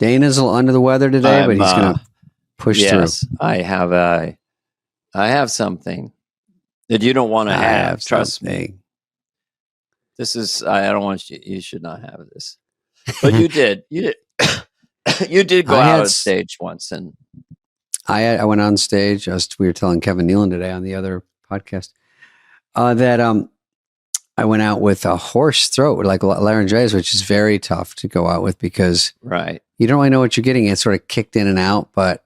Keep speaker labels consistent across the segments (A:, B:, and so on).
A: Dana's a little under the weather today, but he's going to push through.
B: I have something that you don't want to have. Trust me. This is, I don't want you should not have this. But you did. You did go out on stage once. And
A: I went on stage. We were telling Kevin Nealon today on the other podcast that I went out with a hoarse throat, like laryngitis, which is very tough to go out with because you don't really know what you're getting. It sort of kicked in and out, but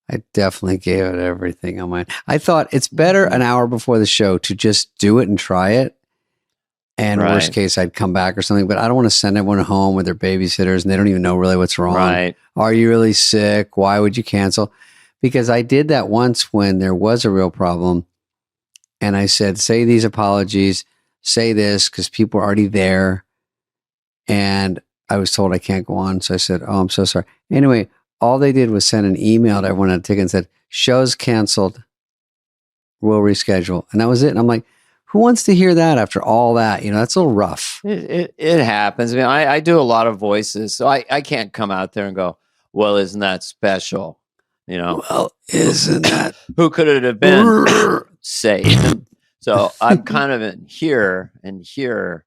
A: I definitely gave it everything on mine. I thought it's better an hour before the show to just do it and try it. And worst case, I'd come back or something, but I don't want to send everyone home with their babysitters and they don't even know really what's wrong.
B: Right.
A: Are you really sick? Why would you cancel? Because I did that once when there was a real problem. And I said, say these apologies, say this, because people are already there. And I was told I can't go on. So I said, oh, I'm so sorry. Anyway, all they did was send an email to everyone on a ticket and said, show's canceled. We'll reschedule. And that was it. And I'm like, who wants to hear that after all that? You know, that's a little rough.
B: It happens. I mean, I do a lot of voices, so I can't come out there and go, well, isn't that special? You know,
A: well, isn't that?
B: Who could it have been? Say. So I'm kind of in here and here.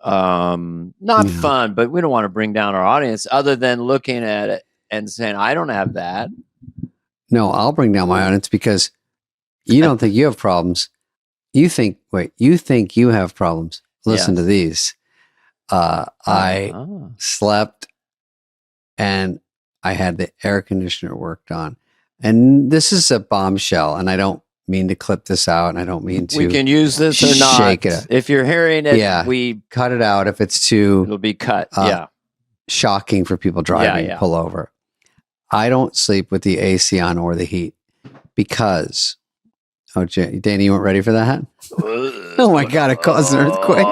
B: Not fun, but we don't want to bring down our audience other than looking at it and saying, I don't have that.
A: No, I'll bring down my audience because you don't think you have problems. You think you have problems. Listen to these. I slept and I had the air conditioner worked on. And this is a bombshell. And I don't mean to clip this out. And I don't mean to.
B: We can use this or not.
A: Shake it.
B: If you're hearing it, we
A: cut it out. If it's too.
B: It'll be cut.
A: Shocking for people driving. Pull over. I don't sleep with the AC on or the heat because. Oh, Danny, you weren't ready for that? Oh my God, it caused an earthquake.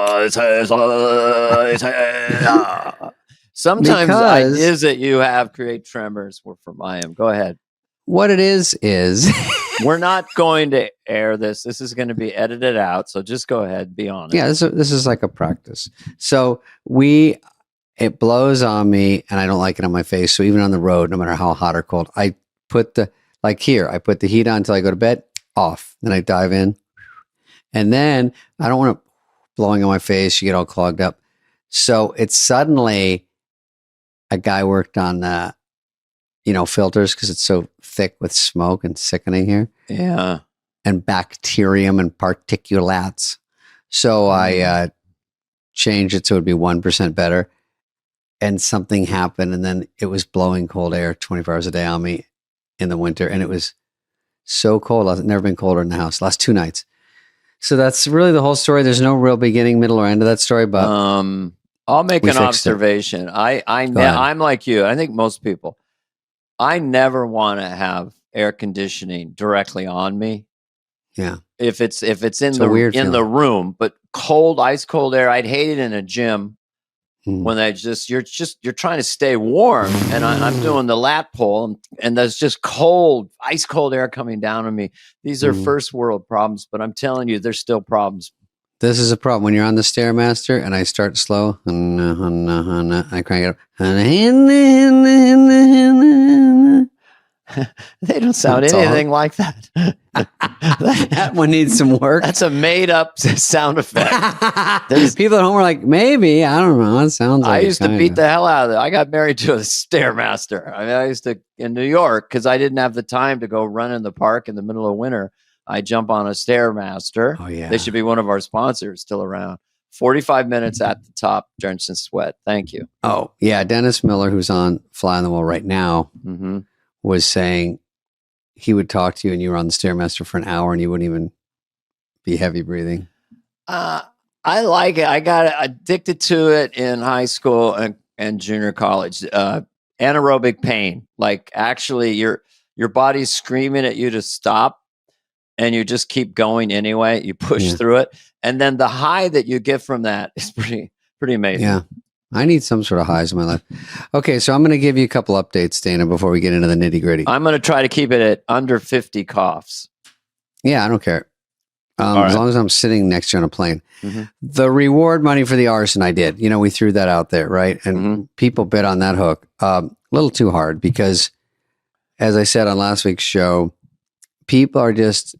B: Sometimes ideas that you have create tremors from I am. Go ahead.
A: What it is
B: we're not going to air this. This is going to be edited out. So just go ahead, be honest.
A: Yeah, this is like a practice. So it blows on me and I don't like it on my face. So even on the road, no matter how hot or cold, I put the heat on until I go to bed. Off. Then I dive in. And then I don't want it blowing on my face. You get all clogged up. So it's suddenly a guy worked on, filters because it's so thick with smoke and sickening here.
B: Yeah.
A: And bacterium and particulates. So I changed it so it would be 1% better. And something happened. And then it was blowing cold air 24 hours a day on me in the winter. And it was so cold. I've never been colder in the house. Last 2 nights. So that's really the whole story. There's no real beginning, middle, or end of that story. But
B: I'll make an observation. I'm like you. I think most people. I never want to have air conditioning directly on me.
A: Yeah.
B: If it's in the room, but ice cold air. I'd hate it in a gym. When you're trying to stay warm, and I'm doing the lat pull, and there's just ice cold air coming down on me. These are first world problems, but I'm telling you, there's still problems.
A: This is a problem when you're on the Stairmaster, and I start slow, and I crank it up.
B: They don't sound anything like that.
A: That one needs some work.
B: That's a made up sound effect.
A: People at home are like, maybe, I don't know. It sounds like
B: I used to beat the hell out of it. I got married to a Stairmaster. I mean, I used to in New York because I didn't have the time to go run in the park in the middle of winter. I jump on a Stairmaster.
A: Oh, yeah.
B: They should be one of our sponsors still around. 45 minutes at the top, drenched in sweat. Thank you.
A: Oh, yeah. Dennis Miller, who's on Fly on the Wall right now, was saying he would talk to you and you were on the Stairmaster for an hour and you wouldn't even be heavy breathing.
B: I like it. I got addicted to it in high school and junior college. Anaerobic pain, like actually your body's screaming at you to stop and you just keep going anyway. You push through it. And then the high that you get from that is pretty amazing.
A: Yeah. I need some sort of highs in my life. Okay, so I'm going to give you a couple updates, Dana, before we get into the nitty gritty.
B: I'm going to try to keep it at under 50 coughs.
A: Yeah, I don't care. As long as I'm sitting next to you on a plane.
B: Mm-hmm.
A: The reward money for the arson, I did. We threw that out there, right? And people bit on that hook a little too hard because, as I said on last week's show, people are just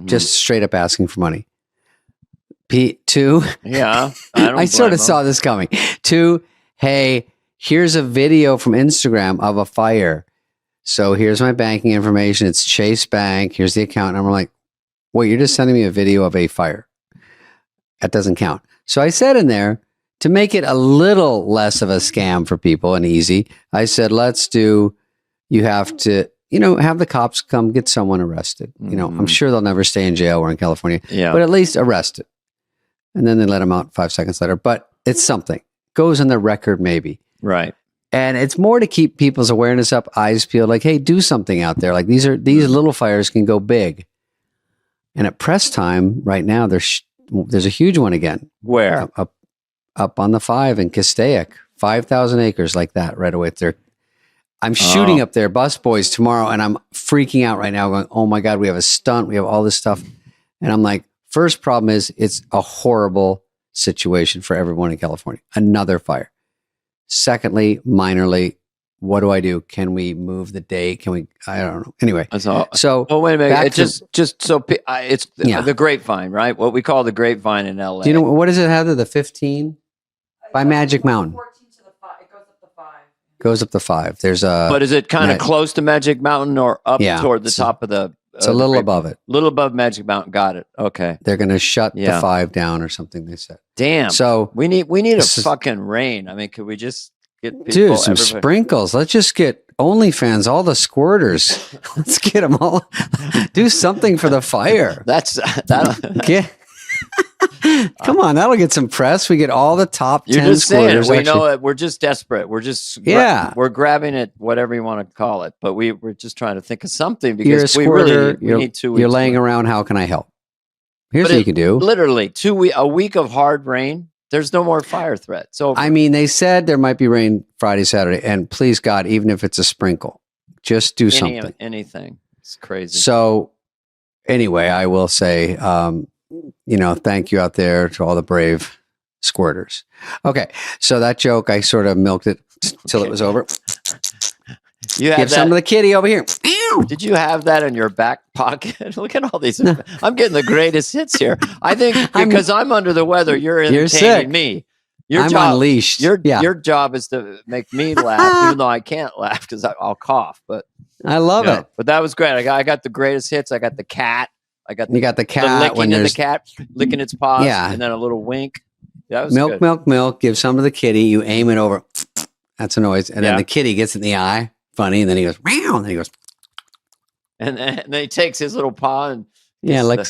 A: just straight up asking for money. Two, I sort of saw this coming. Two, hey, here's a video from Instagram of a fire. So here's my banking information. It's Chase Bank. Here's the account number. I'm like, wait, you're just sending me a video of a fire. That doesn't count. So I said in there, to make it a little less of a scam for people and easy, I said, you have to, have the cops come get someone arrested. I'm sure they'll never stay in jail. We're in California, but at least arrested. And then they let them out 5 seconds later. But it's something. Goes in the record maybe.
B: Right.
A: And it's more to keep people's awareness up, eyes peeled, like, hey, do something out there. Like these little fires can go big. And at press time right now, there's a huge one again.
B: Where?
A: Up on the 5 in Castaic, 5,000 acres like that right away there. I'm shooting up there, bus boys tomorrow, and I'm freaking out right now going, oh my God, we have a stunt. We have all this stuff. And I'm like, first problem is it's a horrible situation for everyone in California. Another fire. Secondly, minorly, what do I do? Can we move the date? Can we? I don't know. Anyway, so
B: wait a minute. It's just so it's the grapevine, right? What we call the grapevine in LA.
A: Do you know what does it have? The 15 by Magic Mountain.
C: 14 to the 5. It goes up to 5.
A: Goes up to 5. There's a.
B: But is it kind of close to Magic Mountain or up toward the top of the?
A: It's a little above it.
B: Little above Magic Mountain. Got it. Okay.
A: They're going to shut the 5 down or something. They said.
B: Damn.
A: So
B: we need a fucking rain. I mean, could we just get people?
A: Dude, some sprinkles. Let's just get OnlyFans, all the squirters. Let's get them all. Do something for the fire. Come on, that'll get some press. We get all the top 10
B: You're just
A: squirters.
B: saying, we know it. We're just desperate. We're just we're grabbing it, whatever you want to call it. But we're just trying to think of something because
A: you're a squirter.
B: we need 2 weeks.
A: You're laying around. How can I help? Here's what you can do.
B: Literally, a week of hard rain. There's no more fire threat. So
A: I mean, they said there might be rain Friday, Saturday, and please God, even if it's a sprinkle, just do something.
B: Anything. It's crazy.
A: So anyway, I will say, thank you out there to all the brave squirters. Okay, so that joke, I sort of milked it till it was over. Give some to the kitty over here.
B: Did you have that in your back pocket? Look at all these. I'm getting the greatest hits here. I think because I'm under the weather, you're entertaining me.
A: I'm unleashed.
B: Your job is to make me laugh, even though I can't laugh because I'll cough. But
A: I love it.
B: But that was great. I got the greatest hits. I got the cat.
A: You got the cat
B: licking the cat licking its paws, and then a little wink. That was
A: milk,
B: good.
A: milk. Give some to the kitty. You aim it over. That's a noise, and then the kitty gets in the eye. Funny, and then he goes, meow, and then he goes,
B: and then he takes his little paw and
A: licks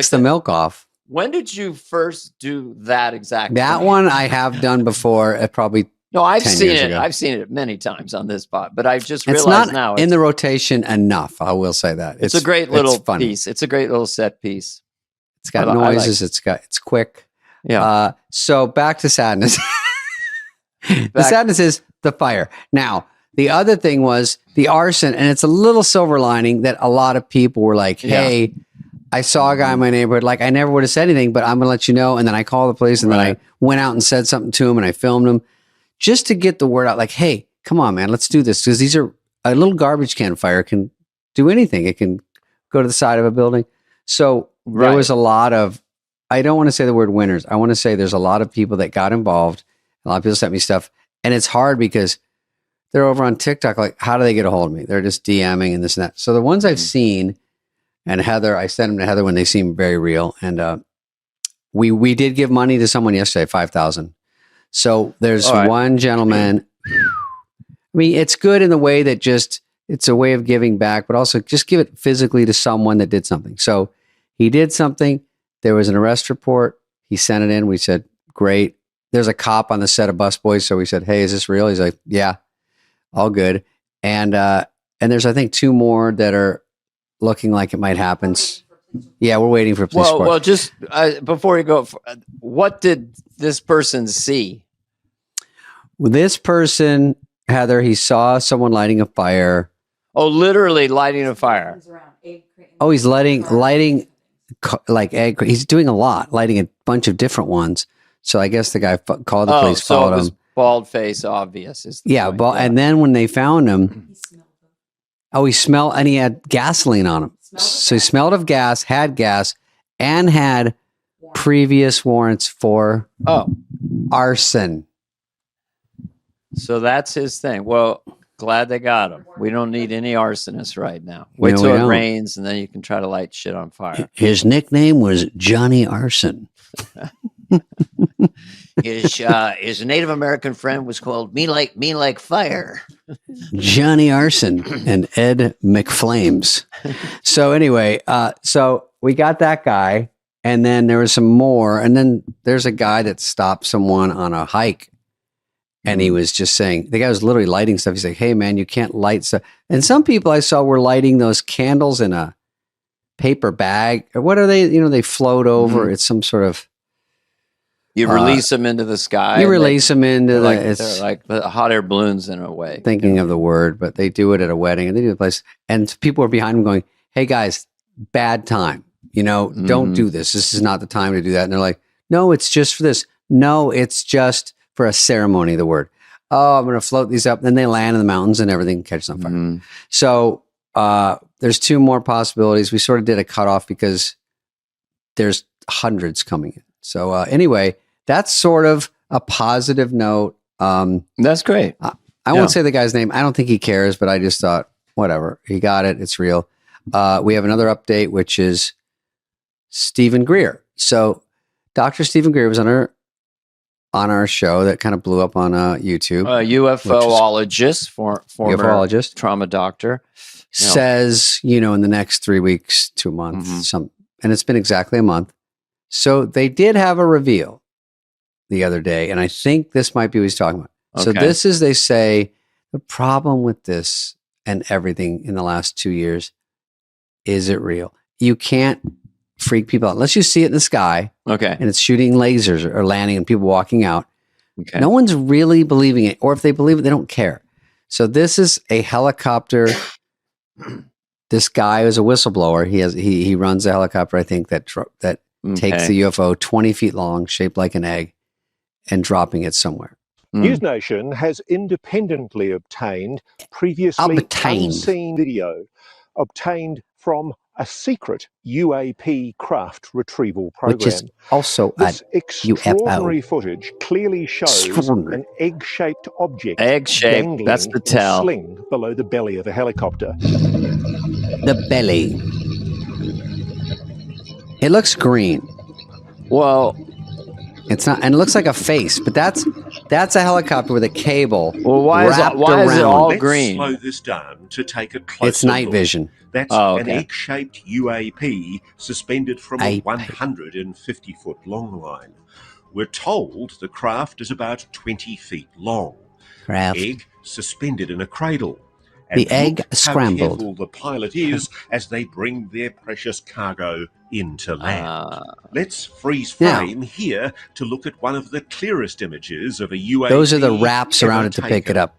A: the milk off.
B: When did you first do that exactly?
A: That one I have done before. Probably
B: I've
A: 10
B: seen
A: years
B: it.
A: ago.
B: I've seen it many times on this spot, but I've just realized
A: it's not
B: now
A: in the rotation enough. I will say that
B: it's a great little piece. It's a great little set piece.
A: It's got noises. It's quick.
B: Yeah.
A: So back to sadness. The sadness is the fire. Now, the other thing was the arson, and it's a little silver lining that a lot of people were like, hey, I saw a guy in my neighborhood. Like, I never would have said anything, but I'm going to let you know. And then I called the police, and then I went out and said something to him, and I filmed him just to get the word out. Like, hey, come on, man, let's do this. Because a little garbage can fire can do anything. It can go to the side of a building. So there was a lot of, I don't want to say the word winners. I want to say there's a lot of people that got involved. A lot of people sent me stuff. And it's hard because they're over on TikTok. Like, how do they get a hold of me? They're just DMing and this and that. So the ones I've seen, and Heather, I sent them to Heather when they seem very real. And we did give money to someone yesterday, $5,000. So there's one gentleman. I mean, it's good in the way that it's a way of giving back, but also just give it physically to someone that did something. So he did something. There was an arrest report. He sent it in. We said, great. There's a cop on the set of Bus Boys. So we said, hey, is this real? He's like, yeah. All good. And there's, I think, 2 more that are looking like it might happen. Yeah, we're waiting for police report.
B: Well, just before you go, what did this person see?
A: This person, Heather, he saw someone lighting a fire.
B: Oh, literally lighting a fire.
A: Oh, he's lighting like egg. He's doing a lot, lighting a bunch of different ones. So I guess the guy called the police,
B: so
A: followed
B: it was
A: him.
B: bald face obvious. Is the point.
A: And then when they found him,
C: He smelled them.
A: he smelled, and he had gasoline on him. So he smelled of gas, had gas, and had previous warrants for arson.
B: So that's his thing. Well, glad they got him. We don't need any arsonists right now. Wait till it rains, and then you can try to light shit on fire.
A: His nickname was Johnny Arson.
B: His Native American friend was called Me Like Fire.
A: Johnny Arson and Ed McFlames. So anyway, so we got that guy, and then there was some more, and then there's a guy that stopped someone on a hike, and he was just saying, the guy was literally lighting stuff. He's like, "Hey man, you can't light stuff." And some people I saw were lighting those candles in a paper bag, or what are they? They float over. It's some sort of.
B: You release them into the sky.
A: You release them into
B: they're like the hot air balloons in a way.
A: Thinking of the word, but they do it at a wedding, and they do the place, and people are behind them going, "Hey guys, bad time. Don't do this. This is not the time to do that." And they're like, "No, it's just for this. No, it's just for a ceremony." The word. Oh, I'm going to float these up. Then they land in the mountains, and everything catches on fire. So there's two more possibilities. We sort of did a cutoff because there's hundreds coming in. So anyway, that's sort of a positive note.
B: That's great.
A: I won't say the guy's name. I don't think he cares, but I just thought, whatever. He got it. It's real. We have another update, which is Stephen Greer. So Dr. Stephen Greer was on our show that kind of blew up on YouTube.
B: UFOologist, former
A: UFOologist,
B: trauma doctor,
A: says, in the next 3 weeks to a month, and it's been exactly a month. So they did have a reveal the other day, and I think this might be what he's talking about. Okay. So this is, they say, the problem with this and everything in the last 2 years, is it real? You can't freak people out unless you see it in the sky.
B: Okay.
A: And it's shooting lasers or landing and people walking out.
B: Okay.
A: No one's really believing it, or if they believe it, they don't care. So this is a helicopter. This guy is a whistleblower. He runs a helicopter, I think, that takes the UFO 20 feet long, shaped like an egg, and dropping it somewhere.
D: News Nation has independently obtained previously unseen video obtained from a secret UAP craft retrieval program.
A: Which is also
D: this extraordinary footage clearly shows an egg-shaped object dangling
B: that's the tell.
D: in a sling below the belly of a helicopter.
A: The belly. It looks green.
B: Well,
A: it's not, and it looks like a face, but that's a helicopter with a cable.
B: Well, why is it all green?
D: Let's slow this down to take a closer
A: It's night
D: look.
A: vision.
D: That's an egg-shaped UAP suspended from a 150-foot long line. We're told the craft is about 20 feet long. Egg suspended in a cradle. And
A: the egg scrambled.
D: How careful the pilot is as they bring their precious cargo into land. Let's freeze frame here to look at one of the clearest images of a UAP.
A: Those are the wraps around it to pick it up.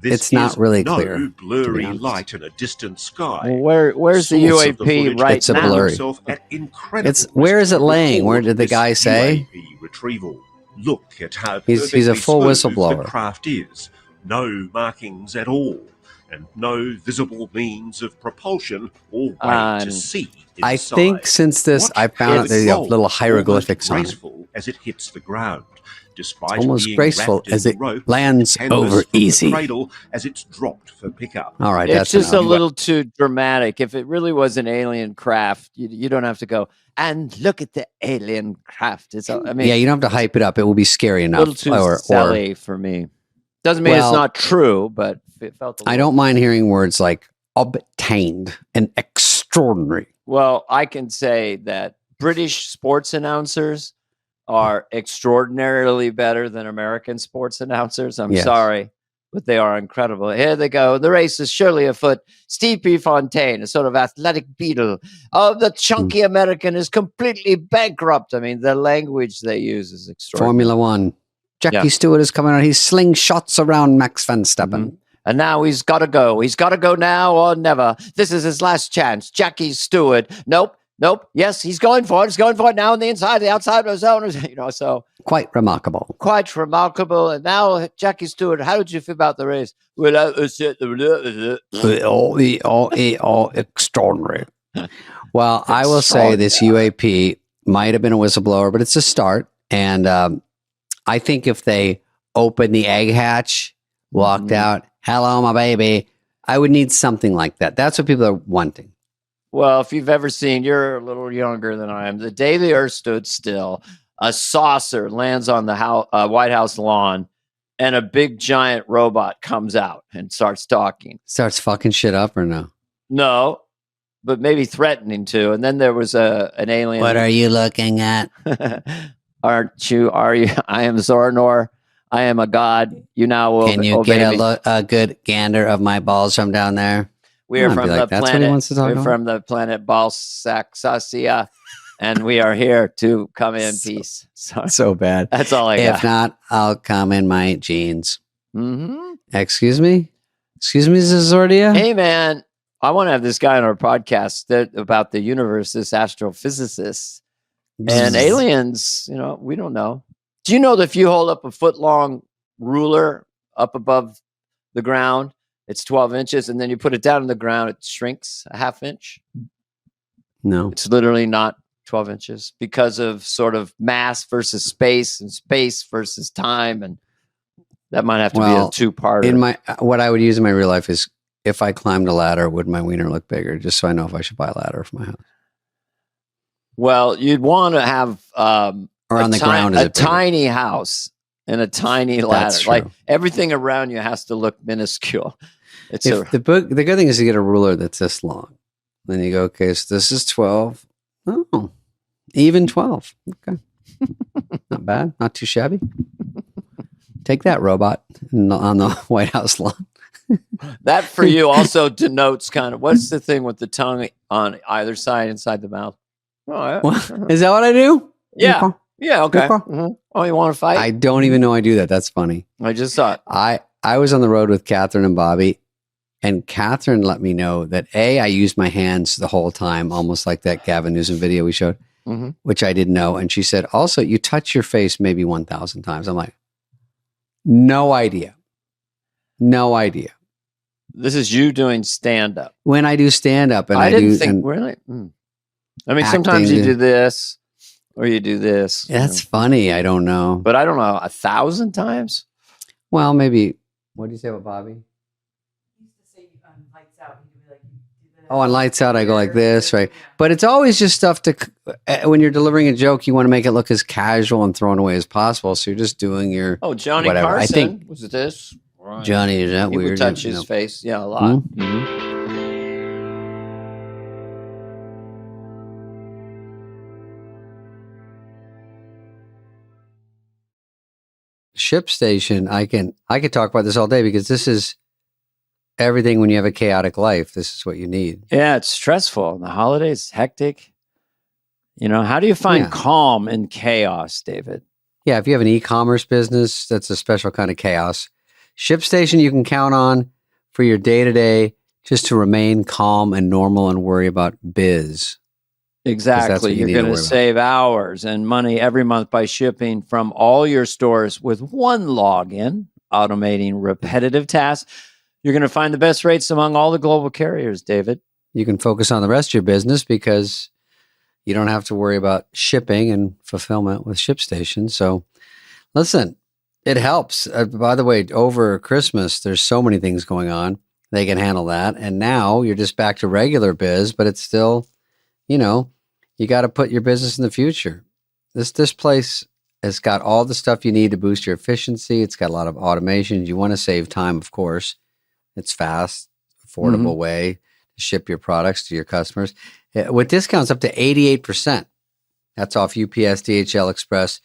A: It's not really clear.
D: No blurry light in a distant sky.
B: Well, where's the UAP right
A: it's
B: now?
A: A blurry.
D: It's
A: where is it laying? Where did the guy say?
D: UAP retrieval. Look at how
A: he's a full whistleblower.
D: The craft is. No markings at all. And no visible means of propulsion or way to see inside.
A: I think since this, I found out there's little hieroglyphics on it.
D: Graceful as it hits the ground, despite
A: almost
D: being
A: graceful as it lands over easy.
D: Cradle as it's dropped for pickup.
A: All right,
B: it's just a little too dramatic. If it really was an alien craft, you don't have to go and look at the alien craft. You don't
A: have to hype it up. It will be scary enough.
B: A little too silly for me. Doesn't mean it's not true, but it felt.
A: I don't mind hearing words like obtained and extraordinary.
B: Well, I can say that British sports announcers are extraordinarily better than American sports announcers. I'm sorry, but they are incredible. Here they go. The race is surely afoot. Steve P. Fontaine, a sort of athletic beetle. Oh, the chunky American is completely bankrupt. I mean, the language they use is extraordinary.
A: Formula One. Jackie Stewart is coming out. He's slinging shots around Max Verstappen.
B: And now he's got to go. He's got to go now or never. This is his last chance. Jackie Stewart. Nope. Nope. Yes, he's going for it. He's going for it now on the inside, the outside of the zone. So
A: Quite remarkable.
B: quite remarkable. And now, Jackie Stewart, how did you feel about the race? Well, that was it.
A: Extraordinary. Well, I will say this UAP might have been a whistleblower, but it's a start. And I think if they opened the egg hatch, walked out, hello, my baby, I would need something like that. That's what people are wanting.
B: Well, if you've ever seen, you're a little younger than I am. The day the earth stood still, a saucer lands on the White House lawn, and a big giant robot comes out and starts talking.
A: Starts fucking shit up or no?
B: No, but maybe threatening to. And then there was an alien.
A: What are you looking at?
B: Aren't you? Are you? I am Zornor. I am a god. You now will.
A: Can you get a good gander of my balls from down there?
B: We are from the
A: That's what he wants to talk
B: We're
A: about?
B: from the planet Balsaxasia, and we are here to come in peace.
A: So bad.
B: That's all I got.
A: If not, I'll come in my jeans.
B: Mm-hmm.
A: Excuse me, Zazordia.
B: Hey, man, I want to have this guy on our podcast about the universe, this astrophysicist and aliens. We don't know. Do you know that if you hold up a foot-long ruler up above the ground, it's 12 inches, and then you put it down on the ground, it shrinks a half inch?
A: No.
B: It's literally not 12 inches because of sort of mass versus space and space versus time. And that might have to be a two-parter.
A: What I would use in my real life is if I climbed a ladder, would my wiener look bigger? Just so I know if I should buy a ladder for my house.
B: Well, you'd want to have
A: or on the ground
B: a tiny house and a tiny ladder. Like everything around you has to look minuscule.
A: The good thing is to get a ruler that's this long. Then you go, okay, so this is 12. Oh, even 12. Okay. Not bad. Not too shabby. Take that, robot, on the White House lawn.
B: That for you also denotes kind of, what's the thing with the tongue on either side inside the mouth? Oh, yeah.
A: Is that what I do?
B: Yeah. Okay. Yeah, okay. Mm-hmm. Oh, you want to fight?
A: I don't even know I do that. That's funny.
B: I just thought.
A: I was on the road with Catherine and Bobby, and Catherine let me know that I used my hands the whole time, almost like that Gavin Newsom video we showed, which I didn't know. And she said, also, you touch your face maybe 1,000 times. I'm like, no idea. No idea.
B: This is you doing stand-up.
A: When I do stand-up. And
B: I didn't think, really? I mean, sometimes you do this or you do this.
A: That's funny. I don't know.
B: But I don't know, 1,000 times?
A: Well, maybe. What do you say about Bobby?
C: He used to say lights out. He'd be like, you do this.
A: Oh, on lights out, I go like this, right? But it's always just stuff when you're delivering a joke, you want to make it look as casual and thrown away as possible. So you're just doing your.
B: Oh, Johnny
A: whatever.
B: Carson.
A: I think
B: was this? Right.
A: Johnny, is that
B: he
A: weird?
B: Would touch his face. Yeah, a lot. Mm-hmm.
A: ShipStation, I could talk about this all day because this is everything when you have a chaotic life. This is what you need.
B: Yeah, it's stressful. The holidays, hectic. How do you find calm in chaos, David?
A: Yeah, if you have an e-commerce business, that's a special kind of chaos. ShipStation you can count on for your day-to-day just to remain calm and normal and worry about biz.
B: Exactly. You're going to save hours and money every month by shipping from all your stores with one login, automating repetitive tasks. You're going to find the best rates among all the global carriers, David.
A: You can focus on the rest of your business because you don't have to worry about shipping and fulfillment with ShipStation. So listen, it helps. By the way, over Christmas, there's so many things going on. They can handle that. And now you're just back to regular biz, but it's still, you got to put your business in the future. This place has got all the stuff you need to boost your efficiency. It's got a lot of automation. You want to save time, of course. It's fast, affordable way to ship your products to your customers. With discounts up to 88%. That's off UPS, DHL Express,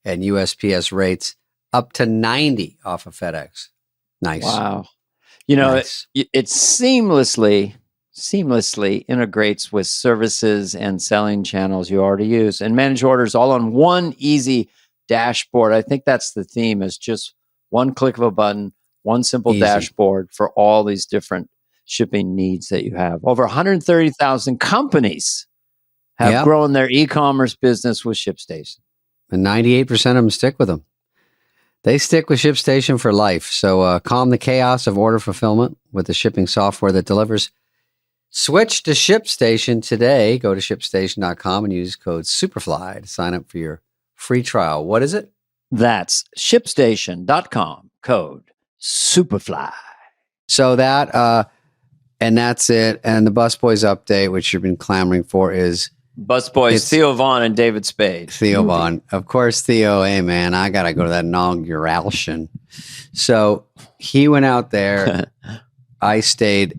A: and USPS rates. Up to 90 off of FedEx. Nice.
B: Wow.
A: Nice.
B: It seamlessly integrates with services and selling channels you already use and manage orders all on one easy dashboard. I think that's the theme, is just one click of a button, one simple dashboard for all these different shipping needs that you have. Over 130,000 companies have grown their e-commerce business with ShipStation.
A: And 98% of them stick with them. They stick with ShipStation for life. So calm the chaos of order fulfillment with the shipping software that delivers. Switch to ShipStation today. Go to shipstation.com and use code Superfly to sign up for your free trial. What is it?
B: That's shipstation.com, code Superfly.
A: So that, and that's it. And the Busboys update, which you've been clamoring for, is
B: Busboys, Theo Vaughn and David Spade.
A: Theo Vaughn. Of course, Theo, hey man, I got to go to that inauguration. So he went out there. I stayed.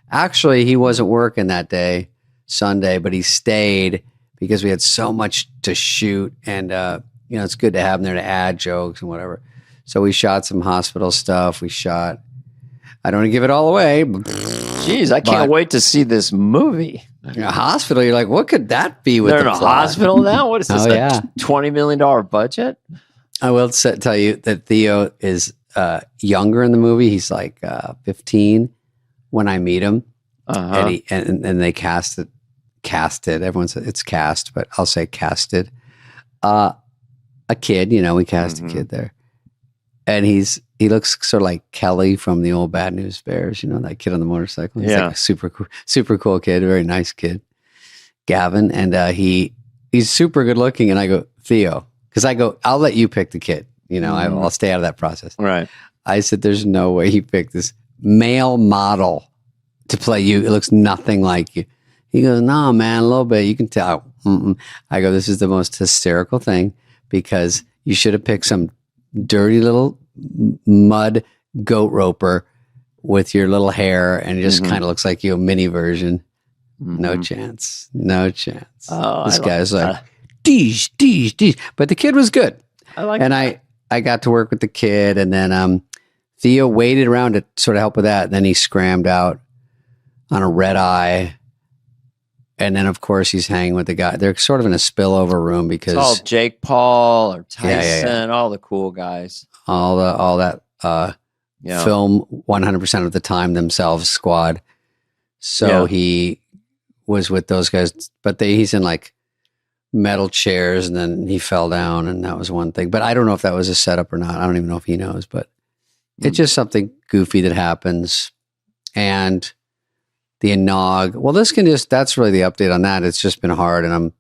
A: Actually, he wasn't working that day, Sunday, but he stayed because we had so much to shoot. And, it's good to have him there to add jokes and whatever. So we shot some hospital stuff. I don't want to give it all away.
B: Jeez, I can't wait to see this movie.
A: A hospital, you're like, what could that be with
B: They're
A: the
B: in a
A: plot?
B: hospital now? What is this, $20 million budget?
A: I will tell you that Theo is younger in the movie. He's like 15 when I meet him.
B: Uh-huh.
A: And they casted. Everyone says it's cast, but I'll say casted. A kid, we cast a kid there. And he looks sort of like Kelly from the old Bad News Bears, that kid on the motorcycle. He's like a super cool kid, very nice kid, Gavin. And he's super good looking. And I go, Theo, because I'll let you pick the kid. I'll stay out of that process.
B: Right.
A: I said, there's no way he picked this male model to play you. It looks nothing like you. He goes, no, man, a little bit. You can tell. I go, this is the most hysterical thing because you should have picked some dirty little mud goat roper with your little hair and it just kind of looks like you, a mini version. No chance.
B: Oh,
A: this guy's like, deesh. But the kid was good. I got to work with the kid and then Theo waited around to sort of help with that. And then he scrammed out on a red eye. And then, of course, he's hanging with the guy. They're sort of in a spillover room because...
B: It's all Jake Paul or Tyson, all the cool guys.
A: All that film 100% of the time themselves squad. So he was with those guys. But he's in like metal chairs and then he fell down and that was one thing. But I don't know if that was a setup or not. I don't even know if he knows. But it's just something goofy that happens. And... the Inog. Well, that's really the update on that. It's just been hard and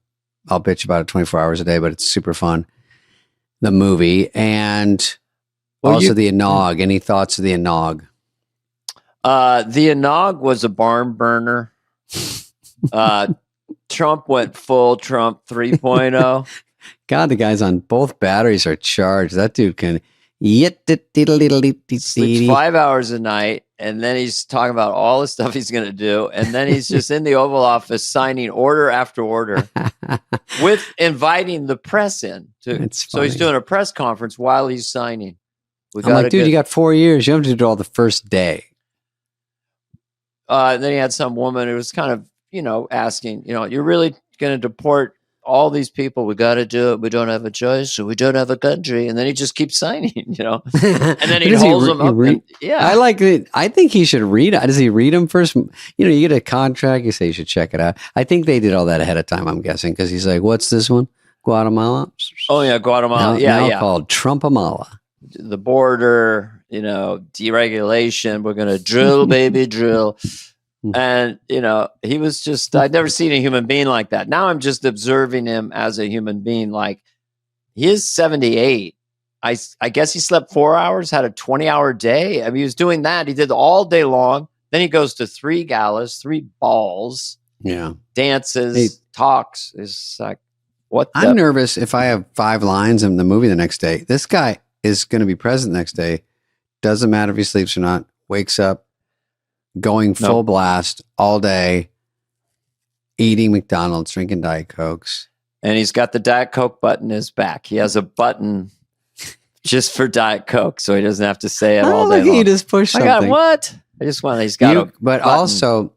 A: I'll bitch about it 24 hours a day, but it's super fun. The movie and also the Inog. Any thoughts of the Inog?
B: The Inog was a barn burner. Trump went full Trump 3.0.
A: God, the guys on both batteries are charged. That dude can
B: sleeps 5 hours a night. And then he's talking about all the stuff he's going to do. And then he's just in the Oval Office signing order after order with inviting the press in. So he's doing a press conference while he's signing.
A: I'm like, dude, you got 4 years. You don't have to do it all the first day.
B: Then he had some woman who was kind of, asking, you're really going to deport all these people. We got to do it. We don't have a choice. So we don't have a country. And then he just keeps signing, And then he holds them up.
A: I like it. I think he should read. Does he read them first? You get a contract. You say you should check it out. I think they did all that ahead of time, I'm guessing, because he's like, what's this one? Guatemala?
B: Oh, yeah, Guatemala.
A: Now called Trumpamala.
B: The border, deregulation. We're going to drill, baby, drill. And, he was just, I'd never seen a human being like that. Now I'm just observing him as a human being. Like, he is 78. I guess he slept 4 hours, had a 20-hour day. I mean, he was doing that. He did all day long. Then he goes to 3 galas, 3 balls.
A: Yeah.
B: Dances, talks. It's like, what?
A: I'm nervous if I have 5 lines in the movie the next day. This guy is going to be present the next day. Doesn't matter if he sleeps or not. Wakes up. Going full blast all day, eating McDonald's, drinking Diet Cokes.
B: And he's got the Diet Coke button in his back. He has a button just for Diet Coke, so he doesn't have to say it all day long.
A: You just push something.
B: I got what? I just want, he's got
A: But
B: button.
A: Also,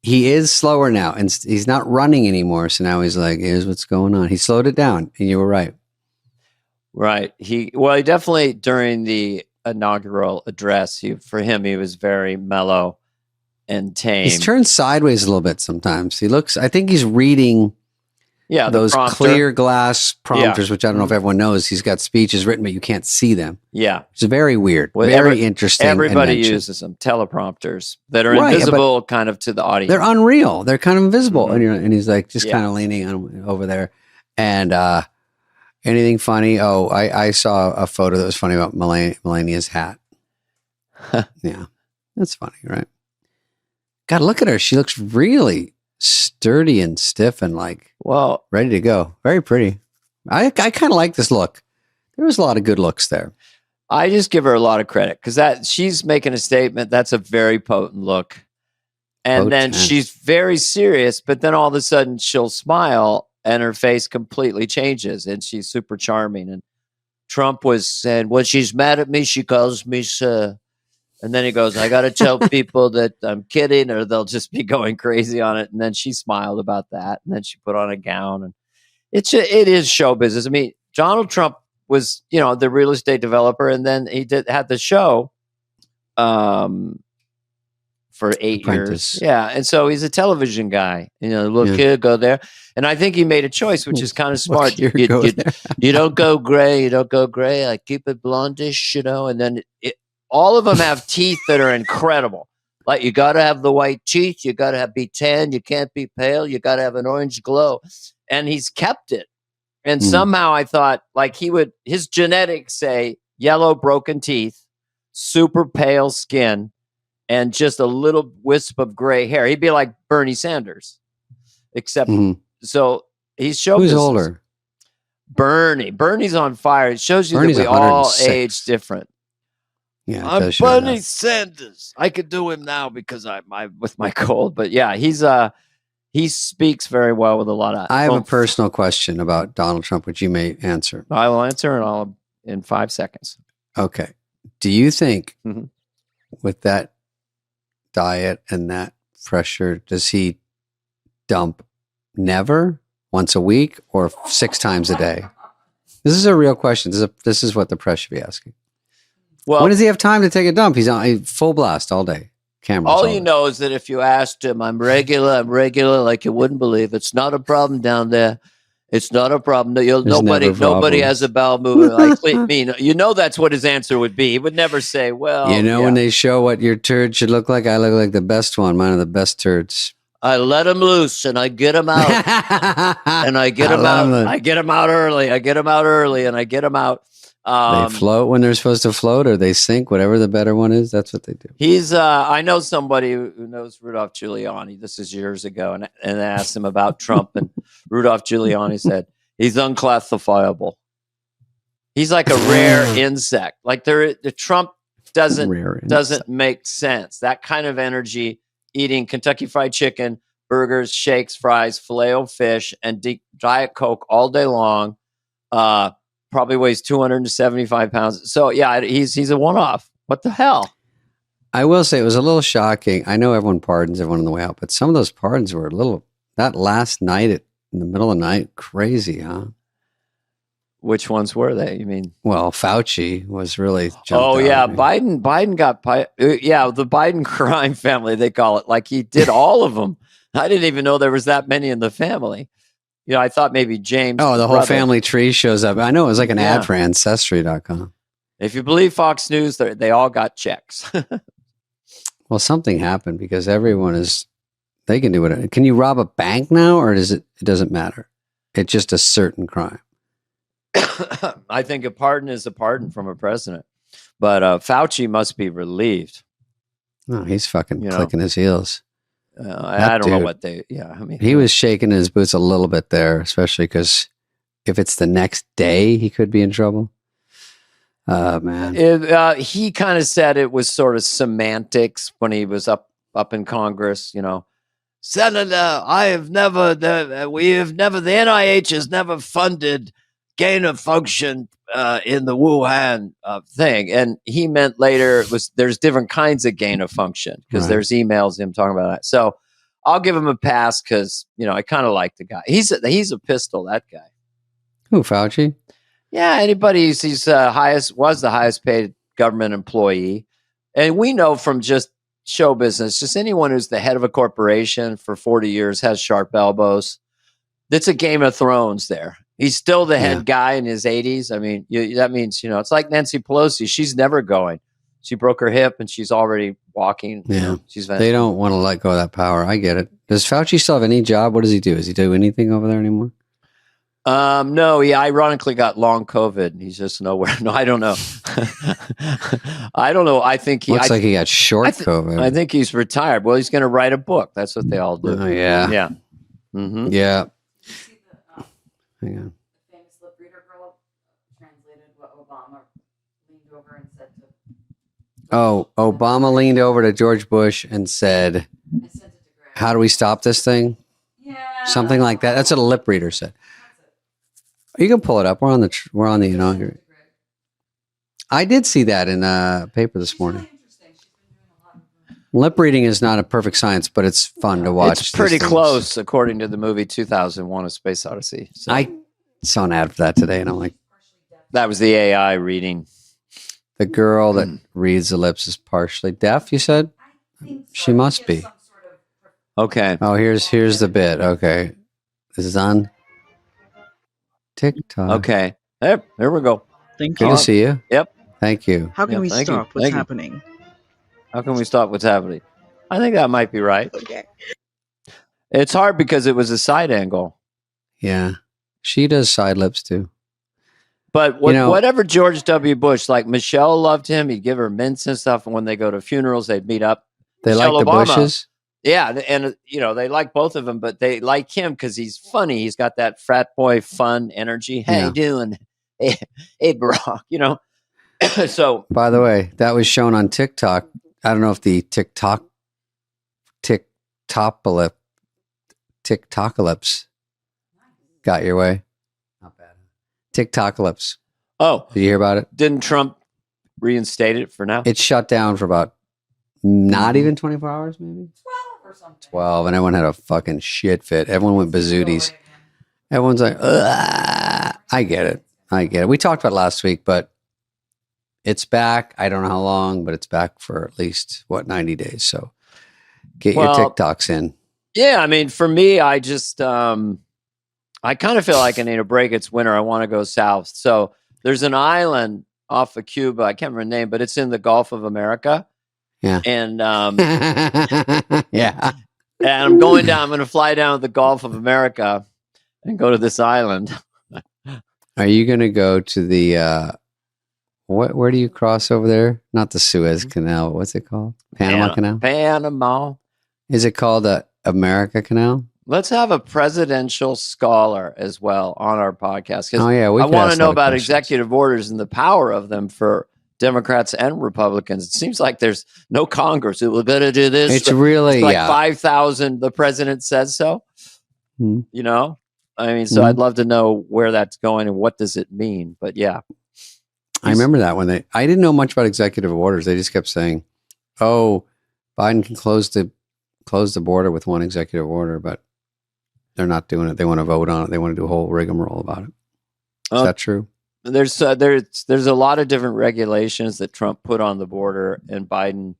A: he is slower now, and he's not running anymore. So now he's like, here's what's going on. He slowed it down, and you were right.
B: Right. He definitely, during the inaugural address, for him, he was very mellow and tame.
A: He's turned sideways a little bit sometimes. I think he's reading
B: Yeah, the
A: those
B: prompter.
A: clear glass prompters, which I don't know if everyone knows. He's got speeches written, but you can't see them.
B: Yeah.
A: It's very weird,
B: Well,
A: very interesting.
B: Everybody
A: invention.
B: uses them, teleprompters that are
A: Right,
B: invisible kind of to the audience.
A: They're unreal. They're kind of invisible.
B: Mhm.
A: And he's like just kind of leaning on, over there. And anything funny? Oh, I saw a photo that was funny about Melania's hat. Yeah, that's funny, right? God, look at her. She looks really sturdy and stiff and like ready to go. Very pretty. I kind of like this look. There was a lot of good looks there.
B: I just give her a lot of credit because that she's making a statement. That's a very potent look. And then she's very serious, but then all of a sudden she'll smile and her face completely changes and she's super charming. And Trump was saying, when she's mad at me, she calls me sir. And then he goes, I got to tell people that I'm kidding or they'll just be going crazy on it. And then she smiled about that. And then she put on a gown. And it is show business. I mean, Donald Trump was, the real estate developer. And then he had the show for 8 years. Yeah. And so he's a television guy. Look here, go there. And I think he made a choice, which is kind of smart. You don't go gray. You don't go gray. I keep it blondish, and then all of them have teeth that are incredible. Like you got to have the white teeth. You got to be tan. You can't be pale. You got to have an orange glow. And he's kept it. And somehow I thought like his genetics say yellow broken teeth, super pale skin, and just a little wisp of gray hair. He'd be like Bernie Sanders, except so he's show
A: Who's
B: business.
A: older?
B: Bernie's on fire. It shows you
A: Bernie's
B: that we all age different.
A: Yeah,
B: I'm Bernie Sanders. I could do him now because I'm with my cold. But yeah, he speaks very well with a lot of.
A: I have a personal question about Donald Trump, which you may answer.
B: I will answer it in 5 seconds.
A: Okay. Do you think with that diet and that pressure, does he dump never, once a week, or 6 times a day? This is a real question. This is what the press should be asking. Well, when does he have time to take a dump? He's on a full blast all day. Cameras.
B: All you know is that if you asked him, I'm regular, like you wouldn't believe. It's not a problem down there. It's not a problem. Nobody has a bowel movement like me. That's what his answer would be. He would never say, well.
A: When they show what your turd should look like, I look like the best one. Mine are the best turds.
B: I let him loose and I get him out. And I get him out. I get him out early. And I get him out.
A: They float when they're supposed to float, or they sink, whatever the better one is. That's what they do.
B: I know somebody who knows Rudolph Giuliani. This is years ago. And I asked him about Trump, and Rudolph Giuliani said, he's unclassifiable. He's like a rare insect. Like the Trump doesn't make sense. That kind of energy, eating Kentucky Fried Chicken, burgers, shakes, fries, Filet-O-Fish, and Diet Coke all day long. Probably weighs 275 pounds. So yeah, he's a one-off. What the hell?
A: I will say it was a little shocking. I know everyone pardons everyone on the way out, but some of those pardons were that last night in the middle of the night, crazy, huh?
B: Which ones were they? You mean?
A: Well, Fauci was really jumped
B: Oh yeah,
A: out.
B: Biden got the Biden crime family, they call it. Like he did all of them. I didn't even know there was that many in the family. I thought maybe James.
A: Oh, the whole family tree shows up. I know it was like an ad for Ancestry.com.
B: If you believe Fox News, they all got checks.
A: Well, something happened because they can do it. Can you rob a bank now, or it doesn't matter? It's just a certain crime.
B: I think a pardon is a pardon from a president. But Fauci must be relieved.
A: Oh, he's fucking clicking his heels.
B: I don't know what
A: he was shaking his boots a little bit there, especially because if it's the next day, he could be in trouble. Man.
B: He kind of said it was sort of semantics when he was up in Congress, Senator, the NIH has never funded gain of function in the Wuhan thing. And he meant later there's different kinds of gain of function because there's emails him talking about that. So I'll give him a pass because, I kind of like the guy. He's a pistol, that guy.
A: Who, Fauci? Yeah,
B: anybody was the highest paid government employee. And we know from just show business, just anyone who's the head of a corporation for 40 years has sharp elbows. it's a Game of Thrones there. He's still the head guy in his 80s. I mean, that means, it's like Nancy Pelosi. She's never going. She broke her hip and she's already walking.
A: Yeah. They don't want to let go of that power. I get it. Does Fauci still have any job? What does he do? Does he do anything over there anymore?
B: No, he ironically got long COVID. He's just nowhere. No, I don't know. I don't know. I think
A: looks like he got short COVID.
B: I think he's retired. Well, he's going to write a book. That's what they all do.
A: Oh, yeah.
B: Yeah. Mm-hmm.
A: Yeah.
C: Hang on. The famous lip reader girl translated what Obama leaned over and said to.
A: Oh, Obama leaned over to George Bush and said, "How do we stop this thing?"
C: Yeah.
A: Something like that. That's what a lip reader said. You can pull it up. We're on the inauguration. I did see that in a paper this morning. Lip reading is not a perfect science, but it's fun to watch.
B: It's pretty close, according to the movie 2001: A Space Odyssey. So.
A: I saw an ad for that today, and I'm like,
B: that was the AI reading.
A: The girl that reads the lips is partially deaf, you said? She must be.
B: Okay.
A: Oh, here's the bit. Okay. This is on TikTok.
B: Okay. There we go.
E: Thank you.
A: Good to see you.
B: Yep.
A: Thank you.
E: How can we
B: thank
E: stop
B: you.
E: what's
B: Thank you.
E: happening?
B: How can we stop what's happening? I think that might be right.
E: Okay.
B: It's hard because it was a side angle.
A: Yeah. She does side lips too.
B: But whatever George W. Bush, like Michelle loved him. He'd give her mints and stuff. And when they go to funerals, they'd meet up.
A: They
B: Michelle
A: like the
B: Obama,
A: Bushes?
B: Yeah. And, they like both of them, but they like him because he's funny. He's got that frat boy fun energy. How you doing? Hey, Barack, So,
A: by the way, that was shown on TikTok. I don't know if the TikTokalypse got your way. Not bad. TikTokalypse.
B: Oh,
A: did you hear about it?
B: Didn't Trump reinstate it for now?
A: It shut down for about not even 24 hours, maybe
C: 12 or something.
A: 12, and everyone had a fucking shit fit. Everyone went bazooties. Everyone's like, ugh. I get it. We talked about it last week, but it's back. I don't know how long, but it's back for at least 90 days. So get your TikToks in.
B: Yeah, I mean, for me, I just I kind of feel like I need a break. It's winter. I want to go south. So there's an island off of Cuba. I can't remember the name, but it's in the Gulf of America.
A: Yeah.
B: And
A: yeah.
B: And I'm going down. I'm going to fly down to the Gulf of America and go to this island.
A: Are you going to go to the where do you cross over there? Not the Suez Canal. What's it called? Panama Canal?
B: Panama.
A: Is it called the America Canal?
B: Let's have a presidential scholar as well on our podcast.
A: Oh, yeah.
B: I want to know about executive orders and the power of them for Democrats and Republicans. It seems like there's no Congress. We're going to do this.
A: It's really,
B: like 5,000. The president says so.
A: Mm-hmm.
B: I mean, so I'd love to know where that's going and what does it mean. But yeah.
A: I remember that when I didn't know much about executive orders. They just kept saying, "Oh, Biden can close the border with one executive order," but they're not doing it. They want to vote on it. They want to do a whole rigmarole about it. Is that true?
B: There's a lot of different regulations that Trump put on the border, and Biden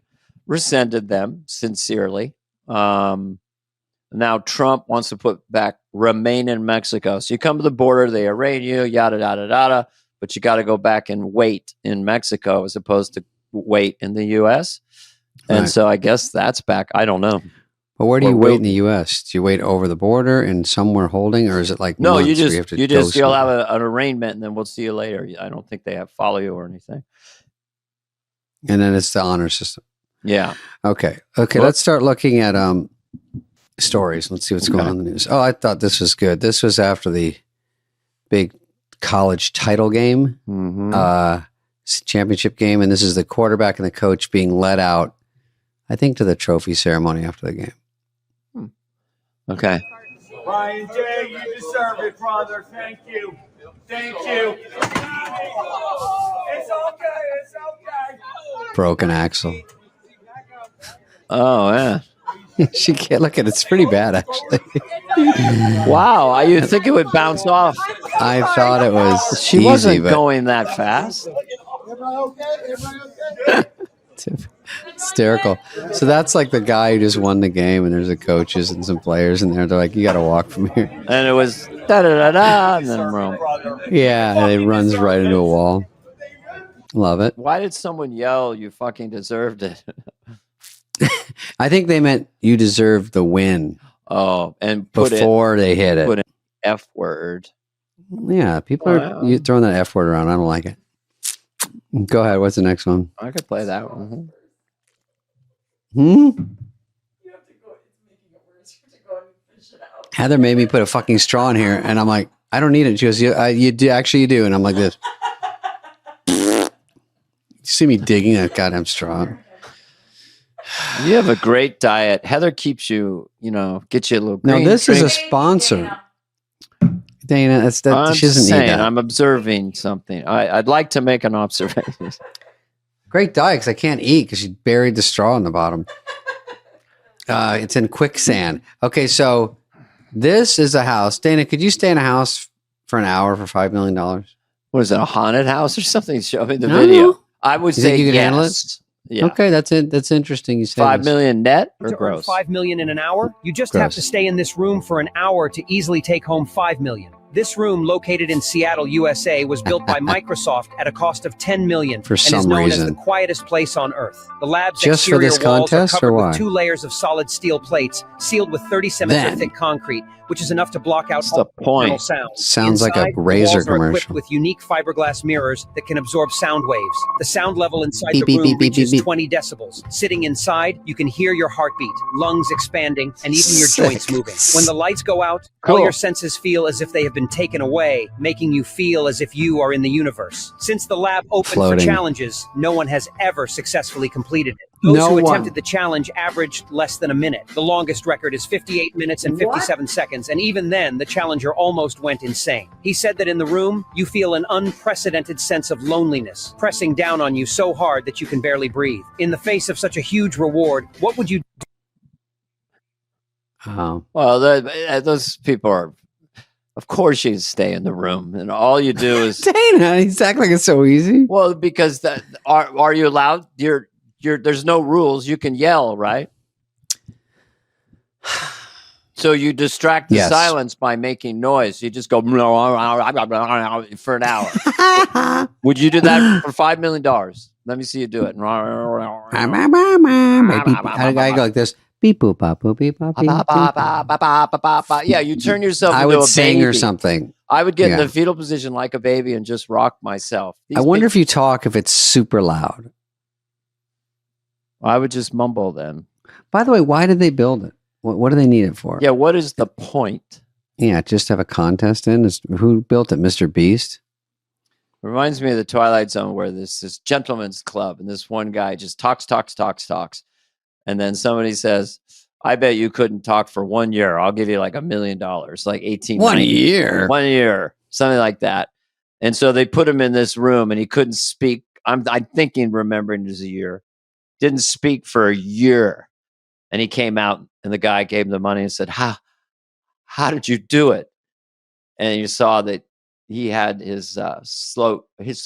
B: rescinded them sincerely. Now Trump wants to put back remain in Mexico. So you come to the border, they arraign you, yada yada yada. But you got to go back and wait in Mexico as opposed to wait in the U.S. And so I guess that's back. I don't know.
A: But where do you wait in the U.S.? Do you wait over the border and somewhere holding, or is it like
B: no?
A: You'll
B: have an arraignment, and then we'll see you later. I don't think they follow you or anything.
A: And then it's the honor system.
B: Yeah.
A: Okay. Let's start looking at stories. Let's see what's going on in the news. Oh, I thought this was good. This was after the big college title game, championship game, and this is the quarterback and the coach being led out, I think, to the trophy ceremony after the game.
B: Okay.
F: Ryan J., you deserve it, brother. Thank you. It's okay.
A: Broken axle.
B: Oh yeah.
A: She can't look at it. It's pretty bad, actually.
B: Wow, you'd think it would bounce off.
A: I thought it was.
B: She wasn't going that fast.
A: Hysterical. So that's like the guy who just won the game, and there's the coaches and some players in there. They're like, you got to walk from here.
B: And it was da-da-da-da, and then Rome.
A: Yeah, and it runs right into a wall. Love it.
B: Why did someone yell, you fucking deserved it?
A: I think they meant you deserve the win.
B: Oh, and
A: before they hit it.
B: Put an F word.
A: Yeah, people are you throwing that F word around. I don't like it. Go ahead. What's the next one?
B: I could play that one.
A: Hmm?
C: You have to go. It's making it worse. You have to go and fish it out.
A: Heather made me put a fucking straw in here, and I'm like, I don't need it. She goes, you do. Actually, you do. And I'm like this. You see me digging that goddamn straw.
B: You have a great diet. Heather keeps you, gets you a little green.
A: No, this
B: drink.
A: is a sponsor. Dana,
B: I'm
A: she doesn't need that.
B: I'm observing something. I'd like to make an observation.
A: Great diet because I can't eat because she buried the straw in the bottom. It's in quicksand. Okay, so this is a house. Dana, could you stay in a house for an hour for $5 million?
B: What is it, a haunted house or something? Show me the video. I would say
A: you could
B: yes.
A: handle it?
B: Yeah.
A: Okay, that's it. That's interesting. You said
B: $5 million net or
E: to
B: gross?
E: earn $5 million in an hour, you just have to stay in this room for an hour to easily take home $5 million. This room, located in Seattle, USA, was built by Microsoft at a cost of $10 million
A: For
E: and
A: some
E: is known as
A: reason.
E: the quietest place on Earth. The lab's
A: Just for
E: exterior
A: this
E: walls
A: contest,
E: are covered
A: or
E: with
A: why?
E: 2 layers of solid steel plates, sealed with 30 centimeter
A: Then-
E: thick concrete, which is enough to block out
B: What's the
E: all
B: point?
E: external sounds.
A: Sounds like a
E: Inside, the
A: Razor
E: walls are equipped
A: commercial.
E: with unique fiberglass mirrors that can absorb sound waves. The sound level inside
A: Beep,
E: the
A: beep,
E: room
A: beep, beep,
E: reaches
A: beep, beep.
E: 20 decibels. Sitting inside, you can hear your heartbeat, lungs expanding, and even your
A: Sick.
E: joints moving. When the lights go out, all
B: Cool.
E: your senses feel as if they have been taken away, making you feel as if you are in the universe. Since the lab opened
A: Floating.
E: for challenges, no one has ever successfully completed it. Those
A: No
E: who
A: one.
E: attempted the challenge averaged less than a minute. The longest record is 58 minutes and 57 seconds, and even then, the challenger almost went insane. He said that in the room, you feel an unprecedented sense of loneliness, pressing down on you so hard that you can barely breathe. In the face of such a huge reward, what would you
A: Oh.
B: Well, those people are, of course, you stay in the room, and all you do is
A: Dana, he's acting like it's so easy.
B: well, because are you allowed? There's no rules. You can yell, right? So you distract the
A: Yes.
B: silence by making noise. You just go for an hour. Would you do that for $5 million? Let me see you do it.
A: I go like this. Beep boop bop boop beep bop beep. Beep.
B: Yeah, you turn yourself
A: I
B: into
A: would
B: a
A: sing
B: baby.
A: or something.
B: I would get in
A: Yeah.
B: the fetal position like a baby and just rock myself.
A: I wonder if you talk if it's super loud.
B: I would just mumble then.
A: By the way, why did they build it? What do they need it for?
B: Yeah, what is the point?
A: Yeah, just have a contest in. Who built it? Mr. Beast?
B: Reminds me of the Twilight Zone where this gentleman's club and this one guy just talks. And then somebody says, I bet you couldn't talk for 1 year. I'll give you like $1 million, like 18.
A: 1 year?
B: 1 year, something like that. And so they put him in this room and he couldn't speak. I'm thinking, remembering it as a year. Didn't speak for a year. And he came out and the guy gave him the money and said, how did you do it? And you saw that he had his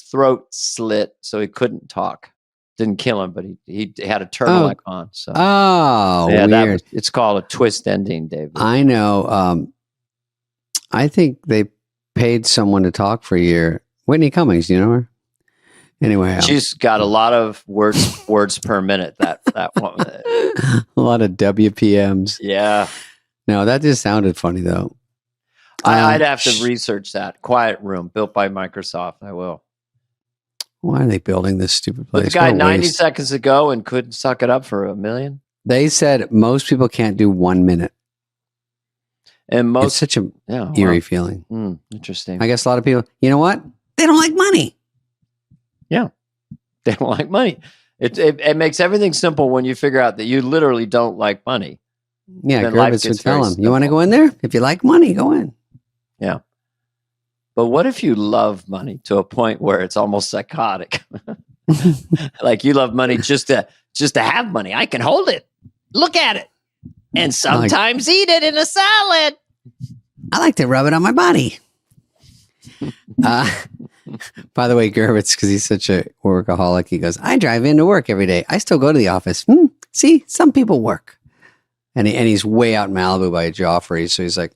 B: throat slit so he couldn't talk. Didn't kill him, but he had a turtleneck on. So
A: yeah, weird.
B: It's called a twist ending, David.
A: I know. I think they paid someone to talk for a year. Whitney Cummings, you know her? Anyway,
B: She's got a lot of words per minute. That woman.
A: a lot of WPMs.
B: Yeah.
A: No, that just sounded funny though.
B: I'd have to research that. Quiet Room, built by Microsoft. I will.
A: Why are they building this stupid place?
B: But the guy
A: What a
B: 90
A: waste.
B: seconds ago and couldn't suck it up for $1 million.
A: They said most people can't do 1 minute.
B: And
A: It's
B: most
A: such a
B: yeah,
A: eerie feeling.
B: interesting.
A: I guess a lot of people, you know what? They don't like money.
B: They don't like money. It makes everything simple when you figure out that you literally don't like money.
A: Yeah,
B: Then life
A: Gervitz would
B: gets
A: tell
B: very
A: them, you want to
B: simple.
A: go in there? If you like money, go in.
B: But what if you love money to a point where it's almost psychotic? Like you love money just to have money. I can hold it. Look at it. And sometimes eat it in a salad.
A: I like to rub it on my body. By the way, Gervitz, because he's such a workaholic, he goes, I drive into work every day. I still go to the office. See, some people work. And he's way out in Malibu by Joffrey. So he's like,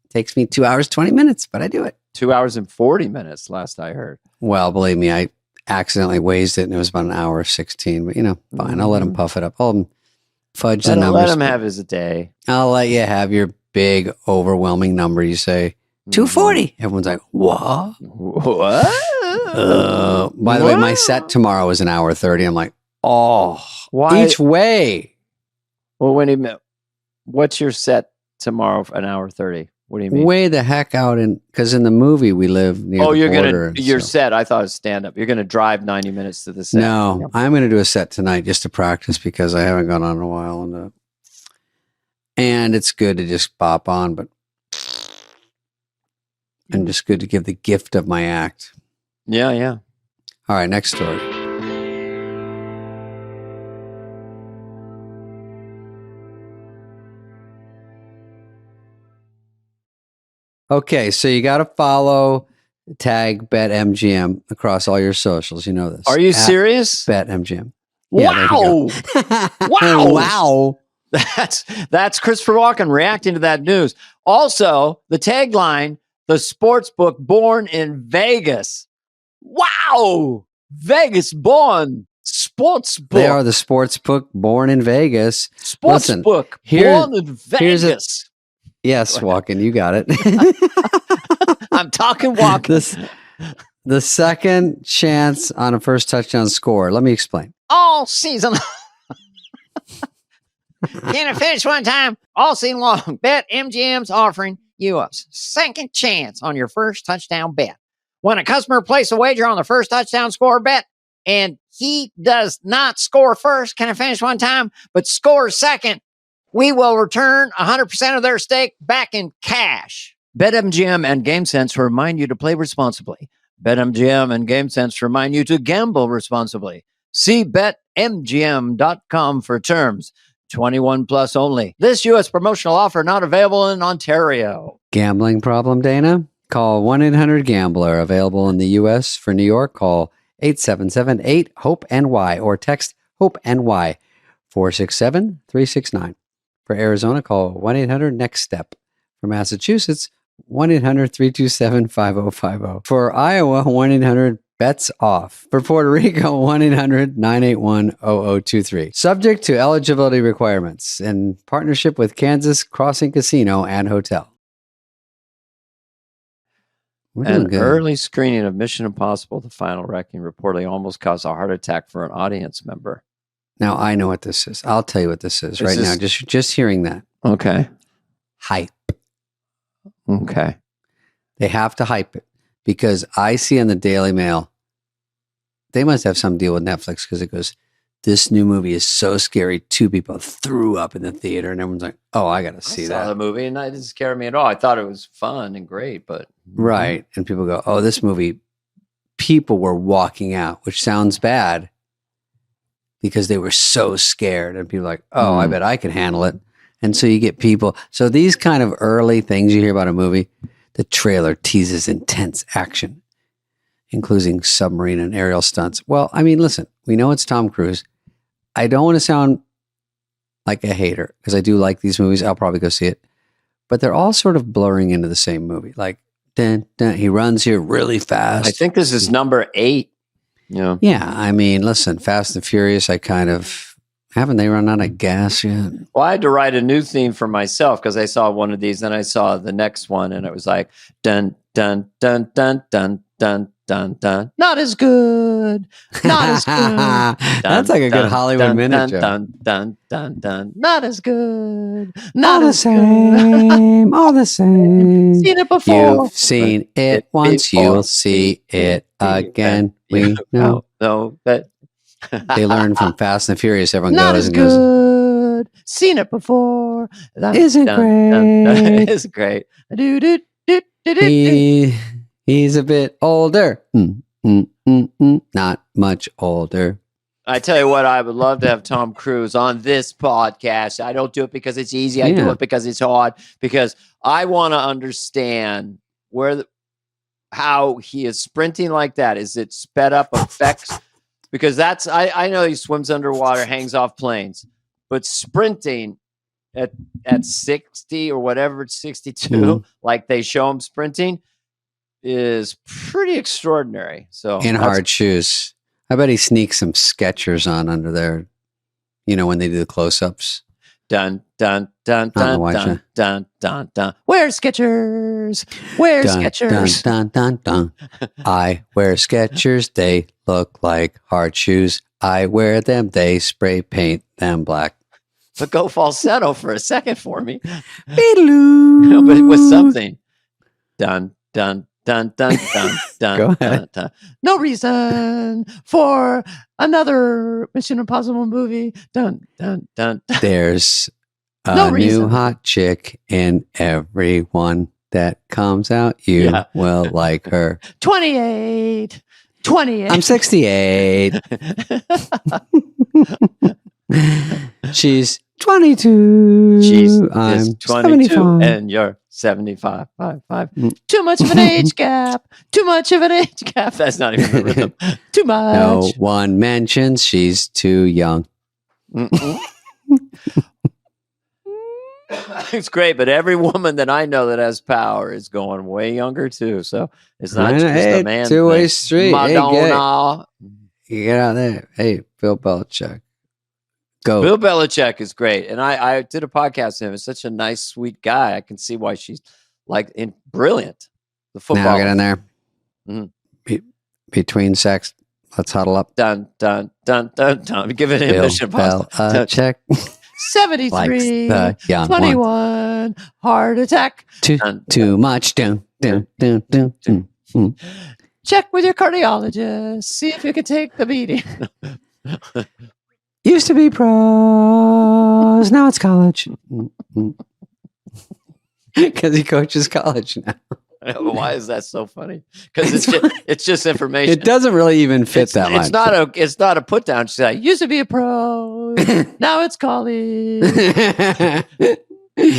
A: takes me 2 hours, 20 minutes, but I do it.
B: 2 hours and 40 minutes, last I heard.
A: Well, believe me, I accidentally wazed it and it was about an hour 16. But, fine. I'll let him puff it up. I'll fudge the numbers.
B: Let him have his day.
A: I'll let you have your big, overwhelming number. You say 240. Everyone's like, what? By the way, my set tomorrow is an hour 30. I'm like,
B: why?
A: Each way.
B: Well, what's your set tomorrow for an hour 30? What do you mean?
A: Way the heck out because in the movie we live near the border.
B: Your set, I thought it was stand up. You're going to drive 90 minutes to the set.
A: No, I'm going to do a set tonight just to practice because I haven't gone on in a while. And it's good to just bop on, and just good to give the gift of my act.
B: Yeah, yeah.
A: All right, next story. Okay, so you got to follow, tag BetMGM across all your socials. You know this.
B: Are you serious?
A: BetMGM.
B: Yeah, wow. Wow.
A: Wow.
B: That's Christopher Walken reacting to that news. Also, the tagline, the sports book born in Vegas. Wow. Vegas born sports book.
A: They are the sports book born in Vegas.
B: Sports book born in Vegas.
A: Yes, Walken, you got it.
B: I'm talking Walken.
A: The second chance on a first touchdown score. Let me explain.
B: All season. Can I finish one time? All season long. BetMGM's offering you a second chance on your first touchdown bet. When a customer places a wager on the first touchdown score bet, and he does not score first, can I finish one time, but scores second, we will return 100% of their stake back in cash. BetMGM and GameSense remind you to play responsibly. BetMGM and GameSense remind you to gamble responsibly. See BetMGM.com for terms. 21 plus only. This U.S. promotional offer not available in Ontario.
A: Gambling problem, Dana? Call 1-800-GAMBLER. Available in the U.S. For New York, call 877-8-HOPE-NY or text HOPE-NY 467-369. For Arizona, call 1-800-NEXT-STEP. For Massachusetts, 1-800-327-5050. For Iowa, 1-800-BETS-OFF. For Puerto Rico, 1-800-981-0023. Subject to eligibility requirements in partnership with Kansas Crossing Casino and Hotel.
B: An early screening of Mission Impossible: The Final Reckoning reportedly almost caused a heart attack for an audience member.
A: Now, I know what this is. I'll tell you what this is right now. Just hearing that.
B: Okay.
A: Hype.
B: Okay.
A: They have to hype it because I see on the Daily Mail, they must have some deal with Netflix because it goes, this new movie is so scary. 2 people threw up in the theater and everyone's like, oh, I got to see that.
B: I saw the movie and it didn't scare me at all. I thought it was fun and great, but.
A: Right. And people go, oh, this movie, people were walking out, which sounds bad because they were so scared. And people are like, oh, I bet I can handle it. And so you get people. So these kind of early things you hear about a movie, the trailer teases intense action, including submarine and aerial stunts. Well, I mean, listen, we know it's Tom Cruise. I don't want to sound like a hater because I do like these movies. I'll probably go see it. But they're all sort of blurring into the same movie. Like, dun, dun, he runs here really fast.
B: I think this is number 8. Yeah.
A: Yeah. I mean, listen, Fast and Furious, haven't they run out of gas yet?
B: Well, I had to write a new theme for myself because I saw one of these, then I saw the next one, and it was like, dun, dun, dun, dun, dun, dun, dun, dun. Not as good. Not as good.
A: That's like a good Hollywood minute joke.
B: Dun, dun, dun, dun. Not as good.
A: Not the same. All the same.
B: Seen it before.
A: You've seen it once. You'll see it again. We know.
B: No, but
A: they learn from Fast and Furious. Everyone
B: not
A: goes
B: as
A: and
B: good. Seen it before.
A: Isn't great.
B: It's great.
A: He's a bit older. Not much older.
B: I tell you what, I would love to have Tom Cruise on this podcast. I don't do it because it's easy. I do it because it's hard. Because I want to understand how he is sprinting like that? Is it sped up effects? Because I know he swims underwater, hangs off planes, but sprinting at 60 or whatever, it's 62, like they show him sprinting, is pretty extraordinary. So
A: in hard shoes. I bet he sneaks some Skechers on under there. You know, when they do the close-ups.
B: Dun dun dun dun dun dun dun dun. Wear Skechers. Wear Skechers.
A: Dun dun dun dun. I wear Skechers. They look like hard shoes. I wear them. They spray paint them black.
B: But go falsetto for a second for me.
A: Beedaloo.
B: But with something. Dun dun dun dun dun dun.
A: Go
B: dun,
A: ahead.
B: dun. No reason for another Mission Impossible movie. Dun dun dun. dun.
A: There's a
B: No
A: new
B: reason.
A: hot chick in everyone that comes out. You
B: Yeah.
A: will like her.
B: 28. 28.
A: I'm 68. She's 22.
B: She's
A: I'm
B: 22
A: 75.
B: and you're 75.
A: Mm.
B: Too much of an age gap. Too much of an age gap. That's not even the rhythm. Too much.
A: No one mentions she's too young.
B: Mm-mm. It's great, but every woman that I know that has power is going way younger too. So it's not just
A: Hey,
B: a man.
A: two-way
B: thing.
A: street. Hey,
B: Madonna.
A: You get out there. Hey, Bill Belichick. Go.
B: Bill Belichick is great, and I did a podcast with him. He's such a nice, sweet guy. I can see why she's brilliant. The football.
A: Now get in there.
B: Mhm.
A: Between sex, let's huddle up.
B: Dun dun dun dun dun. Give it a
A: Bill
B: Mission Impossible.
A: Belichick
B: 73,
A: likes the young one.
B: 21, heart attack.
A: Too much. Dun, dun, dun, dun, dun, dun.
B: Check with your cardiologist. See if you can take the beating.
A: Used to be pros. Now it's college. Because he coaches college now.
B: Why is that so funny? Because it's just information.
A: It doesn't really even fit that much.
B: It's not a put down. She's like, used to be a pro. Now it's college.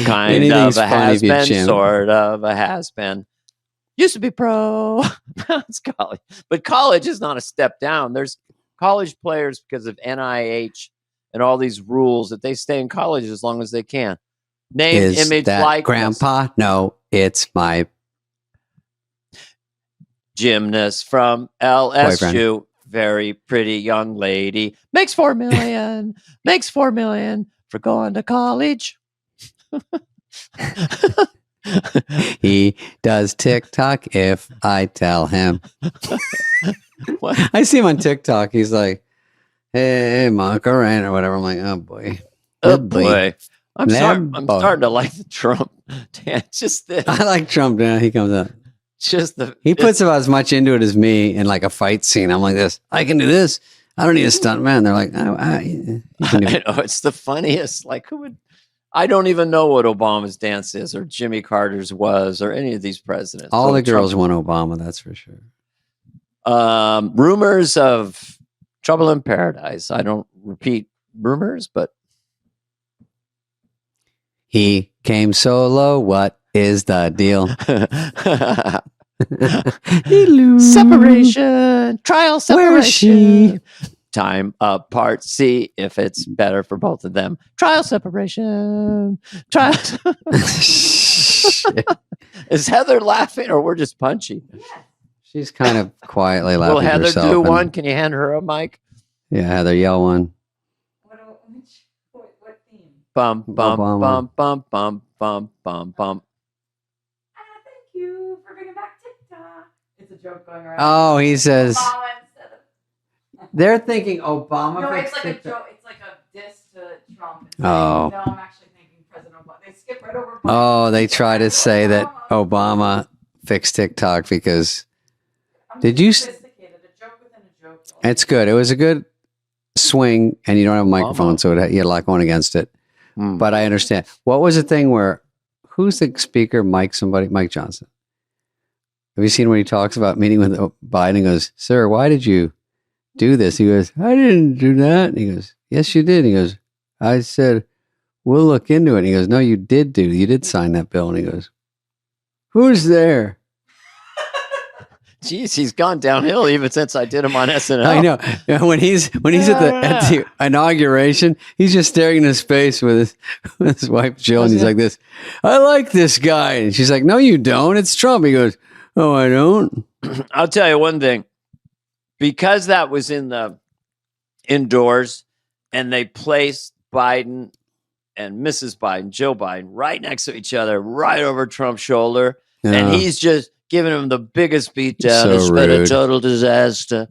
B: Kind
A: Anything's
B: of a
A: funny
B: has
A: if you
B: been,
A: jam.
B: sort of a has been. Used to be pro. Now it's college. But college is not a step down. There's college players because of NIH and all these rules that they stay in college as long as they can. Name,
A: Is
B: image,
A: that
B: likeness.
A: grandpa? No, it's my
B: Gymnast from LSU.
A: Boyfriend.
B: Very pretty young lady. Makes $4 million. Makes $4 million for going to college.
A: He does TikTok if I tell him.
B: What?
A: I see him on TikTok. He's like, hey, Macarena or whatever. I'm like, oh boy.
B: Oh boy. I'm
A: Lambo.
B: starting to like the Trump. Dan, just the
A: I like Trump now. He comes up.
B: just the
A: He puts about as much into it as me in like a fight scene. I'm like this. I can do this. I don't need a stunt man. They're like, you can do
B: I know it's the funniest. Like who would I don't even know what Obama's dance is or Jimmy Carter's was or any of these presidents.
A: all
B: So
A: the girls
B: Trump-
A: want Obama. That's for sure.
B: Rumors of trouble in paradise. I don't repeat rumors, but
A: He came solo. What is the deal?
B: separation, trial separation.
A: Where is she?
B: Time apart. See if it's better for both of them. Trial separation. Trial.
A: Shit.
B: Is Heather laughing or we're just punchy?
A: She's kind of quietly laughing
B: Will
A: to
B: Heather
A: herself.
B: do
A: and-
B: one? Can you hand her a mic?
A: Yeah, Heather, yell one.
C: What theme?
B: Bum bum
A: Obama.
B: bum bum bum bum bum bum.
C: Thank you for bringing back TikTok. It's a joke going around.
A: Oh, he says
C: Obama instead of
A: they're thinking Obama.
C: no, it's
A: fixed
C: like a
A: TikTok.
C: joke. It's like a diss to Trump. It's
A: Oh.
C: like, no, I'm actually thinking President Obama. They skip right over.
A: Oh, they try to say that Obama fixed TikTok because
C: I'm
A: Did you s-
C: sophisticated? A joke within a joke.
A: it's good. It was a good swing, and you don't have a microphone,
B: Obama.
A: so you had a lot going against it.
B: Hmm.
A: But I understand. What was the thing where who's the speaker? Mike Johnson. Have you seen when he talks about meeting with Biden? He goes, "Sir, why did you do this?" He goes, "I didn't do that." And he goes, "Yes, you did." And he goes, "I said we'll look into it." And he goes, "No, you did sign that bill." And he goes, "Who's there?"
B: Jeez, he's gone downhill even since I did him on SNL.
A: I know. Yeah, when he's at the inauguration, he's just staring in his face with his wife Jill, and he's like this. I like this guy, and she's like, "No, you don't. It's Trump." He goes, "Oh, I don't."
B: I'll tell you one thing, because that was in the indoors, and they placed Biden and Mrs. Biden, Joe Biden, right next to each other, right over Trump's shoulder, and he's just giving him the biggest beatdown.
A: So
B: It's been a
A: rude.
B: total disaster.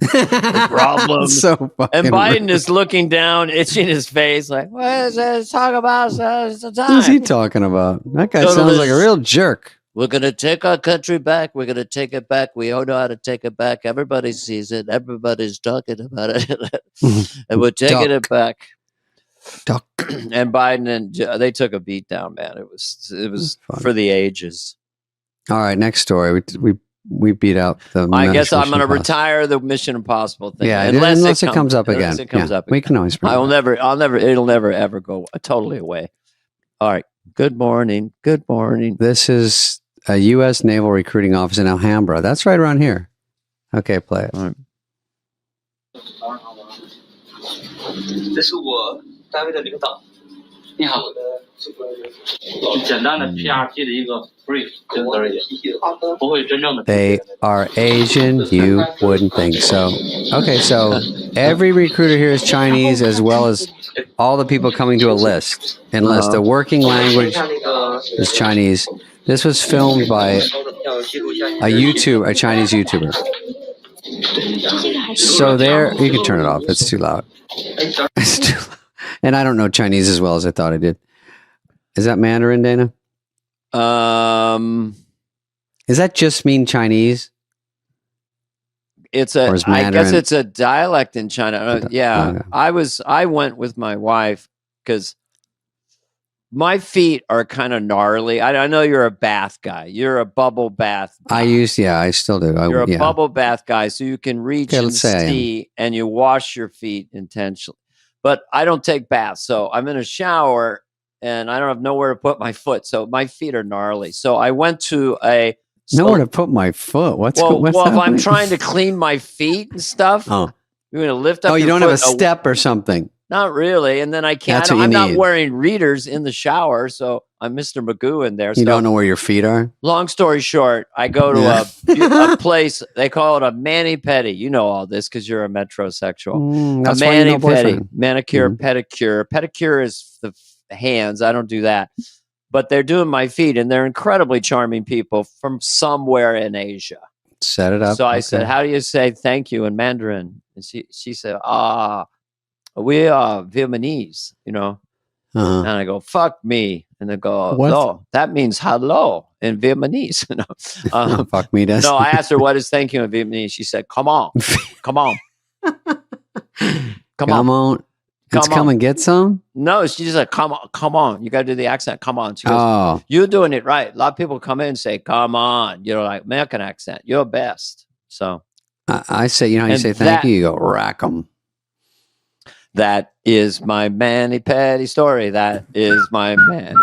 B: Problems.
A: So fucking
B: And Biden
A: rude.
B: is looking down, itching his face, like, what is this? Talk about it's the time.
A: What's he talking about? That guy
B: Total
A: sounds like a real jerk.
B: We're going to take our country back. We're going to take it back. We all know how to take it back. Everybody sees it. Everybody's talking about it. And we're taking it back.
A: Duck.
B: And Biden and they took a beat down, man. It was
A: Fun.
B: for the ages.
A: All right, next story. We beat out the.
B: I guess I'm going to
A: Mission Impossible.
B: retire the Mission Impossible thing.
A: Yeah, unless it comes up again.
B: Unless it comes up
A: We
B: again.
A: can always. bring
B: I'll
A: it up.
B: never, it'll never ever go totally away. All right. Good morning. Good morning.
A: This is a U.S. Naval recruiting office in Alhambra. That's right around here. Okay, play it.
B: All right.
G: 这是我单位的领导。你好，简单的 PRT 的一个 brief 仅此而已，不会真正的。
A: They are Asian. You wouldn't think so. Okay, so every recruiter here is Chinese, as well as all the people coming to enlist. The working language is Chinese. This was filmed by a Chinese YouTuber. So there, you can turn it off. It's too loud. It's too loud. And I don't know Chinese as well as I thought I did. Is that Mandarin, Dana? Does that just mean Chinese?
B: It's
A: Or is
B: I guess
A: Mandarin-
B: it's a dialect in China. Yeah,
A: Okay.
B: I went with my wife because my feet are kind of gnarly. I know you're a bath guy. You're a bubble bath guy.
A: I still do.
B: You're a bubble bath guy, so you can reach
A: Okay,
B: and
A: let's say I am.
B: see, and you wash your feet intentionally. But I don't take baths, so I'm in a shower, and I don't have nowhere to put my foot, so my feet are gnarly. So I went to a
A: Nowhere to put my foot. What's
B: well,
A: what's
B: if I'm
A: happening?
B: trying to clean my feet and stuff,
A: Oh,
B: you're going to lift up.
A: you
B: your
A: don't have a
B: foot
A: step or something.
B: Not really, and then I can't.
A: That's what you
B: I'm not
A: need.
B: wearing readers in the shower, so I'm Mr. Magoo in there.
A: You
B: so,
A: don't know where your feet are.
B: long story short, I go to a place. They call it a mani-pedi. You know all this because you're a metrosexual.
A: That's
B: A
A: why you know
B: mani-pedi,
A: boyfriend.
B: manicure,
A: Mhm.
B: pedicure. Pedicure is the hands. I don't do that. But they're doing my feet, and they're incredibly charming people from somewhere in Asia.
A: Set it up.
B: So I said, "How do you say thank you in Mandarin?" And she said, we are Vietnamese, you know."
A: Uh-huh.
B: And I go, "Fuck me," and they go,
A: What?
B: "No, that means hello in Vietnamese." You know?
A: Fuck me, does.
B: No, I asked her what is thank you in Vietnamese. She said, "Come on, come on, come on."
A: Let's
B: Come
A: come
B: on.
A: and get some.
B: No, she just said, "Come on, come on." You got to do the accent. Come on. She goes,
A: Oh,
B: "You're doing it right." A lot of people come in and say, "Come on," you know, like American accent. You're best. So
A: I say, you know, how you
B: And
A: say thank
B: that-
A: you. You go rack 'em.
B: that is my mani-pedi story. That is my man.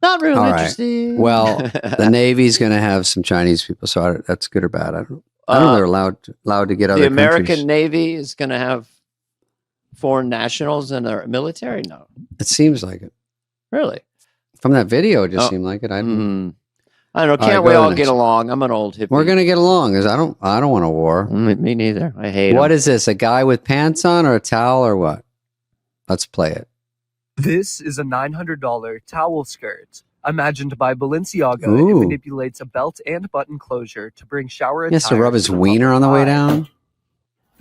B: Not real
A: All right.
B: interesting.
A: Well, the Navy's going to have some Chinese people, so that's good or bad. I don't know. They're allowed to get other
B: the American
A: countries.
B: Navy is going to have foreign nationals in their military. No,
A: It seems like it.
B: really.
A: From that video, it just
B: Oh.
A: seemed like it.
B: I don't know.
A: right,
B: Can't
A: go
B: we
A: to the
B: all
A: next
B: get
A: one.
B: along? I'm an old hippie.
A: We're going to get along because I don't want a war.
B: Me neither. I hate
A: What
B: them.
A: is this? A guy with pants on or a towel or what? Let's play it.
H: This is a $900 towel skirt. Imagined by Balenciaga,
A: Ooh.
H: it manipulates a belt and button closure to bring shower
A: He has to
H: attire
A: rub his
H: to the
A: wiener
H: public
A: on the way
H: eye.
A: down.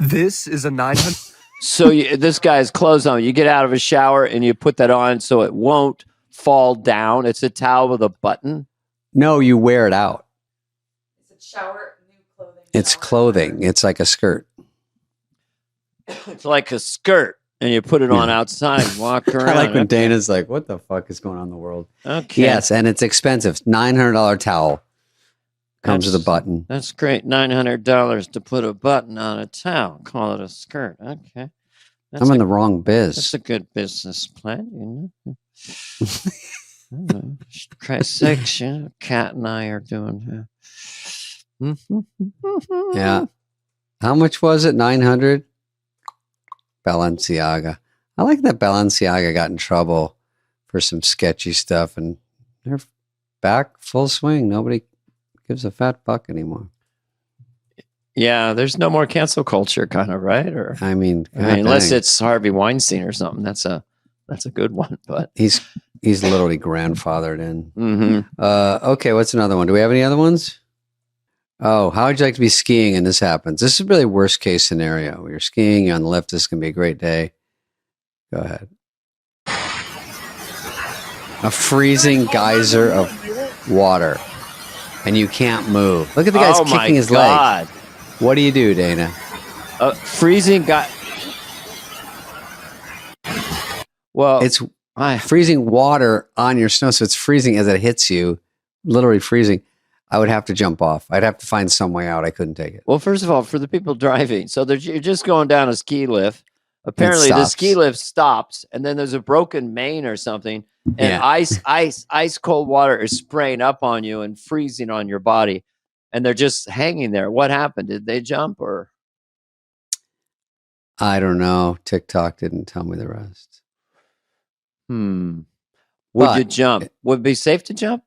H: This is a $900
B: So this guy's clothes on. You get out of a shower and you put that on so it won't fall down. It's a towel with a button.
A: No, you wear it out.
C: It's a shower, new clothing.
A: It's
C: shower
A: clothing. It's like a skirt.
B: It's like a skirt, and you put it on
A: Yeah.
B: outside and walk around.
A: I like when Dana's like, "What the fuck is going on in the world?"
B: Okay.
A: Yes, and it's expensive. $900 towel comes with a button.
B: That's great. $900 to put a button on a towel. Call it a skirt. Okay.
A: I'm in the wrong biz.
B: That's a good business plan, you know. Christ's sakes, you know, Kat and I are doing.
A: Yeah. How much was it? 900? Balenciaga. I like that Balenciaga got in trouble for some sketchy stuff, and they're back full swing. Nobody gives a fat buck anymore.
B: Yeah, there's no more cancel culture, kind of, right? Or
A: I mean,
B: unless it's Harvey Weinstein or something. That's a good one. But
A: he's literally grandfathered in.
B: Mm-hmm.
A: Okay, what's another one? Do we have any other ones? Oh, how would you like to be skiing and this happens? This is really worst case scenario. You're skiing, you're on the lift. This is going to be a great day. Go ahead. A freezing geyser of water, and you can't move. Look at the guy's kicking his leg. What do you do, Dana?
B: Freezing guy. Well,
A: it's freezing water on your snow, so it's freezing as it hits you, literally freezing. I would have to jump off. I'd have to find some way out. I couldn't take it.
B: Well, first of all, for the people driving, so you're just going down a ski lift. Apparently, the ski lift stops, and then there's a broken main or something, and ice cold water is spraying up on you and freezing on your body, and they're just hanging there. What happened? Did they jump or?
A: I don't know. TikTok didn't tell me the rest.
B: Would you jump? Would it be safe to jump?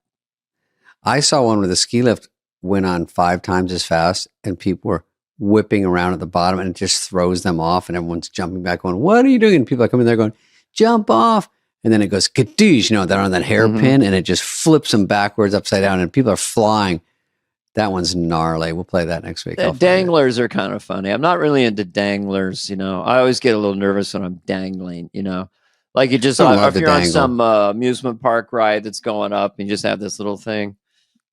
A: I saw one where the ski lift went on 5 times as fast, and people were whipping around at the bottom, and it just throws them off, and everyone's jumping back going, what are you doing? And people are coming there going, jump off. And then it goes, kadoosh, they're on that hairpin, and it just flips them backwards, upside down, and people are flying. That one's gnarly. We'll play that next week.
B: Danglers are kind of funny. I'm not really into danglers, I always get a little nervous when I'm dangling, Like you just, if you're on some amusement park ride that's going up, and you just have this little thing.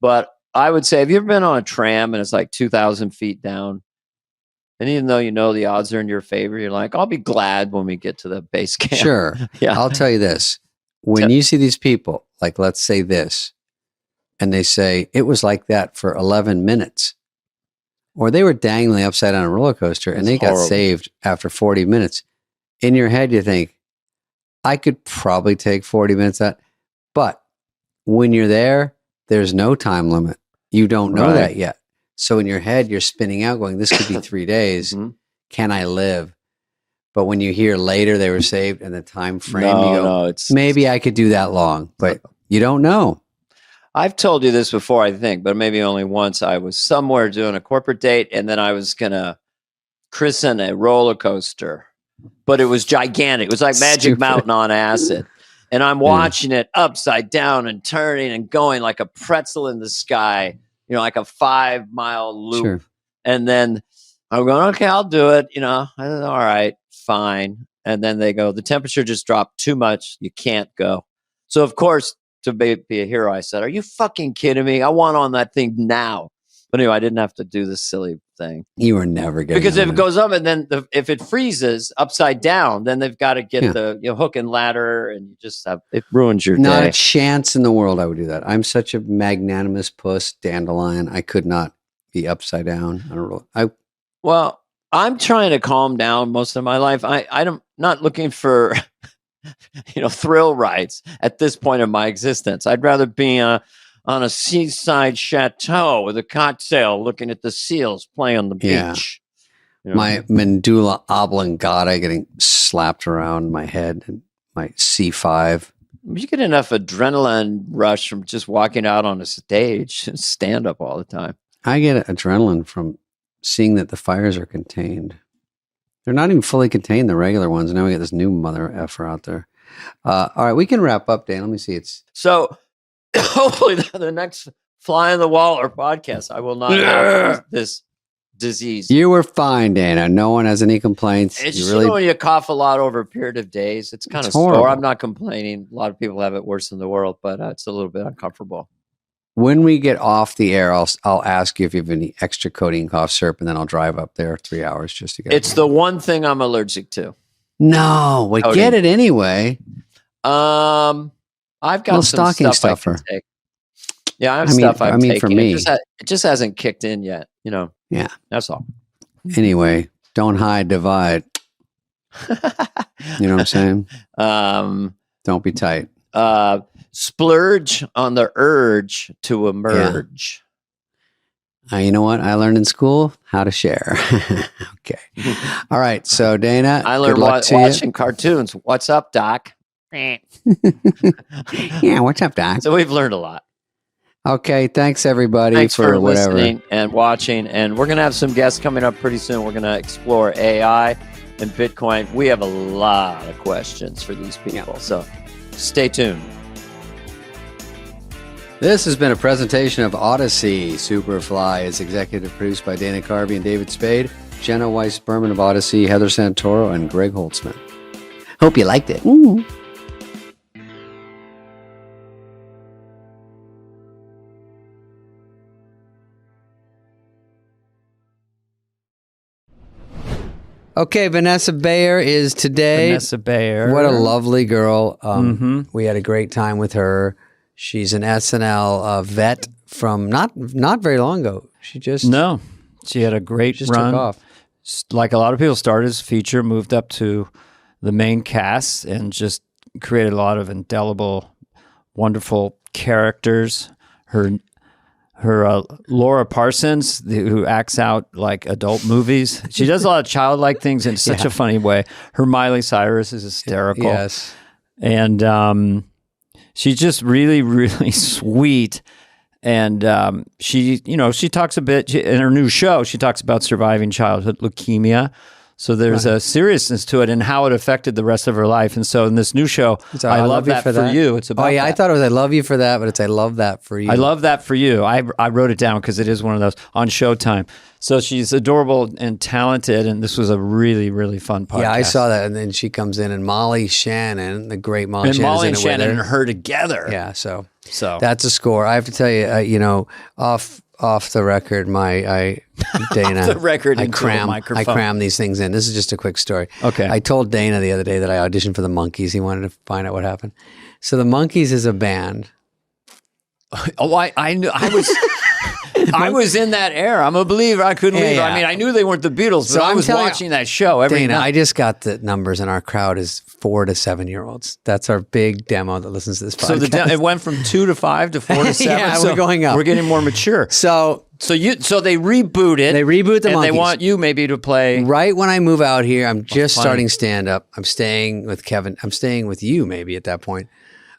B: But I would say, have you ever been on a tram and it's like 2,000 feet down? And even though the odds are in your favor, you're like, I'll be glad when we get to the base camp.
A: Sure.
B: Yeah.
A: I'll tell you this. When you see these people, like let's say this, and they say, it was like that for 11 minutes. Or they were dangling upside down a roller coaster and they got saved after 40 minutes. In your head, you think, I could probably take 40 minutes out. But when you're there, there's no time limit. You don't know that yet. So in your head, you're spinning out going, this could be 3 days. Can I live? But when you hear later they were saved and the time frame, you go, maybe I could do that long. But you don't know.
B: I've told you this before, I think, but maybe only once. I was somewhere doing a corporate date, and then I was going to christen a roller coaster. But it was gigantic. It was like Magic Mountain on acid. And I'm watching it upside down and turning and going like a pretzel in the sky, like a 5-mile loop. Sure. And then I'm going, okay, I'll do it. I said, all right, fine. And then they go, the temperature just dropped too much. You can't go. So, of course, to be a hero, I said, are you fucking kidding me? I want on that thing now. But anyway, I didn't have to do this silly thing.
A: You were never getting
B: because if it goes up and then if it freezes upside down, then they've got to get the hook and ladder, and you just it ruins your day.
A: Not a chance in the world I would do that. I'm such a magnanimous puss, dandelion. I could not be upside down on a roll.
B: Well, I'm trying to calm down most of my life. I'm not looking for thrill rides at this point in my existence. I'd rather be on a seaside chateau with a cocktail, looking at the seals play on the beach.
A: My medulla oblongata getting slapped around my head, and my C5.
B: You get enough adrenaline rush from just walking out on a stage and stand up all the time.
A: I get adrenaline from seeing that the fires are contained. They're not even fully contained, the regular ones. Now we get this new mother effer out there. All right, we can wrap up, Dan. Let me see.
B: So hopefully the next Fly on the Wall or podcast, I will not have this disease.
A: You were fine, Dana. No one has any complaints.
B: It's just when you cough a lot over a period of days. It's kind of sore. I'm not complaining. A lot of people have it worse in the world, but it's a little bit uncomfortable.
A: When we get off the air, I'll ask you if you have any extra codeine cough syrup, and then I'll drive up there 3 hours just to get it.
B: It's the one thing I'm allergic to.
A: No, get it anyway.
B: I've got some
A: stocking
B: stuff
A: stuffer.
B: I can take. Yeah, I have stuff I'm taking.
A: For me,
B: it just hasn't kicked in yet.
A: Yeah,
B: that's all.
A: Anyway, don't hide, divide. You know what I'm saying? Don't be tight.
B: Splurge on the urge to emerge.
A: You know what I learned in school? How to share. Okay. All right. So Dana,
B: I learned watching cartoons. What's up, Doc?
A: Yeah. What's up, Doc?
B: So we've learned a lot.
A: Okay. Thanks everybody
B: Thanks for
A: whatever.
B: listening and watching. And we're going to have some guests coming up pretty soon. We're going to explore AI and Bitcoin. We have a lot of questions for these people. So stay tuned.
A: This has been a presentation of Odyssey. Superfly is executive produced by Dana Carvey and David Spade, Jenna Weiss-Berman of Odyssey, Heather Santoro, and Greg Holtzman. Hope you liked it. Ooh. Okay, Vanessa Bayer is today.
B: Vanessa Bayer.
A: What a lovely girl. We had a great time with her. She's an SNL vet from not very long ago. She
B: had a great run.
A: Took off.
B: Like a lot of people, started as a feature, moved up to the main cast, and just created a lot of indelible, wonderful characters. Her Laura Parsons, who acts out like adult movies. She does a lot of childlike things in such a funny way. Her Miley Cyrus is hysterical.
A: Yes.
B: And she's just really, really sweet. And she talks a bit in her new show. She talks about surviving childhood leukemia. So there's a seriousness to it and how it affected the rest of her life. And so in this new show, I love that for you. It's about
A: I thought it was I love you for that, but it's I love that for you.
B: I love that for you. I wrote it down because it is one of those on Showtime. So she's adorable and talented, and this was a really, really fun podcast.
A: Yeah, I saw that. And then she comes in, and Molly Shannon, the great Molly Shannon.
B: Molly and Shannon and her together.
A: Yeah, so that's a score. I have to tell you, off the record, Dana,
B: off the record,
A: I cram these things in. This is just a quick story.
B: Okay.
A: I told Dana the other day that I auditioned for the Monkees. He wanted to find out what happened. So the Monkees is a band.
B: Oh, I knew. I was in that era. I'm a believer. I couldn't leave.
A: Yeah.
B: I mean, I knew they weren't the Beatles, but I was watching that show every
A: Dana,
B: night.
A: I just got the numbers, and our crowd is 4 to 7-year-olds. That's our big demo that listens to this podcast.
B: So it went from 2 to 5 to 4 to 7.
A: Yeah,
B: so
A: we're going up.
B: We're getting more mature.
A: So
B: they reboot it.
A: They reboot the Monkees.
B: And they want you maybe to play.
A: Right when I move out here, I'm just starting stand-up. I'm staying with Kevin. I'm staying with you maybe at that point.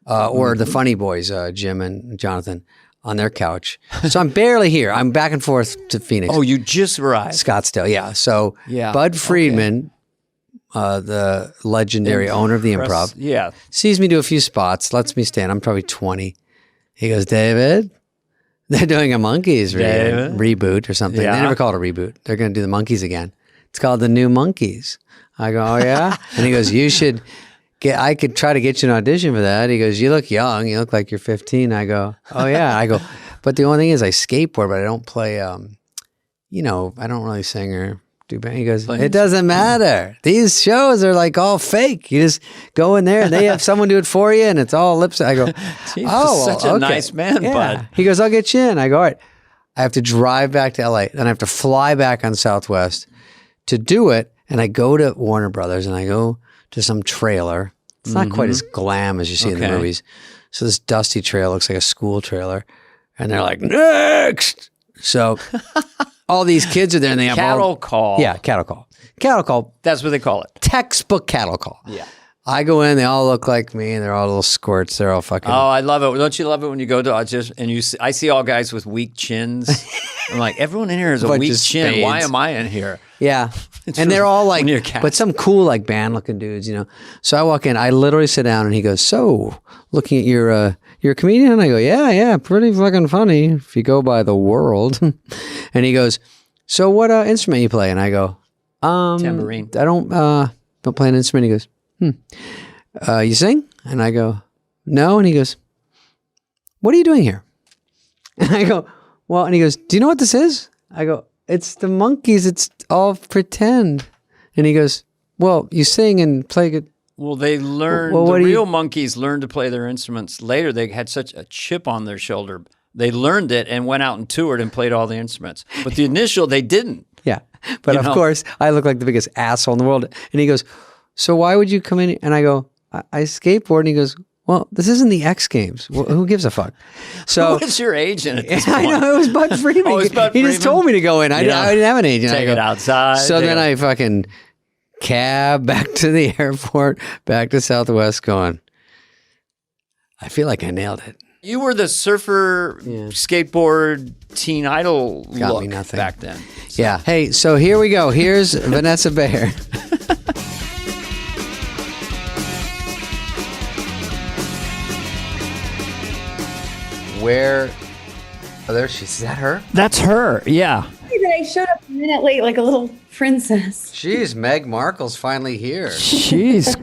A: Or the Funny Boys, Jim and Jonathan, on their couch. So I'm barely here. I'm back and forth to Phoenix.
B: Oh, you just arrived.
A: Scottsdale, yeah. So Bud Friedman, the legendary owner of the Improv, sees me do a few spots, lets me stand. I'm probably 20. He goes, David, they're doing a Monkees reboot or something.
B: Yeah.
A: They never call it a reboot. They're going to do the Monkees again. It's called the New Monkees. I go, oh yeah? And he goes, I could try to get you an audition for that. He goes, you look young. You look like you're 15. I go, oh yeah. I go, but the only thing is I skateboard, but I don't play, I don't really sing or do band. He goes, it doesn't matter. These shows are like all fake. You just go in there and they have someone do it for you and it's all lips. I go,
B: such a nice man, Bud.
A: He goes, I'll get you in. I go, all right. I have to drive back to LA. Then I have to fly back on Southwest to do it. And I go to Warner Brothers and I go to some trailer. It's not quite as glam as you see in the movies. So this dusty trailer looks like a school trailer. And they're like, next. So all these kids are there and they have
B: cattle call.
A: Yeah, cattle call. Cattle call.
B: That's what they call it.
A: Textbook cattle call.
B: Yeah.
A: I go in, they all look like me, and they're all little squirts. They're all fucking.
B: Oh, I love it. Don't you love it when you go to audition and I see all guys with weak chins? I'm like, everyone in here has a weak chin.
A: Spades.
B: Why am I in here?
A: Yeah. And they're all like, but some cool like band looking dudes, So I walk in, I literally sit down and he goes, so looking at you're a comedian? And I go, yeah, pretty fucking funny if you go by the world. And he goes, so what instrument you play? And I go,
B: tambourine.
A: I don't play an instrument. He goes, you sing? And I go, no. And he goes, what are you doing here? And I go, well, and he goes, do you know what this is? I go, it's the Monkees. It's all pretend. And he goes, well, you sing and play good.
B: Well, they learned, the real Monkees learned to play their instruments later. They had such a chip on their shoulder. They learned it and went out and toured and played all the instruments. But the initial, they didn't.
A: Yeah. But of course, I look like the biggest asshole in the world. And he goes, so why would you come in? And I go, I skateboard. And he goes, Well, this isn't the X Games. Well, who gives a fuck? So
B: Who was your agent at this
A: I
B: point?
A: know, it was Bud Freeman.
B: Oh, it was Bud
A: he just
B: Freeman?
A: told me to go in. I didn't have an agent.
B: Take it outside.
A: So then I fucking cab back to the airport, back to Southwest going, I feel like I nailed it.
B: You were the surfer, skateboard, teen idol
A: Got
B: look
A: me nothing.
B: back then.
A: Yeah. Hey, so here we go. Here's Vanessa Bayer. Where? Oh, there she is. Is that her?
B: That's her. Yeah.
I: That I showed up a minute late like a little princess.
A: Jeez, Meg Markle's finally here.
B: Jeez,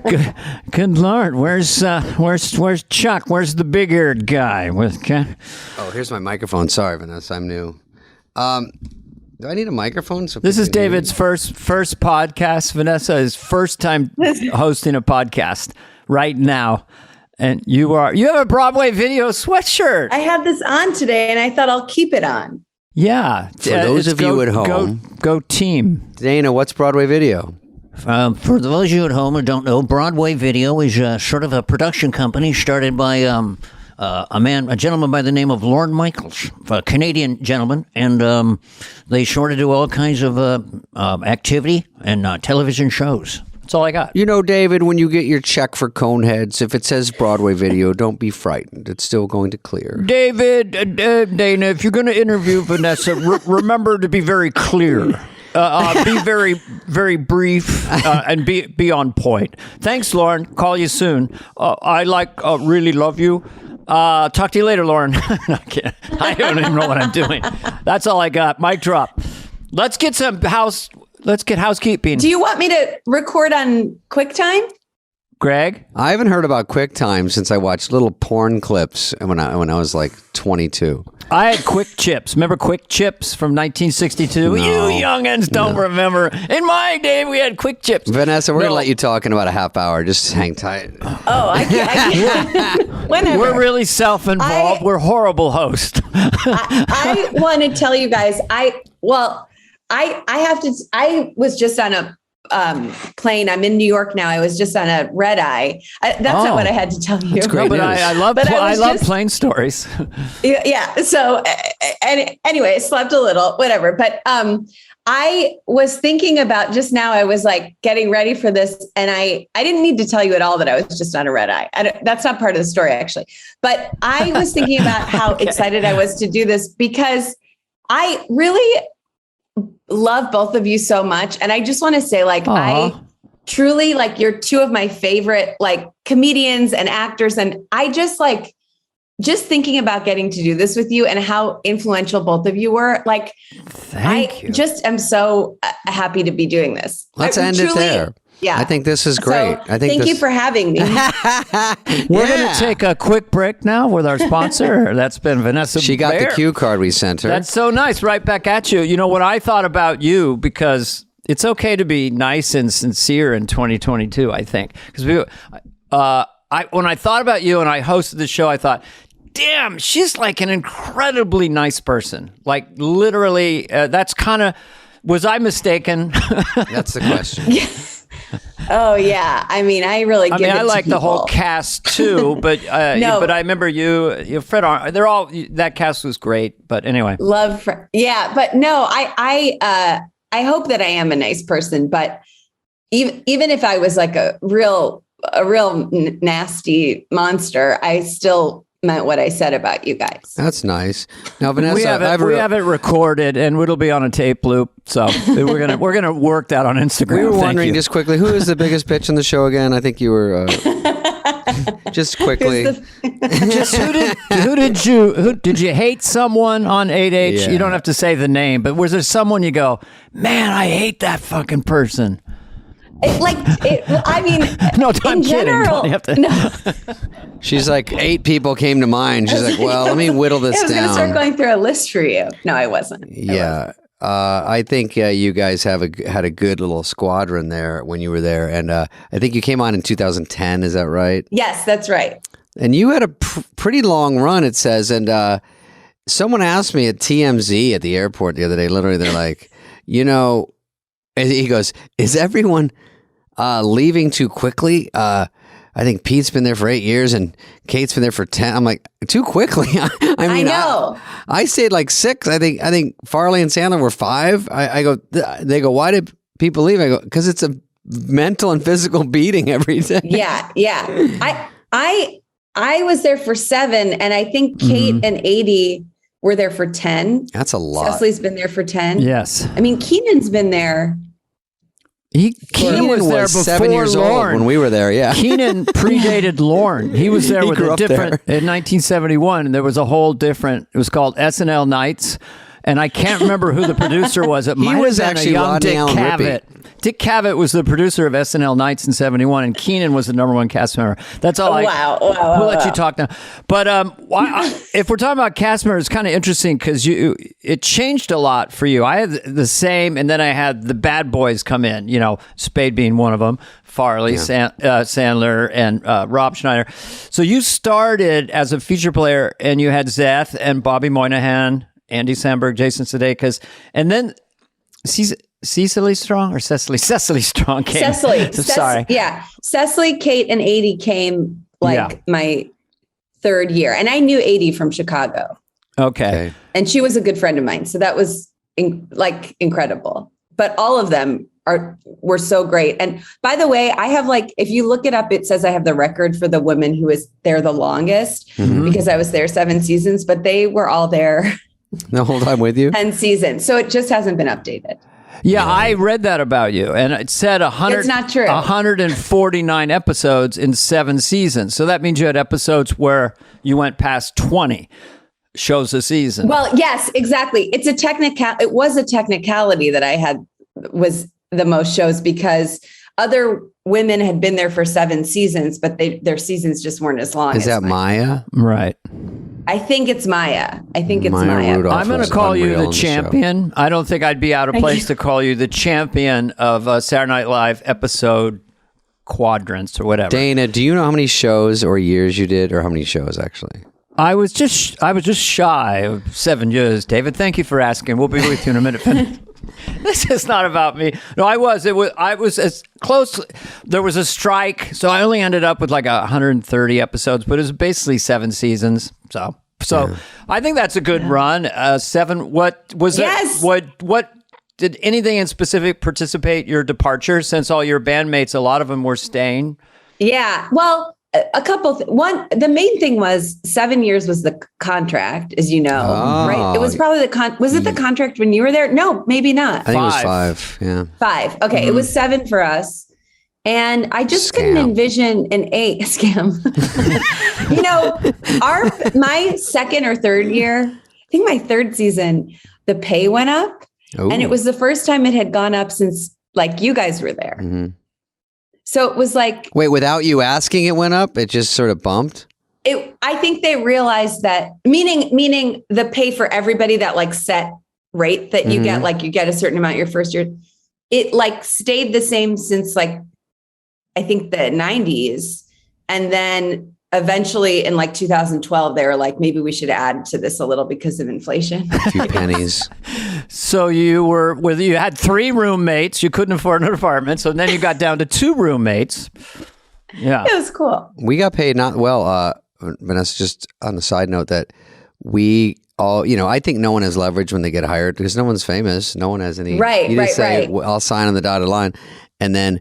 B: good Lord. Where's Chuck? Where's the big-eared guy?
A: Oh, here's my microphone. Sorry, Vanessa, I'm new. Do I need a microphone? So
B: This is
A: people can hear
B: David's first podcast. Vanessa is first time hosting a podcast right now. And you have a Broadway video sweatshirt.
I: I have this on today and I thought I'll keep it on.
B: Yeah.
A: For those of you at home.
B: Go team.
A: Dana, what's Broadway Video?
J: For those of you at home who don't know, Broadway Video is sort of a production company started by a gentleman by the name of Lorne Michaels, a Canadian gentleman, and they sort of do all kinds of activity and television shows.
B: That's all I got.
A: You know, David, when you get your check for Coneheads, if it says Broadway Video, don't be frightened. It's still going to clear.
B: David, Dana, if you're going to interview Vanessa, remember to be very clear. Be very, very brief and be on point. Thanks, Lauren. Call you soon. I really love you. Talk to you later, Lauren. I don't even know what I'm doing. That's all I got. Mic drop. Let's get housekeeping.
I: Do you want me to record on QuickTime?
B: Greg?
A: I haven't heard about QuickTime since I watched little porn clips when I was like 22.
B: I had Quick Chips. Remember Quick Chips from 1962?
A: No.
B: You youngins don't remember. In my day, we had Quick Chips.
A: Vanessa, we're going to let you talk in about a half hour. Just hang tight.
I: Oh, I can't. Whenever.
B: We're really self-involved. We're horrible hosts.
I: I want to tell you guys, I was just on a plane. I'm in New York now. I was just on a red eye. That's not what I had to tell you.
A: That's great
B: but
A: news.
B: I love plane stories.
I: Yeah. So anyway, I slept a little, whatever. But I was thinking about just now, I was like getting ready for this, and I didn't need to tell you at all that I was just on a red eye. That's not part of the story, actually. But I was thinking about how excited I was to do this because I really love both of you so much. And I just want to say, like,
B: Aww.
I: I truly, like, you're two of my favorite, like, comedians and actors. And I just thinking about getting to do this with you and how influential both of you were, like,
B: Thank you.
I: just am so happy to be doing this.
A: Let's end it there.
I: Yeah.
A: I think this is great.
I: So, thank you for having me.
B: We're going to take a quick break now with our sponsor. That's been Vanessa
A: She got
B: Bayer.
A: the cue card we sent her.
B: That's so nice. Right back at you. You know what I thought about you, because it's okay to be nice and sincere in 2022, I think. Because when I thought about you and I hosted the show, I thought, damn, she's like an incredibly nice person. Like, literally, that's kind of, was I mistaken?
A: That's the question.
I: Oh yeah, I mean, I really. Give
B: I
I: it
B: like
I: to
B: the whole
I: people.
B: cast too, but
I: No.
B: but I remember you, Fred. They're all, that cast was great. But anyway,
I: yeah, but no, I hope that I am a nice person, but even if I was like a real nasty monster, I still meant what I said about you guys.
A: That's nice. Now, Vanessa,
B: we have it recorded and it'll be on a tape loop. So we're gonna work that on Instagram.
A: We were
B: Thank
A: wondering
B: you.
A: just quickly, who is the biggest bitch in the show again? I think you were just quickly.
B: Just who did you hate someone on 8H?
A: Yeah.
B: You don't have to say the name, but was there someone you go, man, I hate that fucking person?
I: I mean,
B: No, I'm
I: in
B: kidding.
I: general,
B: Don't you have to-
I: no.
A: She's like, 8 people came to mind. She's like, well, let me whittle this
I: I was going to
A: down.
I: start going through a list for you. No, I wasn't.
A: Yeah. I think you guys had a good little squadron there when you were there. And I think you came on in 2010. Is that right?
I: Yes, that's right.
A: And you had a pretty long run, it says. And someone asked me at TMZ at the airport the other day, literally, they're like, you know, and he goes, is everyone leaving too quickly? I think Pete's been there for 8 years and Kate's been there for 10. I'm like, too quickly. I mean,
I: know.
A: I stayed like 6. I think Farley and Sandler were 5. I go, they go, why did people leave? I go, because it's a mental and physical beating every day.
I: Yeah. I was there for 7, and I think Kate and 80 were there for 10.
A: That's a lot.
I: Cecily's been there for 10.
K: Yes.
I: I mean, Keenan's been there.
K: Keenan was there before
A: 7 years
K: Lorne.
A: old when we were there. Yeah.
K: Keenan predated Lorne. He was there
A: He
K: with
A: grew
K: a
A: up
K: different, in 1971, and there was a whole different, it was called SNL Nights. And I can't remember who the producer was. It might
A: was
K: have been
A: actually
K: a young
A: Rodney
K: Dick
A: Allen
K: Cavett. Dick Cavett was the producer of SNL Nights in 71, and Keenan was the #1 cast member. That's all. We'll let you talk now. But if we're talking about cast members, it's kind of interesting because it changed a lot for you. I had the same, and then I had the bad boys come in. You know, Spade being one of them, Farley, Sandler, and Rob Schneider. So you started as a feature player, and you had Zeth and Bobby Moynihan, Andy Samberg, Jason Sudeikis, and then Cecily Strong or Cecily? Cecily Strong came. Sorry.
I: Yeah. Cecily, Kate, and 80 came my 3rd year. And I knew 80 from Chicago.
K: Okay.
I: And she was a good friend of mine. So that was incredible. But all of them were so great. And by the way, I have if you look it up, it says I have the record for the woman who was there the longest because I was there 7 seasons, but they were all there.
A: The whole time with you?
I: 10 seasons. So it just hasn't been updated.
K: Yeah, I read that about you, and it said 100.
I: It's not true.
K: 149 episodes in 7 seasons. So that means you had episodes where you went past 20 shows a season.
I: Well, yes, exactly. It was a technicality that I had was the most shows because other women had been there for 7 seasons, but their seasons just weren't as long.
A: Is that Maya?
K: Right.
I: I think it's Maya. Maya.
A: Rudolph
K: I'm going to call you the champion. I don't think I'd be out of place to call you the champion of Saturday Night Live episode quadrants or whatever.
A: Dana, do you know how many shows or years you did, or how many shows actually?
K: I was just shy of 7 years, David. Thank you for asking. We'll be with you in a minute. This is not about me. No, I was as close. There was a strike, so I only ended up with 130 episodes, but it was basically 7 seasons. So yeah. I think that's a good run. 7. What was it? What did anything in specific participate your departure? Since all your bandmates, a lot of them were staying.
I: Yeah. Well, a couple. The main thing was 7 years was the contract, as you know, right? It was probably was it the contract when you were there? No, maybe not.
A: I think it was 5. Yeah.
I: 5. Okay. It was 7 for us. And I just couldn't envision an 8 scam. My 2nd or 3rd year, I think my 3rd season, the pay went up. Ooh. And it was the first time it had gone up since you guys were there. Mm-hmm. So it was wait,
A: without you asking, it went up? It just sort of bumped?
I: I think they realized that, meaning the pay for everybody, that set rate that you get, you get a certain amount your first year. It stayed the same since I think the 90s. And then eventually in 2012, they were maybe we should add to this a little because of inflation.
A: A few pennies.
K: So you had 3 roommates. You couldn't afford an apartment. So then you got down to 2 roommates. Yeah.
I: It was cool.
A: We got paid not well. Vanessa, just on the side note that we all, I think no one has leverage when they get hired because no one's famous. No one has any.
I: Right,
A: you just say,
I: right.
A: I'll sign on the dotted line. And then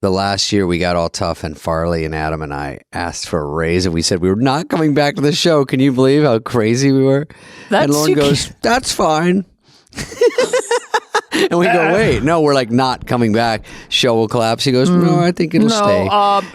A: the last year we got all tough and Farley and Adam and I asked for a raise and we said we were not coming back to the show. Can you believe how crazy we were? And Lauren goes, that's fine. And we go, wait, no, we're not coming back. Show will collapse. He goes, no, I think it'll stay.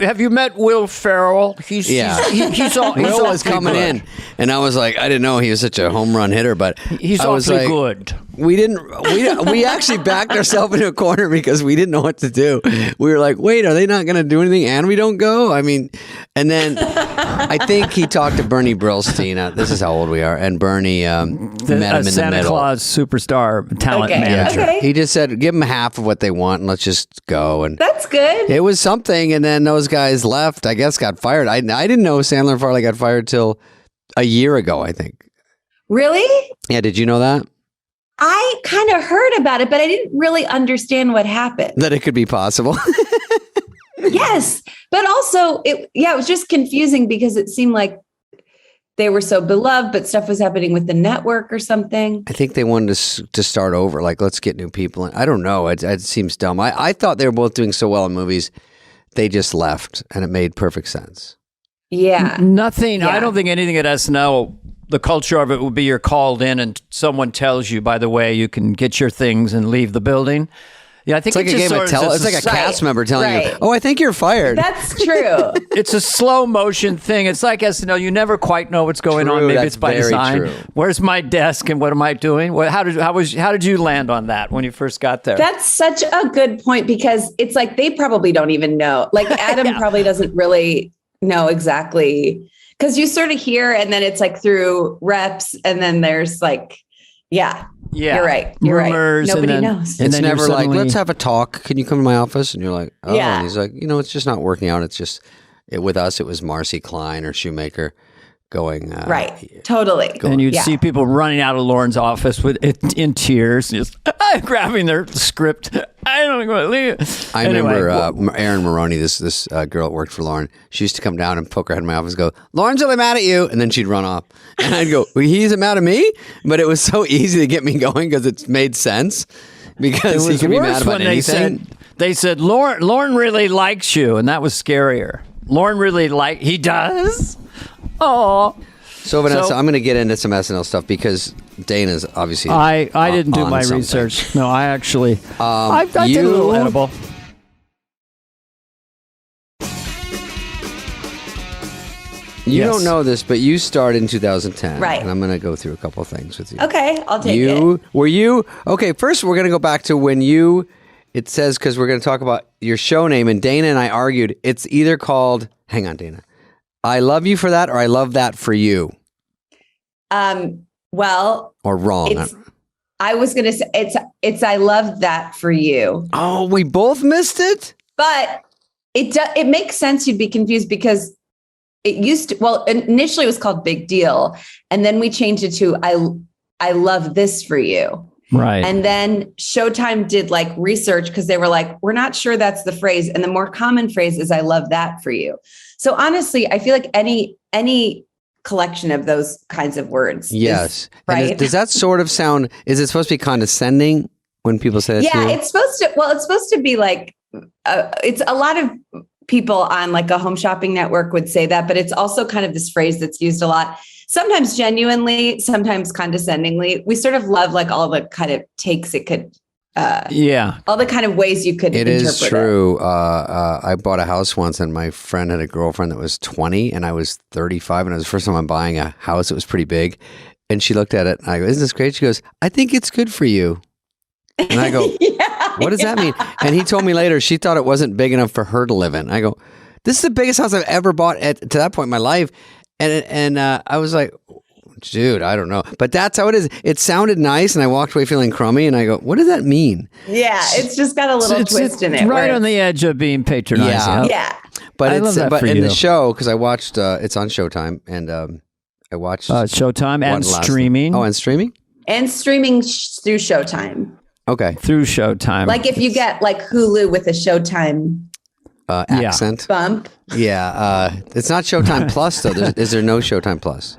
K: Have you met Will Ferrell? He's
A: Will was coming in, and I was like, I didn't know he was such a home run hitter, but
K: he's awfully good.
A: We actually backed ourselves into a corner because we didn't know what to do. We were like, wait, are they not going to do anything? And we don't go. I mean, and then I think he talked to Bernie Brillstein. This is how old we are. And Bernie met him in the middle.
K: Santa Claus superstar talent manager.
I: Okay.
A: He just said, give them half of what they want and let's just go. And
I: that's good.
A: It was something. And then those guys left, I guess, got fired. I didn't know Sandler and Farley got fired till a year ago, I think.
I: Really?
A: Yeah. Did you know that?
I: I kind of heard about it, but I didn't really understand what happened.
A: That it could be possible.
I: Yes. But also it was just confusing because it seemed like they were so beloved, but stuff was happening with the network or something.
A: I think they wanted to start over. Like, let's get new people in. I don't know. It seems dumb. I thought they were both doing so well in movies. They just left and it made perfect sense.
I: Yeah.
K: Nothing.
I: Yeah.
K: I don't think anything at SNL, the culture of it would be you're called in and someone tells you, by the way, you can get your things and leave the building. Yeah, I think
A: it's like a game of it's like a cast member telling you, "Oh, I think you're fired."
I: That's true.
K: It's a slow motion thing. It's like SNL. You never quite know what's going on. Maybe it's by design.
A: True.
K: Where's my desk and what am I doing? How did you land on that when you first got there?
I: That's such a good point because it's like they probably don't even know. Like Adam probably doesn't really know exactly because you sort of hear and then it's like through reps and then there's like, yeah. You're right.
K: Rumors,
I: Nobody knows.
A: It's never like, let's have a talk. Can you come to my office? And you're like, oh,
I: Yeah.
A: and he's like, it's just not working out. It's just, with us, it was Marcy Klein or Shoemaker going.
I: Right. Totally.
K: And you'd see people running out of Lauren's office in tears, just grabbing their script. I don't want to leave.
A: I remember Erin Maroney, this girl that worked for Lauren. She used to come down and poke her head in my office and go, "Lauren's really mad at you." And then she'd run off. And I'd go, well, "He isn't mad at me?" But it was so easy to get me going because it made sense. Because he could be mad about anything.
K: They said, Lauren really likes you. And that was scarier. Lauren really he does? Oh.
A: So Vanessa, I'm going to get into some SNL stuff because Dana's obviously.
K: I didn't do my research. No, I actually. I did a little edible.
A: You don't know this, but you started in 2010.
I: Right.
A: And I'm going to go through a couple things with you.
I: Okay, I'll take it.
A: Were you. Okay, first we're going to go back to when it says, because we're going to talk about your show name, and Dana and I argued, it's either called, hang on, Dana, I Love You for That or I Love That for You.
I: Well.
A: Or wrong.
I: I was going to say, it's I Love That for You.
A: Oh, we both missed it?
I: But it makes sense you'd be confused because it used to, initially it was called Big Deal. And then we changed it to I Love This for You.
K: Right.
I: And then Showtime did like research because they were like, we're not sure that's the phrase. And the more common phrase is I love that for you. So honestly, I feel like any collection of those kinds of words.
A: Yes.
I: Right.
A: Does that sort of sound, is it supposed to be condescending when people say that to you?
I: Yeah, it's supposed to be like, it's a lot of people on like a home shopping network would say that, but it's also kind of this phrase that's used a lot, sometimes genuinely, sometimes condescendingly. We sort of love like all the kind of takes it could, all the kind of ways you could interpret it. It is
A: true. I bought a house once and my friend had a girlfriend that was 20 and I was 35 and it was the first time I'm buying a house. It was pretty big. And she looked at it and I go, "Isn't this great?" She goes, "I think it's good for you." And I go, what does that mean? And he told me later she thought it wasn't big enough for her to live in. I go, "This is the biggest house I've ever bought to that point in my life." And I was like, dude, I don't know. But that's how it is. It sounded nice and I walked away feeling crummy and I go, what does that mean?
I: Yeah, it's just got a little twist in it.
K: Right on the edge of being patronizing.
I: Yeah.
A: But
K: in
A: the show, because I watched, it's on Showtime and I watched
K: Showtime and streaming.
A: Oh, and streaming?
I: And streaming through Showtime.
A: Okay.
K: Through Showtime.
I: Like if you get like Hulu with a Showtime
A: accent
I: bump.
A: Yeah. It's not Showtime Plus though. Is there no Showtime Plus?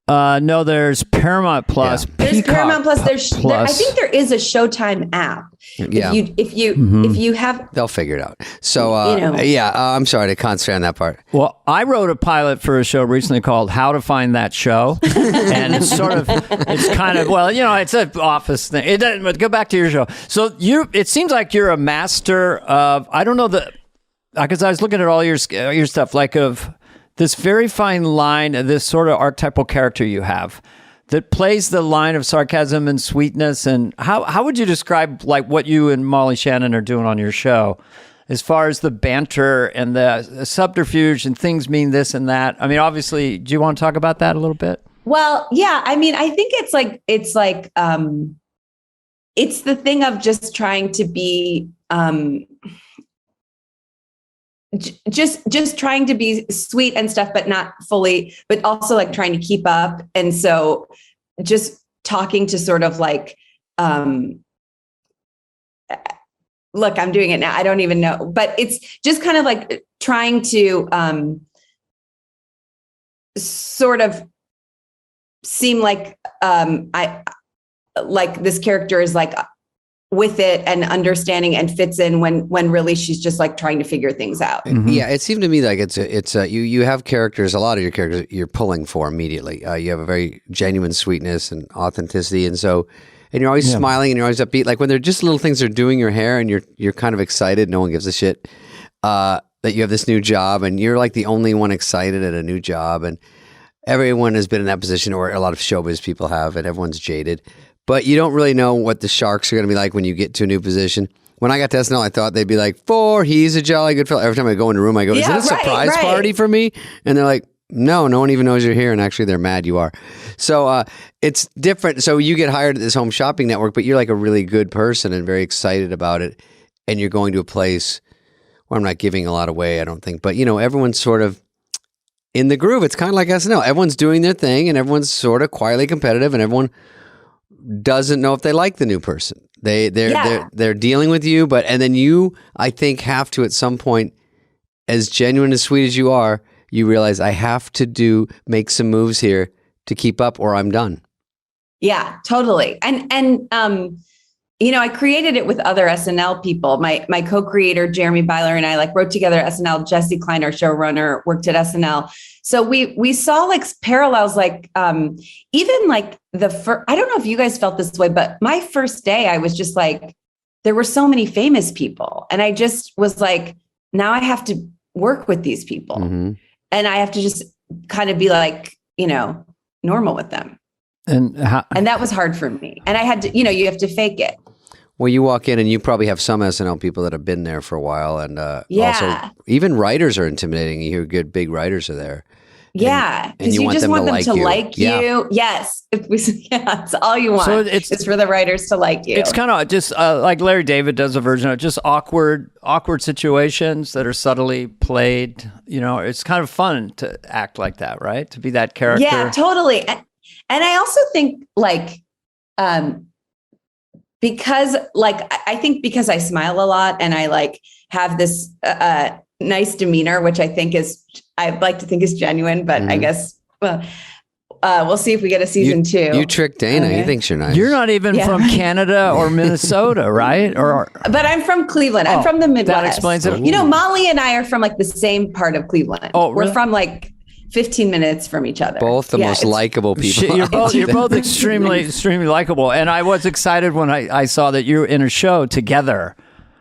K: No, there's Paramount Plus.
I: Yeah. There's Paramount Plus. I think there is a Showtime app.
A: Yeah.
I: If you have,
A: they'll figure it out. So I'm sorry to concentrate on that part.
K: Well, I wrote a pilot for a show recently called "How to Find That Show," and it's kind of it's an office thing. It doesn't. But go back to your show. So it seems like you're a master of. I don't know because I was looking at all your stuff, like of this very fine line, this sort of archetypal character you have that plays the line of sarcasm and sweetness. And how would you describe like what you and Molly Shannon are doing on your show as far as the banter and the subterfuge and things mean this and that? I mean, obviously, do you want to talk about that a little bit?
I: Well, yeah. I mean, I think it's the thing of just trying to be, just trying to be sweet and stuff, but not fully, but also like trying to keep up. And so just talking to sort of like, look, I'm doing it now. I don't even know, but it's just kind of like trying to sort of seem like I like this character is like with it and understanding and fits in when really she's just like trying to figure things out.
A: Mm-hmm. Yeah, it seemed to me like it's you have characters, a lot of your characters you're pulling for immediately. You have a very genuine sweetness and authenticity, and you're always smiling and you're always upbeat. Like when they're just little things, they're doing your hair and you're kind of excited. No one gives a shit that you have this new job, and you're like the only one excited at a new job. And everyone has been in that position, or a lot of showbiz people have, and everyone's jaded. But you don't really know what the sharks are going to be like when you get to a new position. When I got to SNL, I thought they'd be like, he's a jolly good fellow. Every time I go in a room, I go, is it a surprise party for me? And they're like, no one even knows you're here. And actually, they're mad you are. So it's different. So you get hired at this home shopping network, but you're like a really good person and very excited about it. And you're going to a place where I'm not giving a lot away, I don't think. But, everyone's sort of in the groove. It's kind of like SNL. Everyone's doing their thing and everyone's sort of quietly competitive, and everyone doesn't know if they like the new person. They're dealing with you, and then you, I think, have to at some point, as genuine as sweet as you are, you realize I have to make some moves here to keep up, or I'm done.
I: Yeah, totally. And I created it with other SNL people. My co-creator Jeremy Byler and I wrote together SNL. Jesse Klein, our showrunner, worked at SNL. So we saw parallels, even I don't know if you guys felt this way, but my first day I was just like, there were so many famous people, and I just was like, now I have to work with these people, and I have to just kind of be normal with them. And that was hard for me. And I had to, you have to fake it.
A: Well, you walk in and you probably have some SNL people that have been there for a while. And also even writers are intimidating. You hear good big writers are there.
I: Yeah. Because you just want them to like you. Yes. That's all you want. So it's for the writers to like you.
K: It's kind of just like Larry David does a version of just awkward situations that are subtly played. It's kind of fun to act like that, right? To be that character.
I: Yeah, totally. And I also think because I think because I smile a lot and I have this nice demeanor, which I'd like to think is genuine, but I guess, we'll see if we get a season 2.
A: You tricked Dana. Okay. He thinks you're nice.
K: You're not even from Canada or Minnesota, right?
I: But I'm from Cleveland. I'm from the Midwest.
K: That explains it.
I: Molly and I are from the same part of Cleveland.
K: Oh, really?
I: We're from 15 minutes from each other.
A: Both the most likable people.
K: You're both extremely likable. And I was excited when I saw that you were in a show together.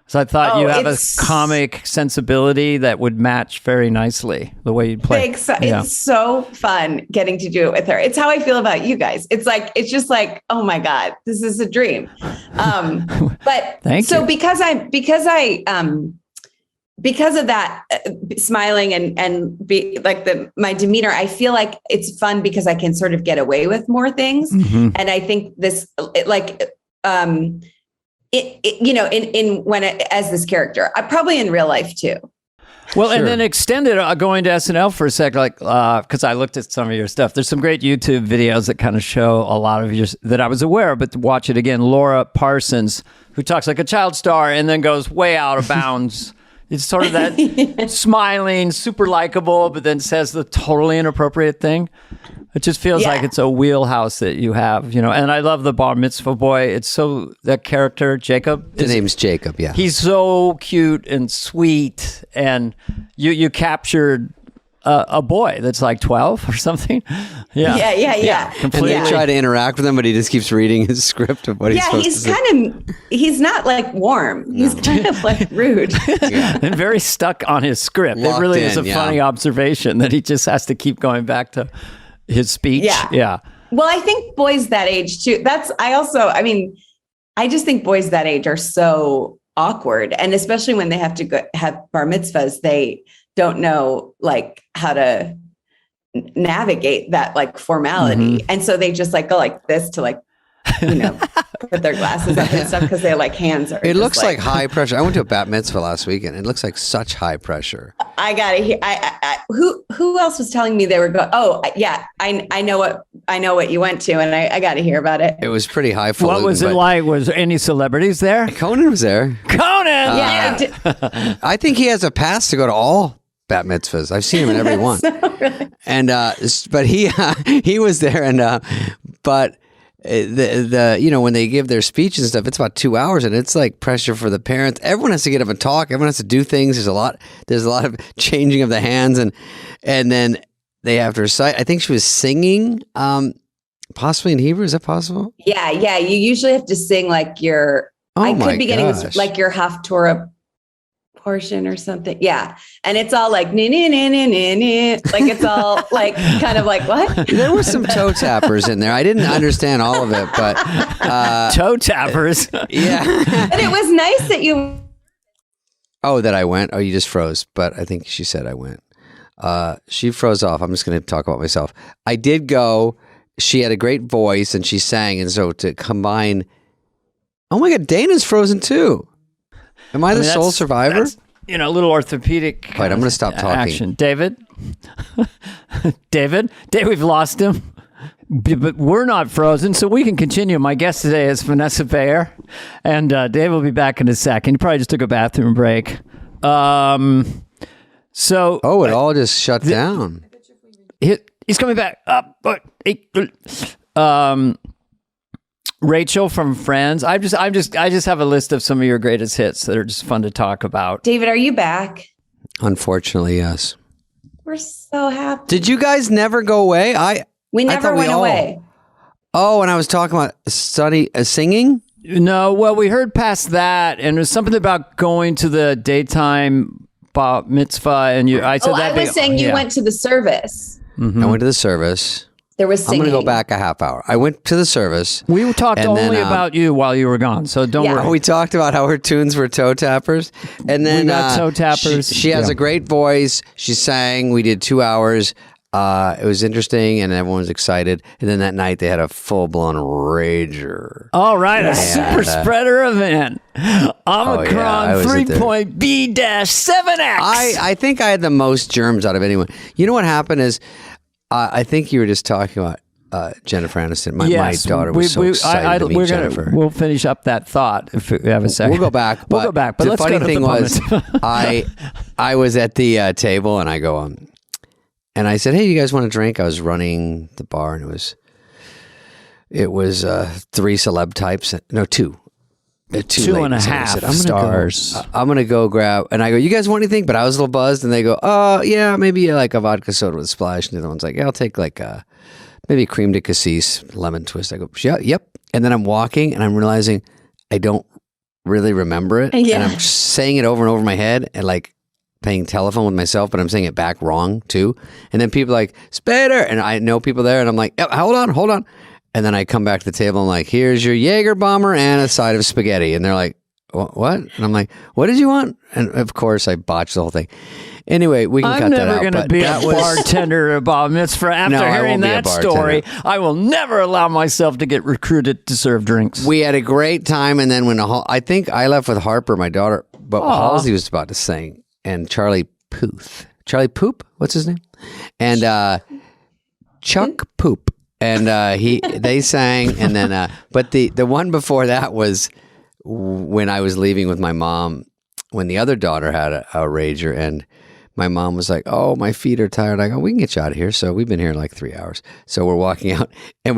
K: So I thought you have a comic sensibility that would match very nicely the way you play.
I: It's so fun getting to do it with her. It's how I feel about you guys. It's just oh my God, this is a dream. But
K: Thank you.
I: because of that smiling and be my demeanor, I feel like it's fun because I can sort of get away with more things. Mm-hmm. And I think this as this character, probably in real life too.
K: Well, sure. And then extended going to SNL for a sec, because I looked at some of your stuff. There's some great YouTube videos that kind of show a lot of yours that I was aware of, but to watch it again, Laura Parsons, who talks like a child star and then goes way out of bounds. It's sort of that smiling, super likable, but then says the totally inappropriate thing. It just feels like it's a wheelhouse that you have, And I love the bar mitzvah boy. It's so, that character, Jacob.
A: The name's Jacob, yeah.
K: He's so cute and sweet. And you captured a boy that's 12 or something.
I: Yeah.
A: Completely. And they try to interact with him, but he just keeps reading his script of what he's supposed to say.
I: He's not warm. He's kind of rude.
K: And very stuck on his script. It really is a funny observation that he just has to keep going back to his speech. Yeah.
I: Well, I think boys that age too. I just think boys that age are so awkward. And especially when they have to have bar mitzvahs, they don't know how to navigate that formality. Mm-hmm. And so they just go like this to put their glasses up and stuff because their like hands are.
A: It looks like high pressure. I went to a bat mitzvah last weekend. It looks like such high pressure.
I: I gotta hear. Who else was telling me they were going? Oh, yeah. I know what you went to, and I got to hear about it.
A: It was pretty high.
K: What was it like? Was there any celebrities there?
A: Conan was there.
K: Conan.
I: Yeah.
A: I think he has a pass to go to all bat mitzvahs. I've seen him in every one.
I: Really.
A: And but he was there, and but. The when they give their speeches and stuff, it's about 2 hours, and it's like pressure for the parents. Everyone has to get up and talk. Everyone has to do things. There's a lot of changing of the hands, and then they have to recite. I think she was singing, possibly in Hebrew. Is that possible?
I: Yeah. You usually have to sing like your. I could be getting this like your Haftorah portion or something. Yeah. And it's all like, like it's all like, kind of like, what?
A: There were some toe tappers in there. I didn't understand all of it, but.
K: Toe tappers?
A: Yeah.
I: But it was nice that you.
A: Oh, that I went? Oh, you just froze. But I think she said I went. She froze off. I'm just going to talk about myself. I did go. She had a great voice and she sang. And so to combine. Oh my God, Dana's frozen too. Am I the sole survivor?
K: A little orthopedic.
A: Right, I'm going to stop talking.
K: Action. David? David, we've lost him. But we're not frozen, so we can continue. My guest today is Vanessa Bayer, and Dave will be back in a second. He probably just took a bathroom break. So,
A: it all just shut down.
K: He's coming back. Rachel from Friends. I just have a list of some of your greatest hits that are just fun to talk about.
I: David, are you back?
A: Unfortunately, yes.
I: We're so happy.
A: Did you guys never go away?
I: We never went away.
A: Oh, and I was talking about singing?
K: No, well, we heard past that, and it was something about going to the daytime bar mitzvah, and I said that.
I: I was saying you went to the service.
A: Mm-hmm. I went to the service.
I: There was singing.
A: I'm going to go back a half hour. I went to the service.
K: We talked only about you while you were gone, so don't worry.
A: We talked about how her tunes were toe tappers. And then
K: we got toe tappers.
A: She has a great voice. She sang. We did 2 hours. It was interesting, and everyone was excited. And then that night, they had a full-blown rager.
K: All right, a super spreader event. Omicron 3.B-7X.
A: I think I had the most germs out of anyone. You know what happened is, I think you were just talking about Jennifer Aniston. My daughter was so excited to meet Jennifer.
K: We'll finish up that thought if we have a second.
A: We'll go back.
K: But
A: the funny thing was, I was at the table and I go, and I said, "Hey, you guys want a drink?" I was running the bar, and it was 3 celeb types. No, 2.
K: 2.5 stars.
A: I'm gonna go grab, and I go, "You guys want anything?" But I was a little buzzed, and they go, "Oh, yeah, maybe like a vodka soda with a splash." And the other one's like, "Yeah, I'll take like maybe cream de cassis, lemon twist." I go, "Yeah, yep." And then I'm walking, and I'm realizing I don't really remember it, and I'm saying it over and over in my head, and like playing telephone with myself, but I'm saying it back wrong too. And then people are like, "Spader," and I know people there, and I'm like, "Yep, hold on." And then I come back to the table and I'm like, "Here's your Jaeger bomber and a side of spaghetti." And they're like, "What?" And I'm like, "What did you want?" And of course I botched the whole thing. Anyway, we can cut that out.
K: I'm never going to be a bartender at Bar Mitzvah. After hearing that story, I will never allow myself to get recruited to serve drinks.
A: We had a great time. And then I think I left with Harper, my daughter, but Halsey was about to sing, and Charlie Poop, what's his name? And Chuck Poop. And they sang, and then but the one before that was when I was leaving with my mom, when the other daughter had a rager, and my mom was like, "Oh, my feet are tired." I go, "We can get you out of here." So we've been here like 3 hours. So we're walking out, and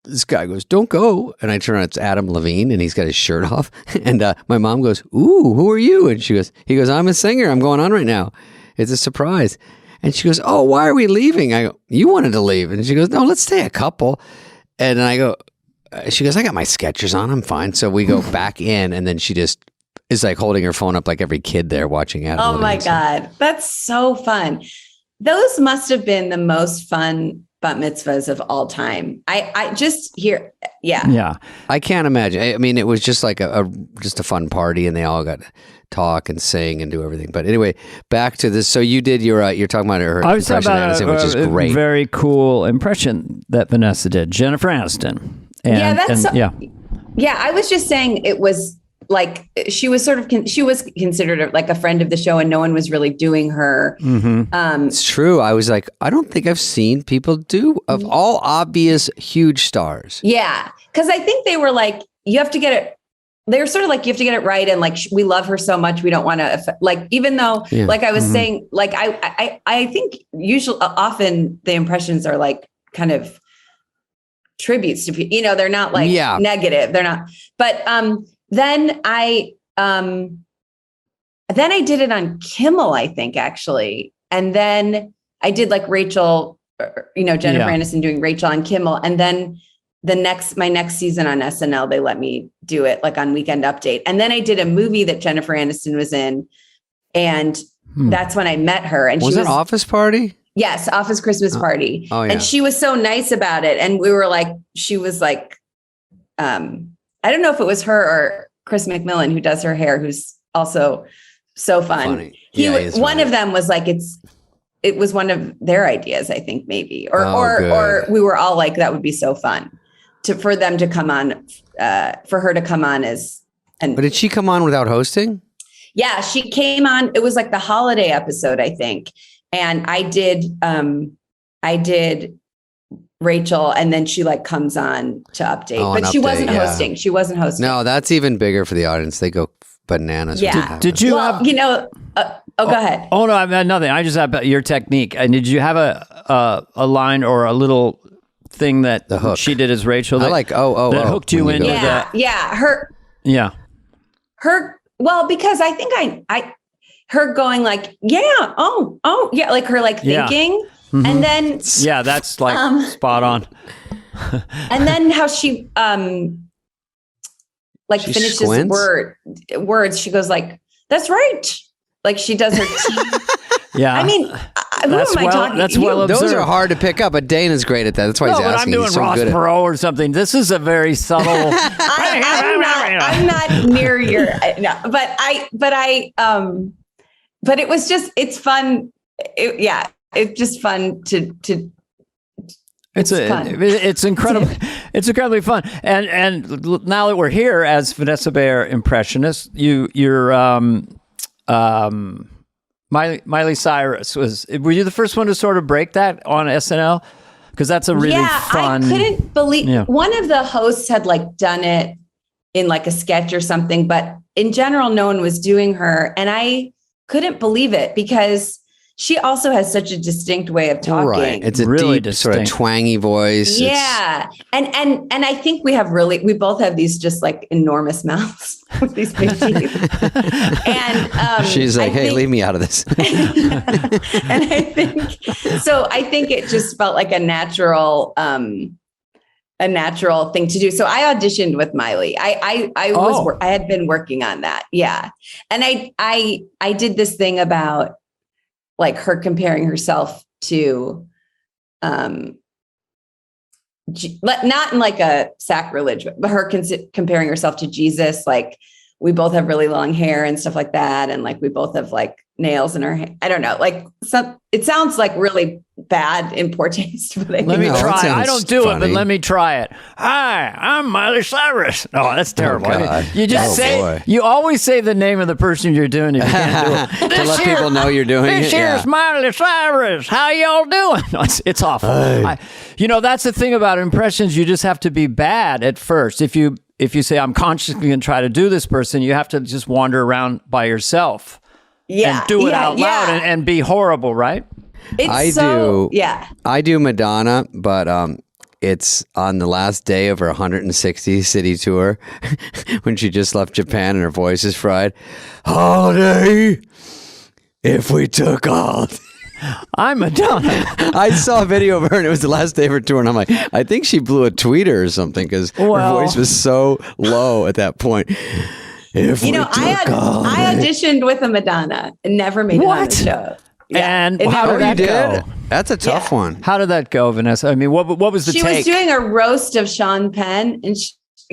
A: this guy goes, "Don't go." And I turn around, it's Adam Levine, and he's got his shirt off. And my mom goes, "Ooh, who are you?" And he goes, "I'm a singer. I'm going on right now. It's a surprise." And she goes, "Oh, why are we leaving?" I go, "You wanted to leave." And she goes, "No, let's stay a couple." And then I go, she goes, "I got my Skechers on. I'm fine." So we go back in, and then she just is like holding her phone up like every kid there watching Adam.
I: Oh my God. That's so fun. Those must have been the most fun bat mitzvahs of all time. I just hear, yeah.
A: I can't imagine. I mean, it was just like just a fun party, and they all got talk and sing and do everything. But anyway, back to this. So you did you're talking about her
K: I was
A: impression
K: talking
A: of
K: about
A: Aniston, which is
K: a
A: great.
K: very cool impression that Vanessa did. Jennifer Aniston. And,
I: Yeah, I was just saying it was like she was sort of she was considered like a friend of the show, and no one was really doing her.
A: It's true. I was like, I don't think I've seen people do of all obvious huge stars.
I: Yeah, because I think they were like, you have to get it. They were sort of like, you have to get it right, and like we love her so much, we don't want to like. Even though, like I was saying, like I think usually often the impressions are like kind of tributes to people. You know, they're not like negative. They're not. But then I did it on Kimmel, I think, actually. And then I did like Rachel, Jennifer Aniston doing Rachel on Kimmel. And then my next season on SNL, they let me do it like on Weekend Update. And then I did a movie that Jennifer Aniston was in. And that's when I met her. And
A: was
I: she
A: it Office Party?
I: Yes, Office Christmas Party.
A: Oh, yeah.
I: And she was so nice about it. And we were like, she was like, I don't know if it was her or Chris McMillan who does her hair, who's also so fun. One of them was like, it was one of their ideas, I think, maybe, or we were all like, that would be so fun for them to come on, for her to come on as. But
A: did she come on without hosting?
I: Yeah, she came on. It was like the holiday episode, I think, and I did Rachel, and then she like comes on to update, but she wasn't hosting. She wasn't hosting.
A: No, that's even bigger for the audience. They go bananas.
I: Yeah.
K: Did you have?
I: Go ahead.
K: Oh no, I mean nothing. I just have your technique. And did you have a line or a little thing that she did as Rachel? That,
A: that
K: hooked you into that.
I: Well, because I think her going like, like her like thinking.
K: Mm-hmm.
I: And then
K: that's like spot on.
I: And then how she
A: she
I: finishes
A: squints?
I: words. She goes like, "That's right." Like she does her.
K: Yeah.
I: I mean, who am I talking?
K: That's well observed.
A: Those are hard to pick up, but Dana's great at that. That's why he's asking.
K: I'm doing Ross Perot or something. This is a very subtle.
I: I'm not near your. No, but it was just. It's fun. It's just fun to.
K: It's incredible. It's incredibly fun. And now that we're here as Vanessa Bayer impressionists, you're Miley Cyrus were you the first one to sort of break that on SNL? Because that's a really fun.
I: I couldn't believe one of the hosts had like done it in like a sketch or something, but in general, no one was doing her, and I couldn't believe it because she also has such a distinct way of talking.
A: Right. It's a
K: really
A: deep, sort of twangy voice.
I: Yeah. And I think we both have these just like enormous mouths with these big teeth. And
A: she's like, hey, leave me out of this.
I: And I think it just felt like a natural thing to do. So I auditioned with Miley. I had been working on that. Yeah. And I did this thing about like her comparing herself to, not in like a sacrilege, but her comparing herself to Jesus. Like we both have really long hair and stuff like that. And like, we both have like nails in our hair. I don't know. Like it sounds like really bad in poor taste. But
K: let me try. I don't do it, but let me try it. Hi, I'm Miley Cyrus. Oh, that's terrible. You just you always say the name of the person you're doing if you can't do it.
A: To let people know you're doing it.
K: This here's Miley Cyrus. How y'all doing? No, it's awful. That's the thing about impressions. You just have to be bad at first. If you say, I'm consciously going to try to do this person, you have to just wander around by yourself. And do it out loud and be horrible, right?
A: I do Madonna, but it's on the last day of her 160 city tour when she just left Japan and her voice is fried. Holiday, if we took all.
K: I'm Madonna.
A: I saw a video of her and it was the last day of her tour, and I'm like, I think she blew a tweeter or something because her voice was so low at that point. I auditioned
I: with a Madonna and never made it on the show. Yeah.
K: And how did that go?
A: That's a tough one.
K: How did that go, Vanessa? I mean, what was the take?
I: She was doing a roast of Sean Penn, and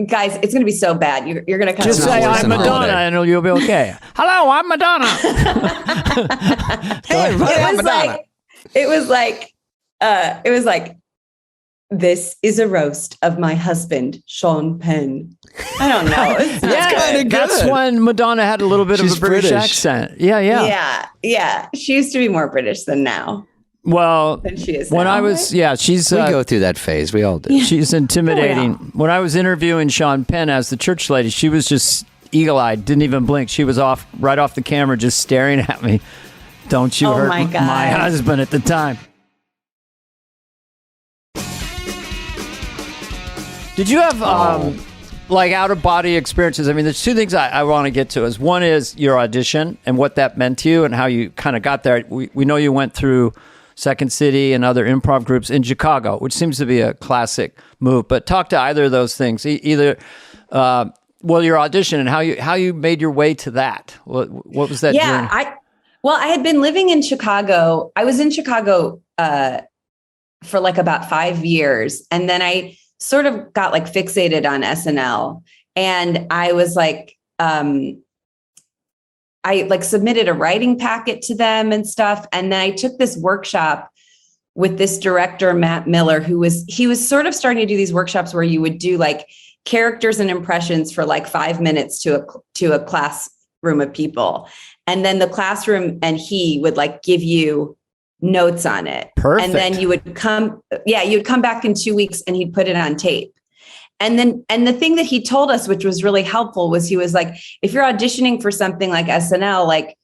I: guys, it's going to be so bad. You're going to
K: just say I'm Madonna and you'll be okay. Hello, I'm Madonna.
A: Hey, I'm Madonna.
I: It was like, this is a roast of my husband, Sean Penn. I don't know.
K: That's when Madonna had a little bit of a British accent.
I: Yeah. She used to be more British than now.
K: Well,
I: than she is
K: when
I: now,
K: I was,
I: right?
K: she's.
A: We go through that phase. We all do.
K: She's intimidating.
I: Oh, yeah.
K: When I was interviewing Sean Penn as the church lady, she was just eagle-eyed, didn't even blink. She was right off the camera, just staring at me. Don't you hurt my husband at the time. Did you have like out-of-body experiences? I mean, there's two things I want to get to. One is your audition and what that meant to you and how you kind of got there. We know you went through Second City and other improv groups in Chicago, which seems to be a classic move. But talk to either of those things. Either your audition and how you made your way to that. What was that journey?
I: I had been living in Chicago. I was in Chicago for like about 5 years, and then I sort of got like fixated on SNL. And I was like, I like submitted a writing packet to them and stuff. And then I took this workshop with this director, Matt Miller, he was sort of starting to do these workshops where you would do like characters and impressions for like 5 minutes to a classroom of people. And then the classroom and he would like give you notes on it.
K: Perfect.
I: And then you'd come back in 2 weeks and he'd put it on tape. And the thing that he told us, which was really helpful, was he was like, if you're auditioning for something like SNL, like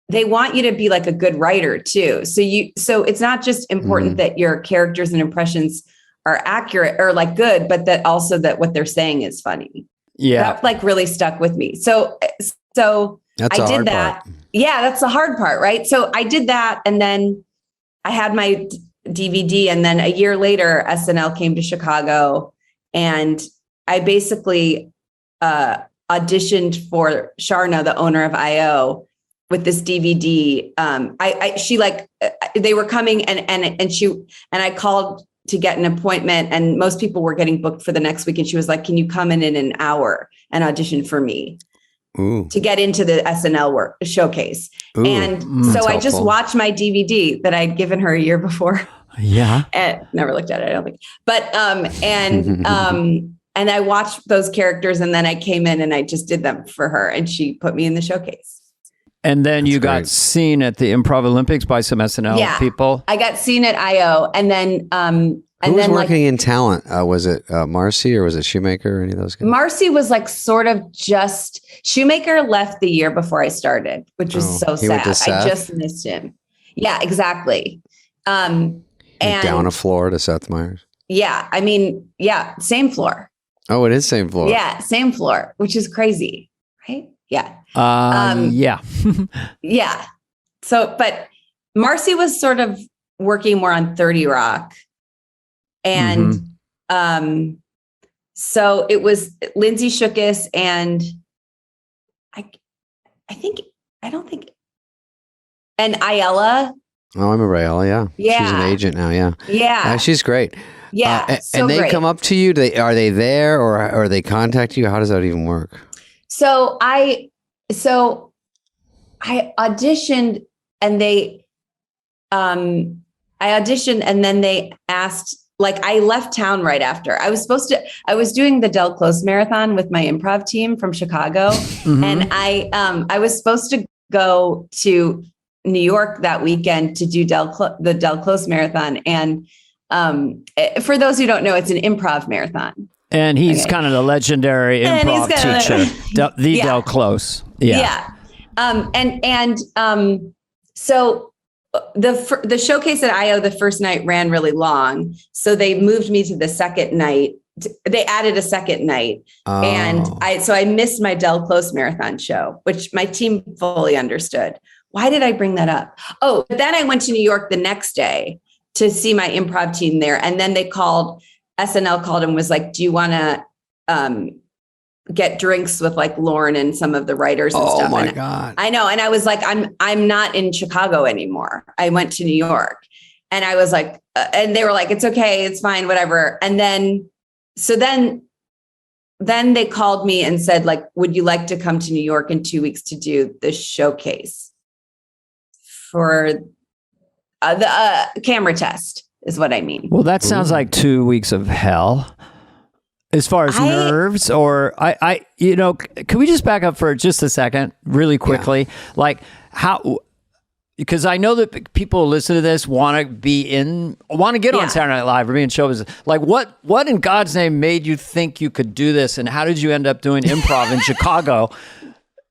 I: they want you to be like a good writer too. So it's not just important that your characters and impressions are accurate or like good, but that also that what they're saying is funny.
K: Yeah.
I: That like really stuck with me. So
A: that's
I: I did that.
A: Part.
I: Yeah, that's the hard part, right? So I did that, and then I had my DVD, and then a year later, SNL came to Chicago, and I basically auditioned for Sharna, the owner of IO, with this DVD. They were coming, and I called to get an appointment, and most people were getting booked for the next week, and she was like, "Can you come in an hour and audition for me?"
A: Ooh.
I: To get into the SNL showcase.
A: Ooh,
I: and so I just
A: helpful.
I: watched my DVD that I'd given her a year before.
K: Yeah.
I: And never looked at it, I don't think. But and I watched those characters, and then I came in and I just did them for her, and she put me in the showcase.
K: And then
A: That's
K: you got
A: great.
K: seen at the Improv Olympics by some SNL people.
I: I got seen at IO, and then
A: who was working in talent? Was it Marcy or was it Shoemaker or any of those guys?
I: Marcy was like sort of just Shoemaker left the year before I started, which was so
A: he went
I: sad.
A: to Seth?
I: I just missed him. Yeah, exactly. And
A: down a floor to Seth Meyers.
I: Yeah, I mean, yeah, same floor.
A: Oh, it is same floor.
I: Yeah, same floor, which is crazy, right? Yeah.
K: Yeah.
I: Yeah. So, but Marcy was sort of working more on 30 Rock. And so it was Lindsay Shookus and and Ayala.
A: Oh, I remember Ayala, yeah.
I: Yeah.
A: She's an agent now, yeah.
I: Yeah.
A: She's great.
I: Yeah.
A: And they
I: great.
A: come up to you, are they there or they contact you? How does that even work?
I: So I auditioned and and then they asked, like, I left town right after. I was doing the Del Close Marathon with my improv team from Chicago. And I was supposed to go to New York that weekend to do the Del Close Marathon. And for those who don't know, it's an improv marathon.
K: And he's kind of the legendary improv teacher, Del Close. Yeah.
I: So the showcase at IO the first night ran really long. So they moved me to the second night. They added a second night.
A: Oh.
I: And I missed my Del Close marathon show, which my team fully understood. Why did I bring that up? Oh, but then I went to New York the next day to see my improv team there. And then SNL called and was like, do you want to get drinks with like Lauren and some of the writers and stuff?
A: Oh my God.
I: I know. And I was like, I'm not in Chicago anymore. I went to New York. And I was like, and they were like, it's okay, it's fine, whatever. And then then they called me and said, like, would you like to come to New York in 2 weeks to do the showcase for the camera test is what I mean.
K: Well, that sounds like 2 weeks of hell. As far as nerves, or can we just back up for just a second, really quickly? Yeah. Like how, because I know that people listen to this want to get on Saturday Night Live or be in show business. Like what in God's name made you think you could do this, and how did you end up doing improv in Chicago?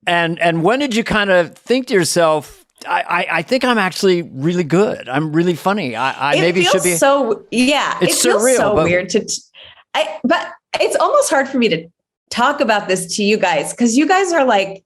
K: And when did you kind of think to yourself, I think I'm actually really good. I'm really funny. I maybe should be.
I: So yeah,
K: it's
I: it feels
K: surreal,
I: so weird to. But it's almost hard for me to talk about this to you guys because you guys are like.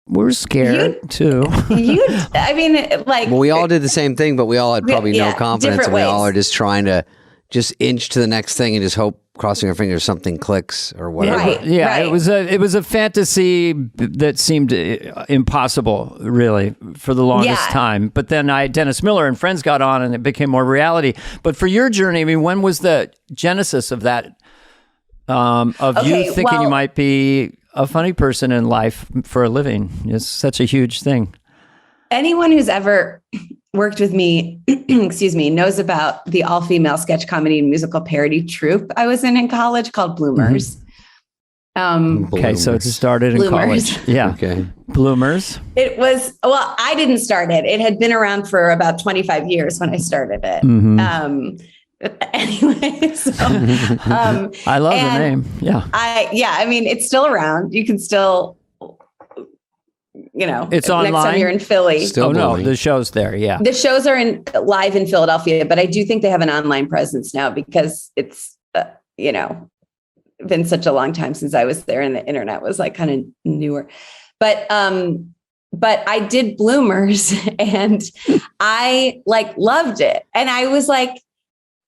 K: We're scared too.
I: I mean, like.
A: Well, we all did the same thing, but we all had probably no confidence, and we all are just trying to just inch to the next thing and just hope, crossing our fingers, something clicks or whatever.
I: Right,
K: yeah,
I: right.
K: It was a fantasy that seemed impossible, really, for the longest time. But then Dennis Miller and friends got on, and it became more reality. But for your journey, I mean, when was the genesis of that? You thinking you might be a funny person in life for a living? It's such a huge thing.
I: Anyone who's ever worked with me, excuse me, knows about the all-female sketch comedy and musical parody troupe I was in college called Bloomers.
K: Okay, so it started in college. Yeah. Okay. Bloomers.
I: It was, well, I didn't start it. It had been around for about 25 years when I started it. Anyway, so
K: I love the name. Yeah.
I: I mean, it's still around. You can still,
K: it's online.
I: Next time you're in Philly.
K: Still no, the show's there. Yeah.
I: The shows are live in Philadelphia, but I do think they have an online presence now because it's, been such a long time since I was there and the internet was like kind of newer. But I did Bloomers and I like loved it. And I was like,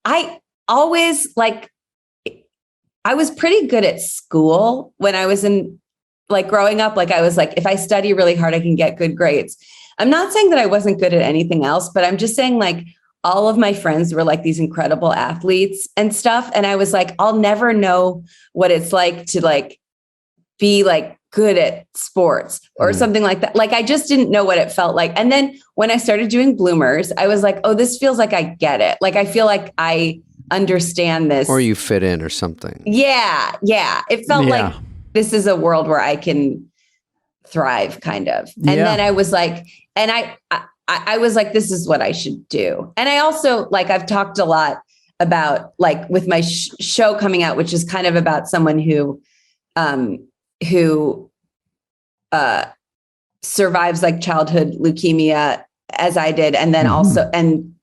I: I always I was pretty good at school when I was in growing up. Like I was like, if I study really hard, I can get good grades. I'm not saying that I wasn't good at anything else, but I'm just saying like all of my friends were like these incredible athletes and stuff. And I was like, I'll never know what it's like to be good at sports or something like that. Like, I just didn't know what it felt like. And then when I started doing Bloomers, I was like, oh, this feels like I get it. Like, I feel like I understand this.
A: Or you fit in or something.
I: Yeah. Yeah. It felt like this is a world where I can thrive kind of. And then I was like, and I was like, this is what I should do. And I also I've talked a lot about with my show coming out, which is kind of about someone who survives childhood leukemia as I did. And then also, and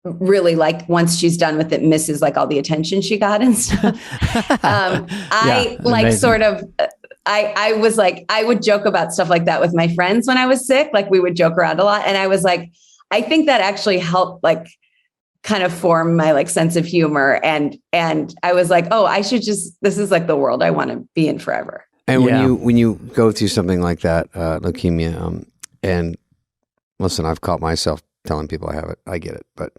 I: really once she's done with it, misses all the attention she got and stuff. I was I would joke about stuff like that with my friends when I was sick. We would joke around a lot. And I was like, I think that actually helped kind of form my sense of humor. And I was like, oh, I should this is the world I want to be in forever.
A: And when you go through something like that, leukemia, and listen, I've caught myself telling people I have it. I get it. But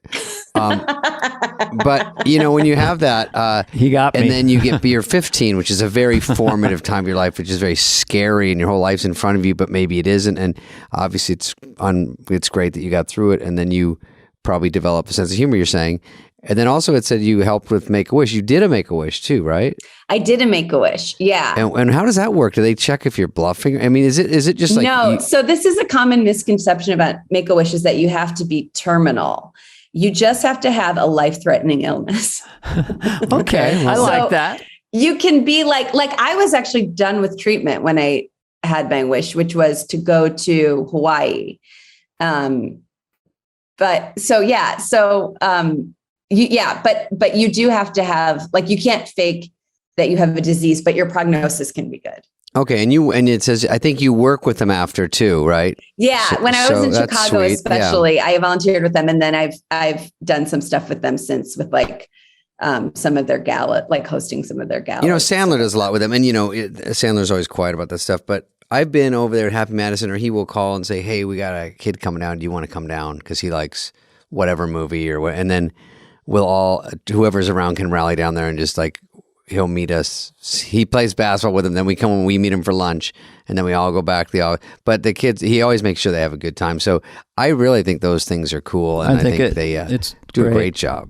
A: when you have that,
K: he got me.
A: And then you get beer 15, which is a very formative time of your life, which is very scary, and your whole life's in front of you, but maybe it isn't. And obviously it's great that you got through it. And then you probably develop a sense of humor, you're saying. And then also it said you helped with Make-A-Wish. You did a Make-A-Wish too, right?
I: I did a Make-A-Wish. Yeah.
A: And how does that work? Do they check if you're bluffing? I mean, is it just
I: no? So this is a common misconception about Make-A-Wish is that you have to be terminal. You just have to have a life-threatening illness.
K: Okay. I like that.
I: You can be like I was actually done with treatment when I had my wish, which was to go to Hawaii. But you do have to have you can't fake that you have a disease, but your prognosis can be good.
A: Okay, and it says I think you work with them after too, right?
I: Yeah, when I was in Chicago, especially, I volunteered with them, and then I've done some stuff with them since with some of their gala, hosting some of their galas.
A: Sandler does a lot with them, and Sandler's always quiet about that stuff, but I've been over there at Happy Madison, or he will call and say, "Hey, we got a kid coming down. Do you want to come down?" Because he likes whatever movie or what, and then we'll all whoever's around can rally down there and just he'll meet us. He plays basketball with him. Then we come and we meet him for lunch, and then we all go back to the office. But the kids, he always makes sure they have a good time. So I really think those things are cool, and I think they do a great job.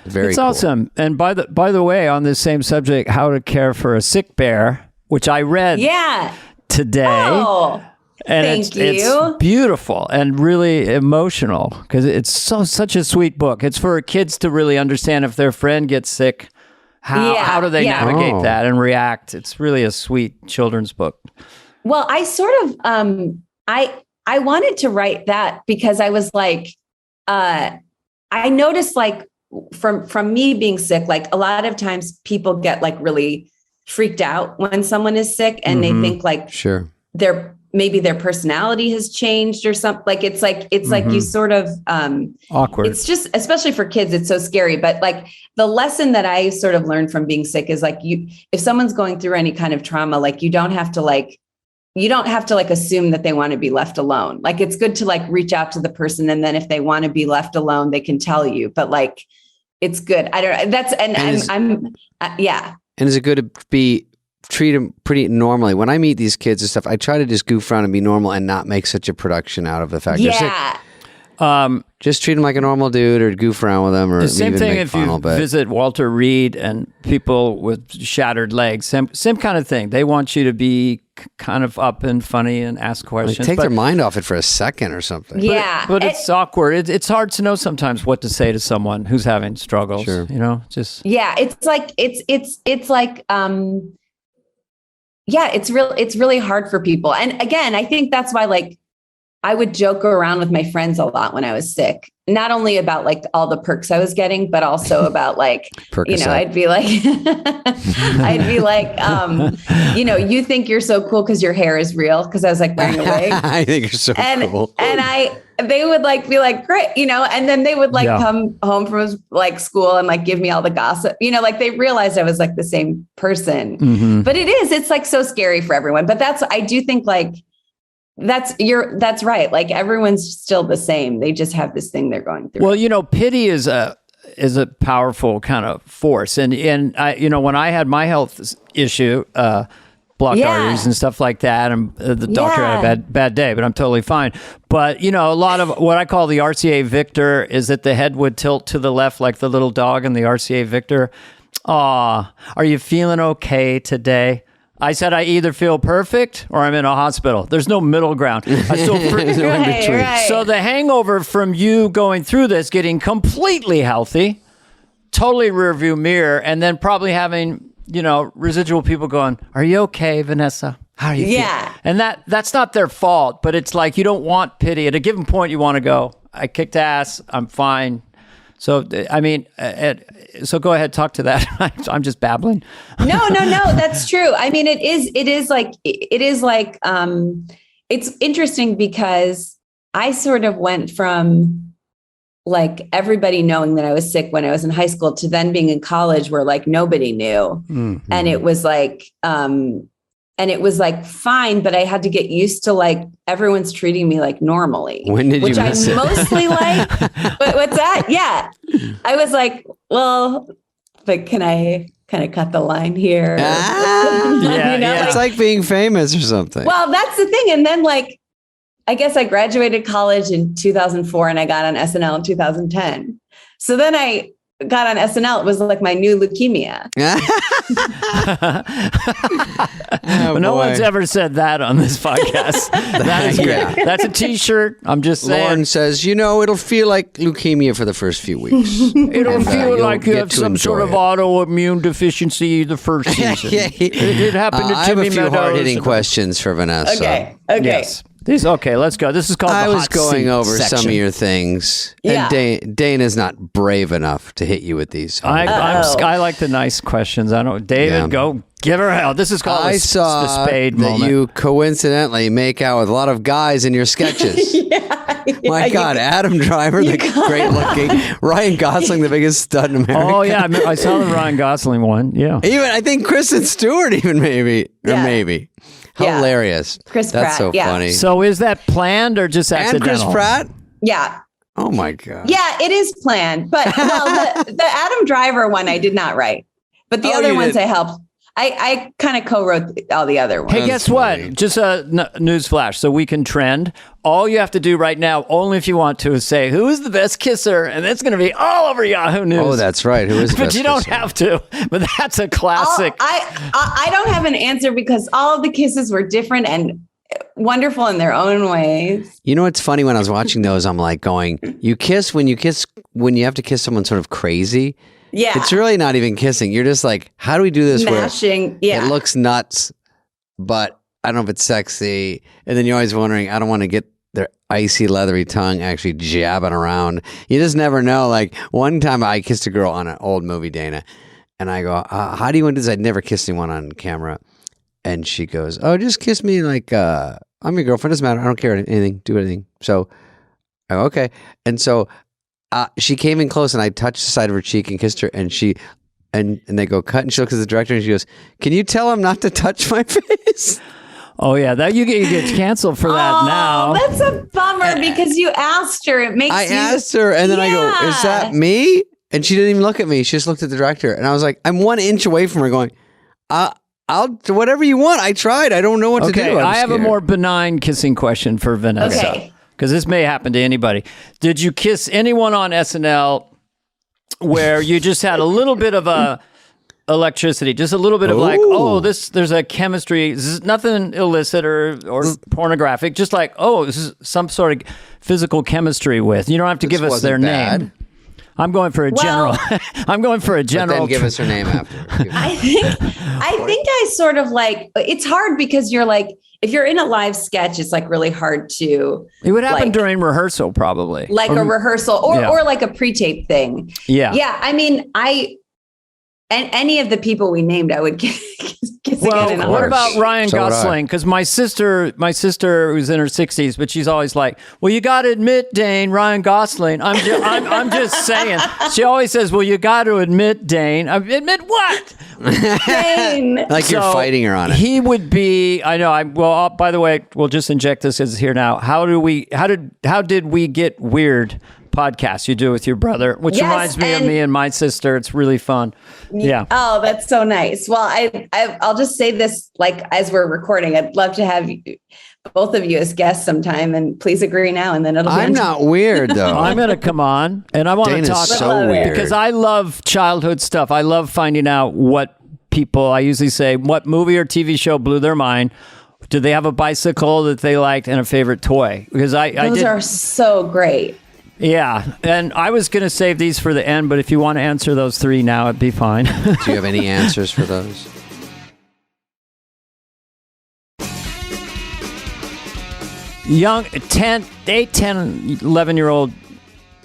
A: Very
K: it's
A: cool.
K: awesome. And by the way, on this same subject, how to care for a sick bear, which I read today.
I: Oh,
K: and it's beautiful and really emotional because it's such a sweet book. It's for kids to really understand if their friend gets sick, how do they navigate that and react. It's really a sweet children's book.
I: Well, I sort of I wanted to write that because I was like, I noticed like from me being sick, like a lot of times people get like really freaked out when someone is sick and they think like maybe their personality has changed or something. Like it's like you sort of
K: awkward.
I: It's just, especially for kids, it's so scary. But like the lesson that I sort of learned from being sick is like if someone's going through any kind of trauma, like you don't have to assume that they want to be left alone. Like it's good to like reach out to the person. And then if they want to be left alone, they can tell you, but like, it's good. I don't know.
A: And is it good to treat them pretty normally? When I meet these kids and stuff, I try to just goof around and be normal and not make such a production out of the fact they're sick. Just treat them like a normal dude or goof around with them. Or
K: the same thing if you visit Walter Reed and people with shattered legs, same kind of thing. They want you to be kind of up and funny and ask questions.
A: Take their mind off it for a second or something.
I: Yeah.
K: But it's awkward. It's hard to know sometimes what to say to someone who's having struggles.
A: Sure.
K: You know, just.
I: Yeah. It's like, it's really hard for people. And again, I think that's why like I would joke around with my friends a lot when I was sick, not only about like all the perks I was getting, but also about like, I'd be like, you think you're so cool because your hair is real. Cause I was like wearing a wig.
A: I think you're so cool.
I: And they would like be like, great, and then they would like come home from like school and like give me all the gossip, like they realized I was like the same person, but it's like so scary for everyone. But I do think like, that's right. Like everyone's still the same. They just have this thing they're going through.
K: Well, pity is a powerful kind of force. And I, when I had my health issue, blocked arteries and stuff like that, and the doctor had a bad day, but I'm totally fine. But, a lot of what I call the RCA Victor is that the head would tilt to the left like the little dog in the RCA Victor. Aw, are you feeling okay today? I said I either feel perfect or I'm in a hospital. There's no middle ground. There's no in between. Right. So the hangover from you going through this, getting completely healthy, totally rearview mirror, and then probably having, residual people going, "Are you okay, Vanessa? How are you feeling?" And that's not their fault, but it's like you don't want pity. At a given point, you want to go, "I kicked ass. I'm fine." So, I mean, so go ahead, talk to that. I'm just babbling.
I: No, that's true. I mean, it is like, it's interesting because I sort of went from like everybody knowing that I was sick when I was in high school to then being in college where like nobody knew. Mm-hmm. And it was like, fine, but I had to get used to like everyone's treating me like normally.
A: When did you miss it?
I: Which I mostly like. But what's that? Yeah. I was like, well, but can I kind of cut the line here?
A: It's like being famous or something.
I: Well, that's the thing. And then like, I guess I graduated college in 2004 and I got on SNL in 2010. So then I got on SNL. It was like my new leukemia.
K: No one's ever said that on this podcast. That is great. That's a t-shirt. I'm just saying.
A: Lauren says, it'll feel like leukemia for the first few weeks.
K: It'll feel like you have some sort of autoimmune deficiency the first season. It happened to Timmy Meadows.
A: I have a few hard-hitting questions for Vanessa.
I: Okay.
K: Yes. Okay, let's go. This is called
A: I
K: the
A: was
K: hot
A: going
K: seat
A: over
K: section.
A: some of your things.
I: Yeah.
A: And Dana's not brave enough to hit you with these.
K: I like the nice questions. I don't. David, go give her hell. This is called the Spade moment.
A: You coincidentally make out with a lot of guys in your sketches. My God, Adam Driver, the great looking, Ryan Gosling, the biggest stud in America.
K: Oh yeah, I saw the Ryan Gosling one. Yeah,
A: even I think Kristen Stewart, maybe. Hilarious.
I: Chris
A: That's
I: Pratt,
A: so funny.
K: So is that planned or just accidental?
A: And Chris Pratt?
I: Yeah.
A: Oh my God.
I: Yeah, it is planned. But the Adam Driver one I did not write. But the other ones I helped. I kind of co-wrote all the other ones.
K: Hey, guess what? Just a news flash so we can trend. All you have to do right now, only if you want to, is say, who is the best kisser? And it's going to be all over Yahoo News.
A: Oh, that's right. Who is the
K: But
A: best
K: you don't
A: kisser?
K: have to. But that's a classic.
I: I don't have an answer because all of the kisses were different and wonderful in their own ways.
A: You know what's funny? When I was watching those, I'm like going, you when you have to kiss someone sort of crazy.
I: Yeah.
A: It's really not even kissing. You're just like, how do we do this?
I: Mashing. Yeah.
A: It looks nuts, but I don't know if it's sexy. And then you're always wondering, I don't want to get their icy, leathery tongue actually jabbing around. You just never know. Like one time I kissed a girl on an old movie, Dana, and I go, how do you want to do this? I'd never kissed anyone on camera. And she goes, oh, just kiss me like, I'm your girlfriend. Doesn't matter. I don't care anything. Do anything. So I go, okay. And so she came in close and I touched the side of her cheek and kissed her and and they go cut and she looks at the director and she goes, can you tell him not to touch my face?
K: Oh yeah, that you get canceled for that now.
I: That's a bummer because you asked her. It makes
A: I asked her and then I go, is that me? And she didn't even look at me. She just looked at the director and I was like, I'm 1 inch away from her going, I'll do whatever you want. I tried. I don't know what to do.
K: I have a more benign kissing question for Vanessa.
I: Okay.
K: Because this may happen to anybody. Did you kiss anyone on SNL where you just had a little bit of a electricity, just a little bit of like, there's a chemistry, this is nothing illicit or pornographic, just like, this is some sort of physical chemistry with. You don't have to give us their name. I'm going for a general. I'm going for a general.
A: But then give us her name after.
I: I think I sort of like, it's hard because you're like, if you're in a live sketch, it's like really hard to.
K: It would happen during rehearsal, probably.
I: Like a rehearsal or like a pre-tape thing.
K: Yeah.
I: Yeah. I mean, and any of the people we named, I would kiss again.
K: What about Ryan Gosling? Because my sister who's in her 60s, but she's always like, well, you got to admit, Dane, Ryan Gosling. I'm just saying. She always says, well, you got to admit, Dane. Admit what?
I: Dane.
A: Like you're fighting her on it.
K: He would be. I know. By the way, we'll just inject this as here now. How did we get weird? Podcast you do with your brother, which reminds me of me and my sister. It's really fun. Yeah.
I: Oh, that's so nice. Well, I'll just say this, like as we're recording, I'd love to have both of you as guests sometime, and please agree now, and then it'll be.
A: I'm not weird though.
K: I'm going to come on, and I want to talk
A: so weird
K: because I love childhood stuff. I love finding out what people. I usually say what movie or TV show blew their mind. Did they have a bicycle that they liked and a favorite toy? Because those
I: are so great.
K: Yeah, and I was going to save these for the end, but if you want to answer those three now, it'd be fine.
A: Do you have any answers for those?
K: Young, 10, 11-year-old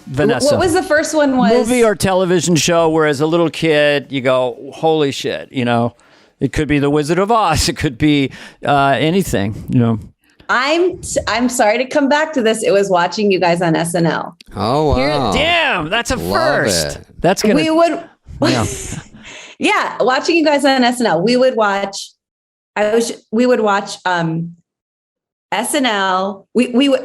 K: Vanessa.
I: What was the first one?
K: Movie or television show where as a little kid, you go, holy shit, It could be The Wizard of Oz. It could be anything,
I: I'm sorry to come back to this. It was watching you guys on SNL.
A: Oh wow!
K: Damn, that's a first.
A: It.
K: That's gonna.
I: We would.
K: Yeah.
I: Yeah, watching you guys on SNL. We would watch. We would watch SNL.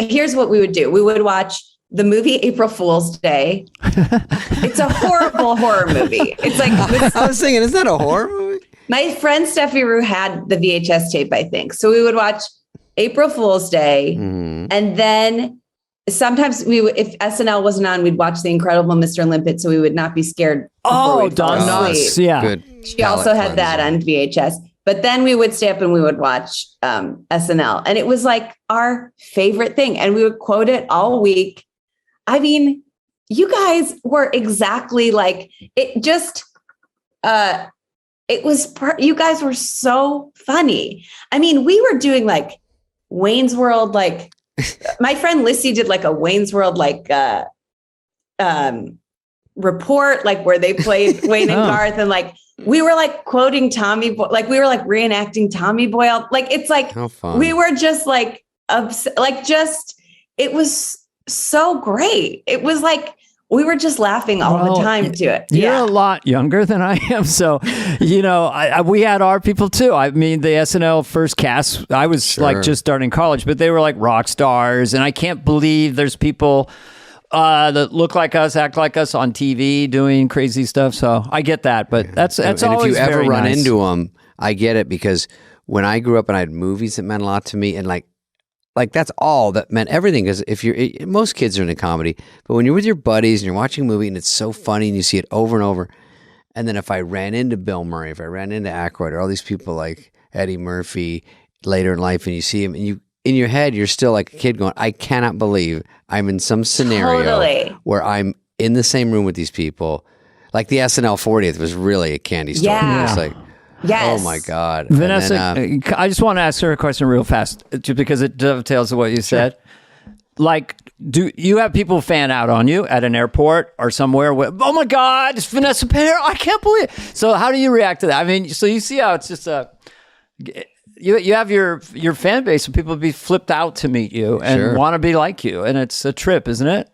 I: Here's what we would do. We would watch the movie April Fool's Day. It's a horrible horror movie. It's like
A: I was thinking, is that a horror movie?
I: My friend Steffi Rue had the VHS tape, I think. So we would watch April Fool's Day. Mm-hmm. And then sometimes if SNL wasn't on, we'd watch The Incredible Mr. Limpet. So we would not be scared.
K: Oh, Don Knotts. Yeah.
A: Good.
I: She also had that on VHS. But then we would stay up and we would watch SNL. And it was like our favorite thing. And we would quote it all week. I mean, you guys were exactly like it just, you guys were so funny. I mean, we were doing like Wayne's World, like my friend Lissy did like a Wayne's World, like report, like where they played Wayne and Garth. And like, we were like quoting Tommy, like we were like reenacting Tommy Boyle. Like, it's like, we were just like, it was so great. It was like, we were just laughing all the time to it.
K: You're a lot younger than I am. So, we had our people too. I mean, the SNL first cast, I was like just starting college, but they were like rock stars. And I can't believe there's people that look like us, act like us on TV, doing crazy stuff. So I get that, but that's
A: and
K: always
A: if you ever
K: very
A: run
K: nice.
A: into them, I get it, because when I grew up and I had movies that meant a lot to me, and like that's all that meant everything. Because most kids are into comedy, but when you're with your buddies and you're watching a movie and it's so funny and you see it over and over, and then if I ran into Bill Murray, if I ran into Aykroyd, or all these people like Eddie Murphy later in life, and you see him, and you in your head you're still like a kid going, I cannot believe I'm in some scenario where I'm in the same room with these people. Like the SNL 40th was really a candy store.
I: Yeah.
A: It's like,
I: yes.
A: oh my God.
K: Vanessa,
A: And then,
K: I just want to ask her a question real fast, just because it dovetails to what you said. Like, do you have people fan out on you at an airport or somewhere? Oh my God, it's Vanessa Payer! I can't believe it. So how do you react to that? I mean, so you see how it's just you have your fan base, and people be flipped out to meet you and want to be like you, and it's a trip, isn't it?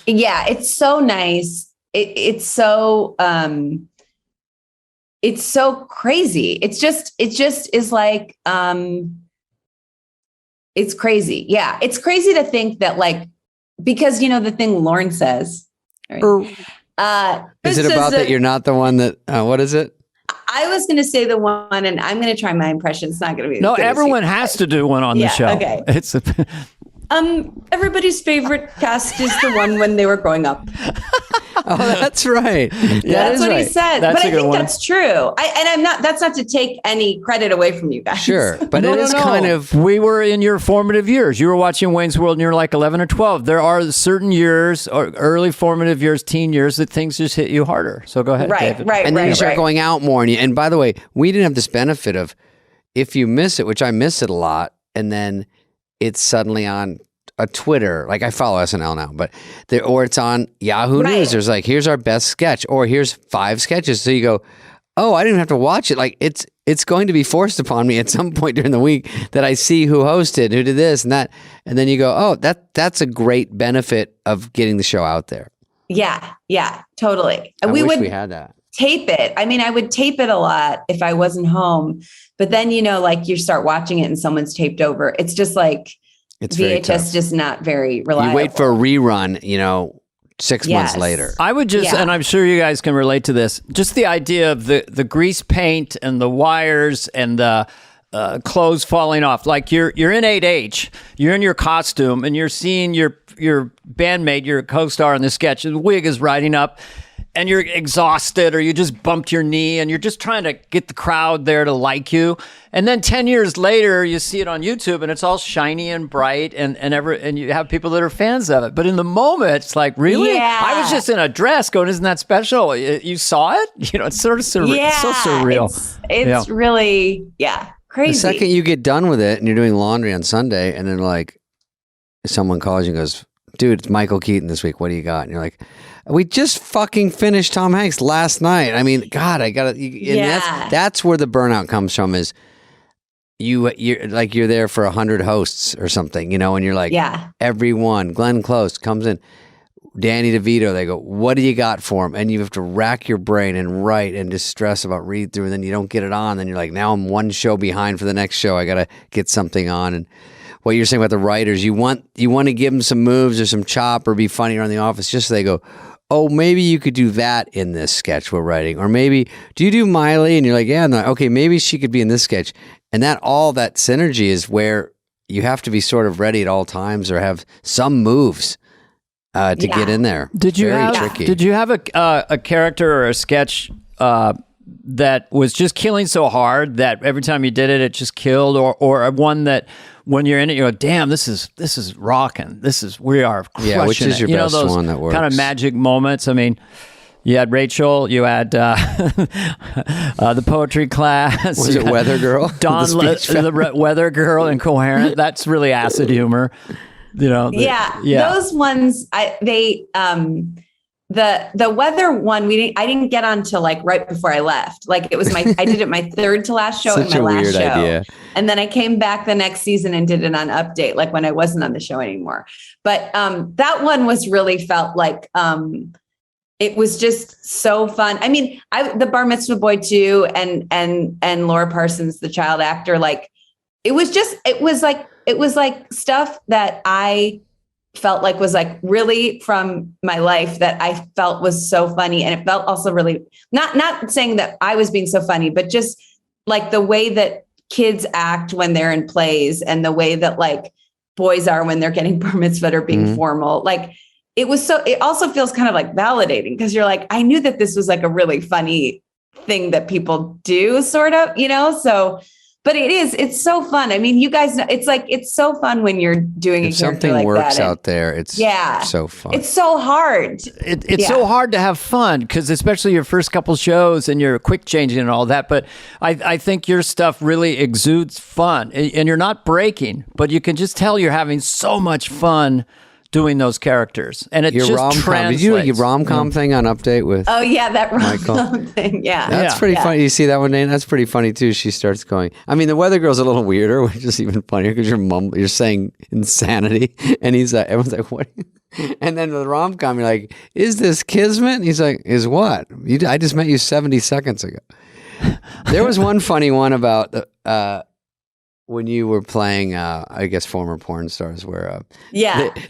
I: Yeah, it's so nice. It's so crazy. It just is like it's crazy. Yeah, it's crazy to think that, like, because the thing Lauren says. Right?
A: is it about that you're not the one that? What is it?
I: I was going to say the one, and I'm going to try my impression. It's not going to be.
K: No, everyone has to do one on the show.
I: Okay.
K: It's
I: everybody's favorite cast is the one when they were growing up.
A: Oh, that's right.
I: That's what he said.
K: That's
I: but
K: a
I: I
K: good
I: think
K: one.
I: that's true. That's not to take any credit away from you guys.
A: Sure. But it is kind of.
K: We were in your formative years. You were watching Wayne's World and you were like 11 or 12. There are certain years, or early formative years, teen years, that things just hit you harder. So go ahead, David.
A: And then you start going out more. And by the way, we didn't have this benefit of, if you miss it, which I miss it a lot, and then it's suddenly on a Twitter, like I follow SNL now, but or it's on Yahoo News. There's like, here's our best sketch, or here's 5 sketches. So you go, oh, I didn't have to watch it. Like it's going to be forced upon me at some point during the week that I see who hosted, who did this and that, and then you go, oh, that's a great benefit of getting the show out there.
I: Yeah, totally.
A: I
I: we
A: wish
I: would
A: we had that.
I: Tape it. I mean, I would tape it a lot if I wasn't home, but then like you start watching it and someone's taped over. It's just like.
A: It's
I: VHS just not very reliable.
A: You wait for a rerun, 6 months later.
K: I would just, and I'm sure you guys can relate to this, just the idea of the grease paint and the wires and the clothes falling off. Like you're in 8H, you're in your costume, and you're seeing your bandmate, your co-star in the sketch, the wig is riding up, and you're exhausted, or you just bumped your knee, and you're just trying to get the crowd there to like you. And then 10 years later, you see it on YouTube, and it's all shiny and bright, and you have people that are fans of it. But in the moment, it's like, really?
I: Yeah.
K: I was just in a dress going, isn't that special? You saw it? It's sort of surreal.
I: Yeah,
K: It's so surreal.
I: It's really, crazy.
A: The second you get done with it and you're doing laundry on Sunday, and then like someone calls you and goes, dude, it's Michael Keaton this week. What do you got? And you're like, we just fucking finished Tom Hanks last night. I mean, God, I gotta. That's where the burnout comes from. Is you're like you're there for 100 hosts or something, and you're like, everyone. Glenn Close comes in, Danny DeVito. They go, what do you got for him? And you have to rack your brain and write and just stress about read through, and then you don't get it on. Then you're like, now I'm one show behind for the next show. I gotta get something on. And what you're saying about the writers, you want to give them some moves or some chop or be funnier on The Office, just so they go, oh, maybe you could do that in this sketch we're writing. Or maybe, do you do Miley? And you're like, yeah. And like, okay, maybe she could be in this sketch. And all that synergy is where you have to be sort of ready at all times or have some moves to get in there.
K: Did you have a character or a sketch that was just killing so hard that every time you did it, it just killed, or one that when you're in it, you go, damn, this is rocking. We are crushing it.
A: Yeah, which is your best
K: those
A: one that works?
K: Kind of magic moments. I mean, you had Rachel, you had the poetry class.
A: Was it Weather Girl?
K: Dawn, the Weather Girl, Incoherent. That's really acid humor.
I: Those ones, the weather one, I didn't get on till like right before I left. Like it was I did it my third to last show and my last show. Idea. And then I came back the next season and did it on Update, like when I wasn't on the show anymore. But that one was really felt like it was just so fun. I mean, the Bar Mitzvah Boy too, and Laura Parsons, the child actor, like it was like stuff that I felt like was like really from my life that I felt was so funny. And it felt also really not saying that I was being so funny, but just like the way that kids act when they're in plays and the way that like boys are when they're getting bar mitzvah or being formal. Like it also feels kind of like validating because you're like, I knew that this was like a really funny thing that people do sort of, so. But it's so fun. I mean, you guys know, it's so fun when you're doing
A: if
I: a character
A: something
I: like
A: works
I: that.
A: out there, it's so fun.
I: It's so hard.
K: It's so hard to have fun because especially your first couple shows and you're quick changing and all that. But I think your stuff really exudes fun and you're not breaking, but you can just tell you're having so much fun doing those characters, and it just translates.
A: Did you do your rom-com thing on Update with?
I: Oh yeah, that rom-com thing. Yeah,
A: that's pretty funny. You see that one, Dana? That's pretty funny too. She starts going. I mean, the Weather Girl's a little weirder, which is even funnier because you're saying insanity, and he's like, everyone's like, what? And then the rom-com, you're like, is this kismet? And he's like, is what? I just met you 70 seconds ago. There was one funny one about when you were playing, I guess, former porn stars where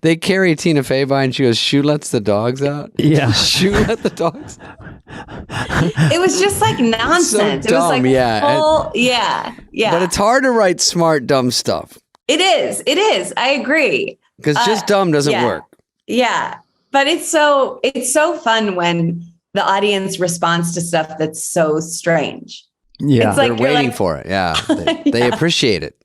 A: they carry Tina Fey by and she goes, "Shoe lets the dogs out."
K: Yeah.
A: Shoe let the dogs.
I: It was just like nonsense.
A: So dumb,
I: it was like full, yeah.
A: But it's hard to write smart, dumb stuff.
I: It is. I agree.
A: Because just dumb doesn't work.
I: Yeah. But it's so fun when the audience responds to stuff that's so strange.
K: Yeah,
I: it's like
A: they're waiting for it. Yeah, they appreciate it.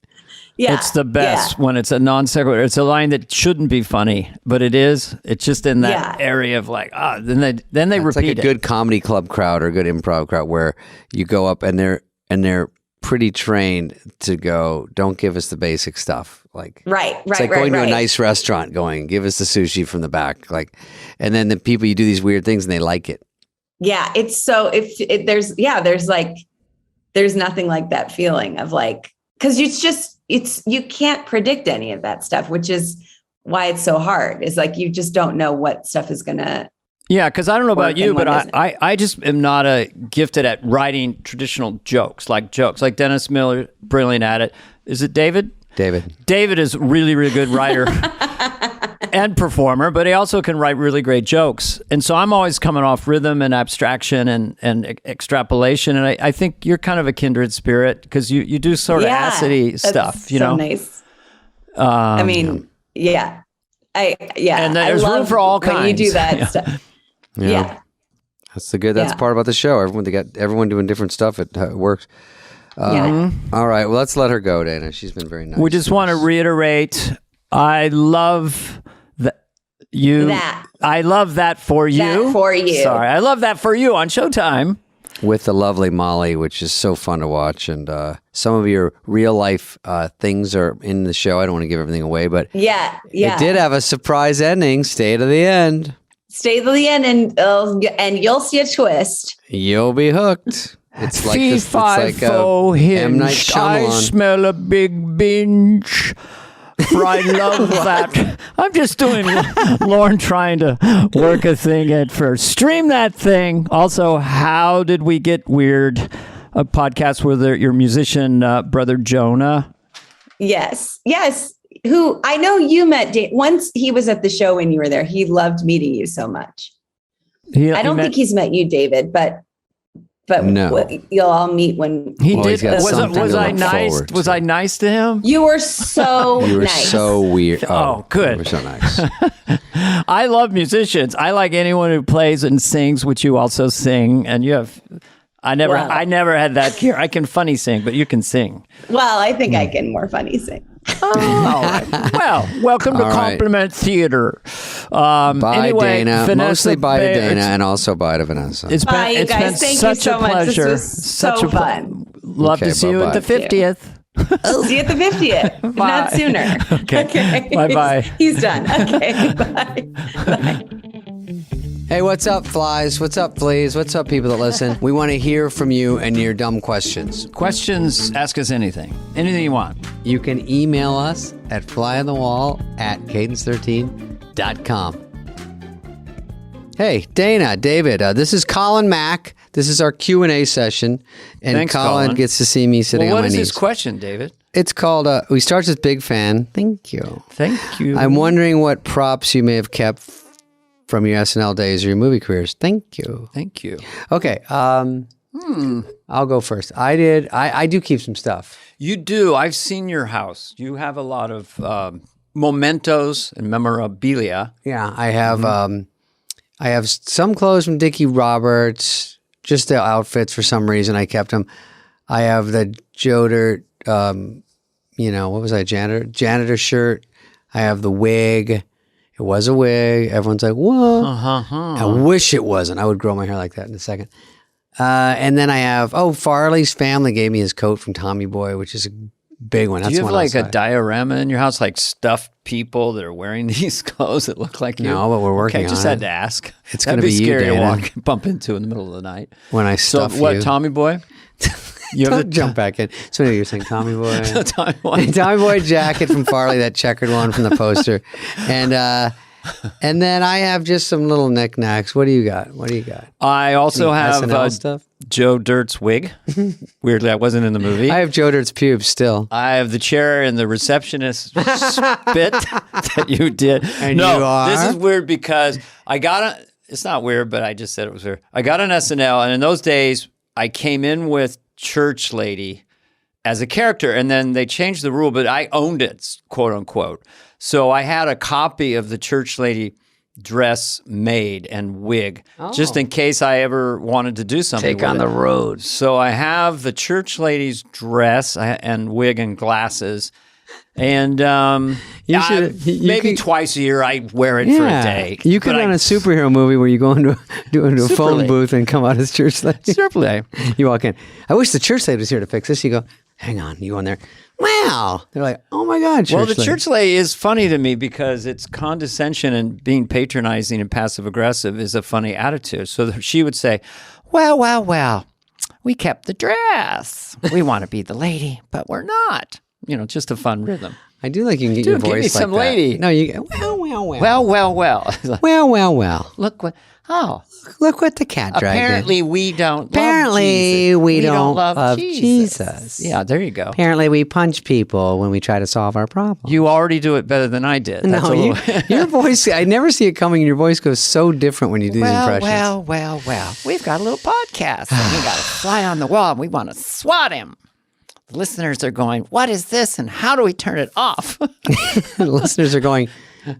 I: Yeah,
K: it's the best when it's a non sequitur. It's a line that shouldn't be funny, but it is. It's just in that area of like, then they repeat
A: like a good comedy club crowd or a good improv crowd where you go up and they're pretty trained to go, don't give us the basic stuff. Like it's like going to a nice restaurant, going, give us the sushi from the back, like, and then the people you do these weird things and they like it.
I: Yeah, it's so there's nothing like that feeling of like, because you can't predict any of that stuff, which is why it's so hard. Is like you just don't know what stuff is gonna.
K: Yeah, because I don't know about you, but I just am not gifted at writing traditional jokes. Like Dennis Miller, brilliant at it. Is it David? David is really, really good writer and performer, but he also can write really great jokes. And so I'm always coming off rhythm and abstraction and extrapolation. And I think you're kind of a kindred spirit because you do sort of acidy stuff, you know?
I: Nice. I mean, yeah.
K: And there's room for all kinds.
I: When you do that stuff. Yeah.
A: That's part about the show. Everyone doing different stuff. It works. All right. Well, let's let her go, Dana. She's been very nice.
K: We just want to reiterate, I love I love that for you.
I: That for you.
K: Sorry. I love that for you on Showtime.
A: With the lovely Molly, which is so fun to watch. And some of your real life things are in the show. I don't want to give everything away, but
I: it
A: did have a surprise ending. Stay to the end.
I: Stay to the end and you'll see a twist.
A: You'll be hooked. It's like
K: this.
A: It's like M. Night Shyamalan.
K: I smell a big binge. For I love that. I'm just doing Lauren trying to work a thing at first. Stream that thing. Also, How Did We Get Weird? A podcast with your musician brother Jonah.
I: Yes. Who I know you met once. He was at the show when you were there. He loved meeting you so much. I don't think he's met you, David, but no. You'll all meet when
K: he did. Was I nice? Was I nice to him?
I: You were so
A: You were
I: nice.
A: so weird.
K: Oh, good.
A: You were so nice.
K: I love musicians. I like anyone who plays and sings, which you also sing. And you have. I never had that here. I can funny sing, but you can sing.
I: Well, I think I can more funny sing.
K: All right. Well, welcome to Compliment Theater.
A: Bye, Dana. Vanessa mostly bye to Dana and also bye to Vanessa.
K: It's
I: bye,
K: been,
I: you guys. Thank
K: such
I: you so
K: a pleasure.
I: Much. This was so fun.
K: Love to see you at the 50th.
I: See you at the 50th, if not sooner.
K: Okay. Bye-bye.
I: He's done. Okay. Bye.
A: Hey, what's up, flies? What's up, fleas? What's up, people that listen? We want to hear from you and your dumb questions.
K: Questions, ask us anything. Anything you want.
A: You can email us at flyonthewall@cadence13.com. Hey, Dana, David, this is Colin Mack. This is our Q&A session. And
K: Thanks,
A: Colin gets to see me sitting on my knees.
K: What is his question, David?
A: It's called, we start with Big Fan. Thank you.
K: Thank you.
A: I'm wondering what props you may have kept from your SNL days or your movie careers. Thank you.
K: Thank you.
A: Okay. I'll go first. I do keep some stuff.
K: You do. I've seen your house. You have a lot of mementos and memorabilia.
A: Yeah, I have. I have some clothes from Dickie Roberts. Just the outfits for some reason I kept them. I have the Joe Dirt. What was I? Janitor shirt. I have the wig. It was a wig. Everyone's like, "Whoa!" I wish it wasn't. I would grow my hair like that in a second. And then I have, Farley's family gave me his coat from Tommy Boy, which is a big one.
K: Do you have like a diorama in your house, like stuffed people that are wearing these clothes that look like you?
A: No, but we're working on it.
K: Just had to ask.
A: It's going to be
K: scary
A: you,
K: to bump into in the middle of the night.
A: When I stuff you.
K: What, Tommy Boy?
A: You have to jump back in. So you're saying Tommy Boy.
K: Tommy Boy.
A: Tommy Boy jacket from Farley, that checkered one from the poster. And then I have just some little knickknacks. What do you got?
K: I also have
A: SNL stuff?
K: Joe Dirt's wig. Weirdly, I wasn't in the movie.
A: I have Joe Dirt's pubes still.
K: I have the chair and the receptionist spit that you did.
A: And you are?
K: This is weird because it's not weird, but I just said it was weird. I got on SNL, and in those days, I came in with Church Lady as a character, and then they changed the rule, but I owned it, quote unquote. So I had a copy of the Church Lady dress made and wig, just in case I ever wanted to do something.
A: Take on the road.
K: So I have the Church Lady's dress and wig and glasses. And maybe twice a year I wear it for a day.
A: You could run a superhero movie where you go into a phone booth and come out as Church Lady.
K: Superfly.
A: You walk in. I wish the Church Lady was here to fix this. You go, hang on. You go in there. Wow. They're like, oh my God, Church Lady.
K: Well, the Church Lady is funny to me because it's condescension and being patronizing and passive aggressive is a funny attitude. So she would say, well, we kept the dress. We want to be the lady, but we're not. Just a fun rhythm.
A: I do like you can get your voice
K: give me
A: like
K: some
A: that.
K: lady.
A: No, you well. Well.
K: Look what
A: the cat dragged in.
K: Apparently we don't
A: love Jesus.
K: Yeah, there you go.
A: Apparently we punch people when we try to solve our problem.
K: You already do it better than I did.
A: Your voice, I never see it coming, and your voice goes so different when you do these impressions.
K: Well. We've got a little podcast, and we got a fly on the wall, and we want to swat him. The listeners are going, what is this, and how do we turn it off?
A: The listeners are going,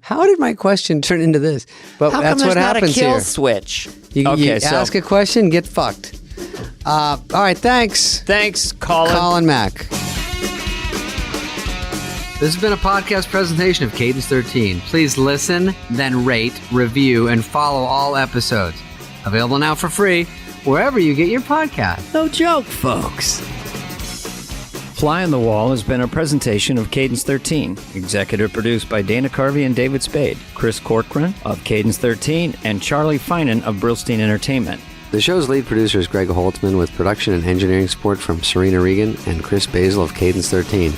A: how did my question turn into this? But
K: how
A: that's
K: come
A: what happens
K: not a kill
A: here.
K: Switch?
A: You ask a question, get fucked. All right, thanks.
K: Thanks, Colin
A: Mack. This has been a podcast presentation of Cadence 13. Please listen, then rate, review, and follow all episodes. Available now for free wherever you get your podcast.
K: No joke, folks. Fly on the Wall has been a presentation of Cadence 13, executive produced by Dana Carvey and David Spade, Chris Corcoran of Cadence 13, and Charlie Finan of Brillstein Entertainment.
A: The show's lead producer is Greg Holtzman with production and engineering support from Serena Regan and Chris Basil of Cadence 13.